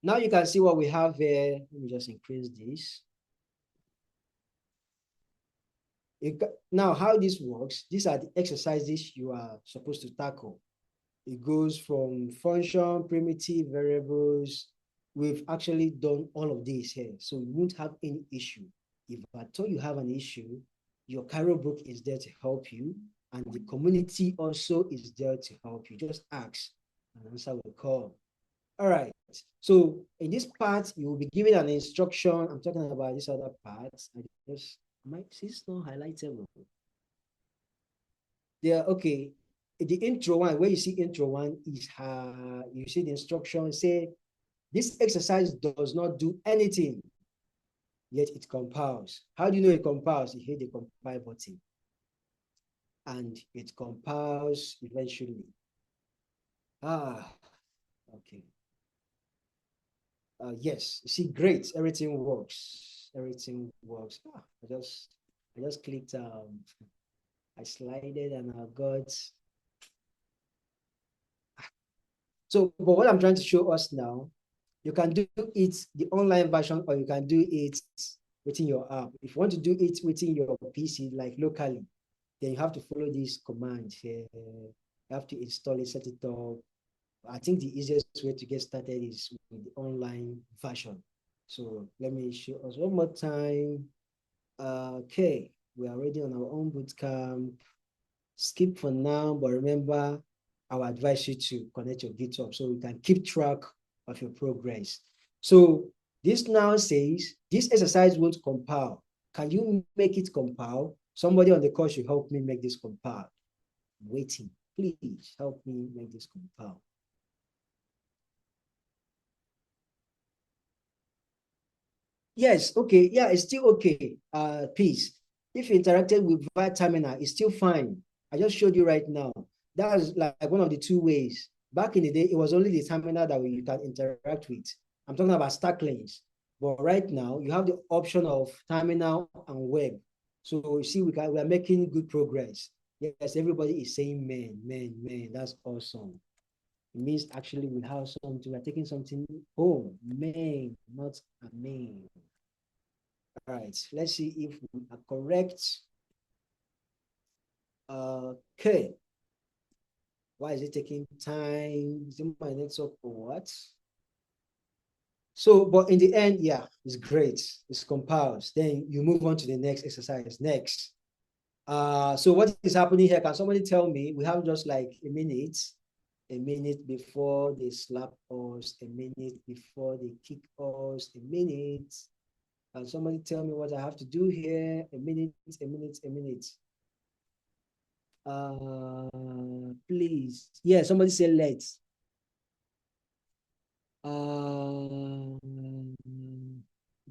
Now you can see what we have here. Let me just increase this. Now how this works, these are the exercises you are supposed to tackle. It goes from function, primitive, variables. We've actually done all of this here, so you won't have any issue. If at all you have an issue, your Cairo book is there to help you, and the community also is there to help you. Just ask and answer will call. All right. So in this part, you will be given an instruction. I'm talking about this other part. I just my it's not highlightable. Yeah, okay. The intro one, where you see intro one is you see the instruction say this exercise does not do anything, yet it compiles. How do you know it compiles? You hit the compile button and it compiles eventually. Okay. Yes, you see, great. Everything works. Everything works. I just clicked. I slided and I got. So, but what I'm trying to show us now, you can do it the online version, or you can do it within your app. If you want to do it within your PC, like locally, then you have to follow this command here. You have to install it, set it up. I think the easiest way to get started is with the online version. So let me show us one more time. Okay, we are already on our own bootcamp. Skip for now, but remember, I will advise you to connect your GitHub so we can keep track of your progress. So this now says this exercise won't compile. Can you make it compile? Somebody on the call should help me make this compile. I'm waiting. Please help me make this compile. Yes, okay. Yeah, it's still okay. Please. If you interacted with via terminal, it's still fine. I just showed you right now. That's like one of the two ways. Back in the day, it was only the terminal that you can interact with. I'm talking about Starklings. But right now, you have the option of terminal and web. So you see, we are making good progress. Yes, everybody is saying man, man, man. That's awesome. It means actually we have something, we're taking something home. Man, not a man. All right, let's see if we are correct. Okay. Why is it taking time? Is it my network or what? So, but in the end, yeah, it's great. It's compiles. Then you move on to the next exercise. Next. So what is happening here? Can somebody tell me? We have just like a minute before they slap us, a minute before they kick us, a minute. Can somebody tell me what I have to do here? A minute, a minute, a minute. Please. Yeah, somebody say let's.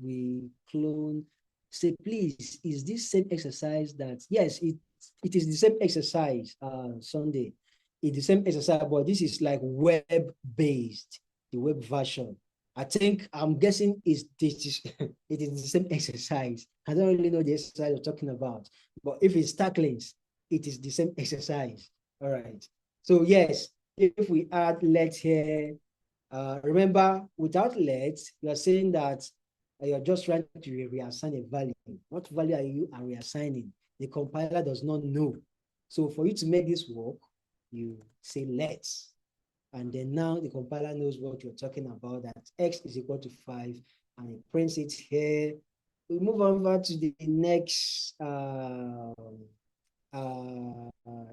We clone. Say, please, is this same exercise that, yes, it is the same exercise, Sunday. It's the same exercise, but this is like web-based, the web version. I'm guessing it is the same exercise. I don't really know the exercise you're talking about, but if it's Starklings, it is the same exercise. All right. So yes, if we add let here, remember, without let, you're saying that you're just trying to reassign a value. What value are you reassigning? The compiler does not know. So for you to make this work, you say let's. And then now the compiler knows what you're talking about, that x is equal to 5, and it prints it here. We move over to the next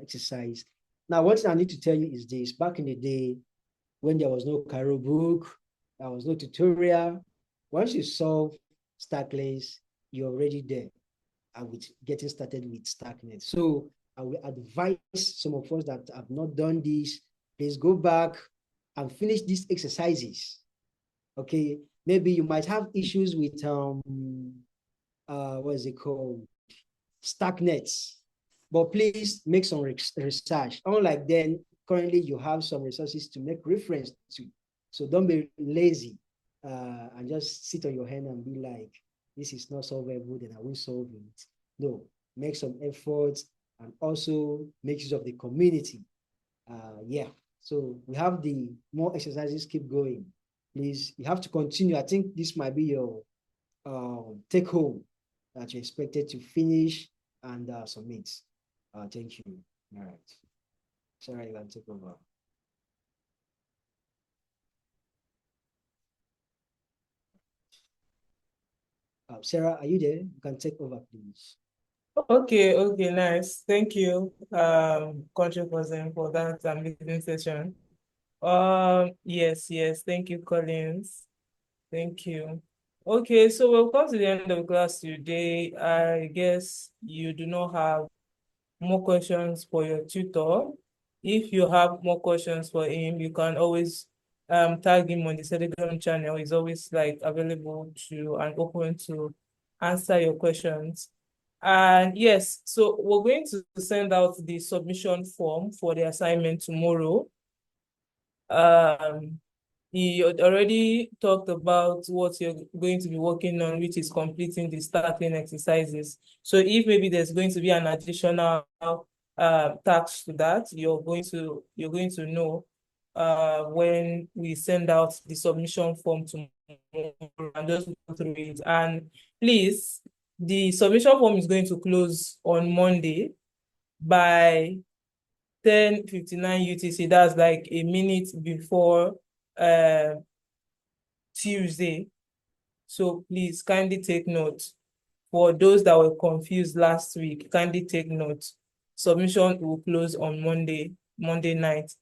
exercise. Now, one thing I need to tell you is this. Back in the day, when there was no Cairo book, there was no tutorial, once you solve Starklings, you're already there with getting started with Starknet. So I will advise some of us that have not done this, please go back and finish these exercises. Okay, maybe you might have issues with what is it called? Starknet. But please make some research. Unlike then, currently you have some resources to make reference to. So don't be lazy and just sit on your hand and be like, this is not solvable, then I will solve it. No, make some efforts and also make use of the community. Yeah, so we have the more exercises, keep going. Please, you have to continue. I think this might be your take home that you're expected to finish and submit. Thank you. All right. Sarah, you can take over. Sarah, are you there? You can take over, please. Okay, nice. Thank you, country person, for that amazing session. Yes, thank you, Collins. Thank you. Okay, so we'll come to the end of the class today. I guess you do not have more questions for your tutor. If you have more questions for him, you can always tag him on the Telegram channel. He's always like available to and open to answer your questions. And yes, so we're going to send out the submission form for the assignment tomorrow. He already talked about what you're going to be working on, which is completing the starting exercises. So if maybe there's going to be an additional task to that, you're going to know when we send out the submission form tomorrow, and just go through it. And please, the submission form is going to close on Monday by 10:59 UTC. That's like a minute before Tuesday. So please kindly take note. For those that were confused last week, kindly take note. Submission will close on Monday night.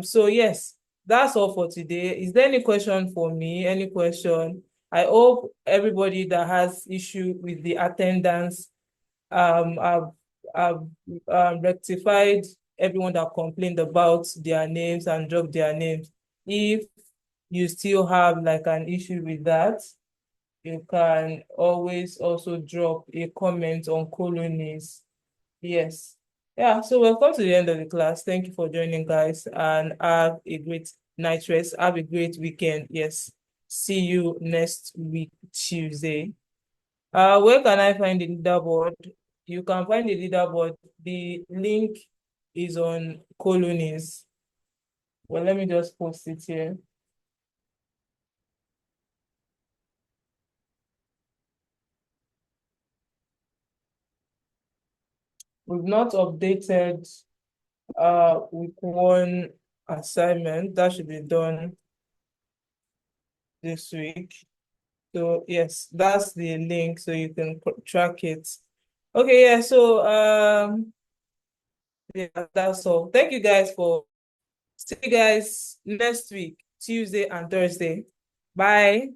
So yes, that's all for today. Is there any question for me? Any question? I hope everybody that has issue with the attendance, I've rectified everyone that complained about their names and dropped their names. If you still have like an issue with that, you can always also drop a comment on colonies. Yes. Yeah, so we've come to the end of the class. Thank you for joining, guys, and have a great night rest. Have a great weekend. Yes. See you next week, Tuesday. Where can I find the leaderboard? You can find the leaderboard. The link is on colonies. Well, let me just post it here. We've not updated week 1 assignment. That should be done this week. So yes, that's the link, so you can track it. Okay, yeah, so yeah, that's all. Thank you guys for see you guys next week, Tuesday and Thursday. Bye.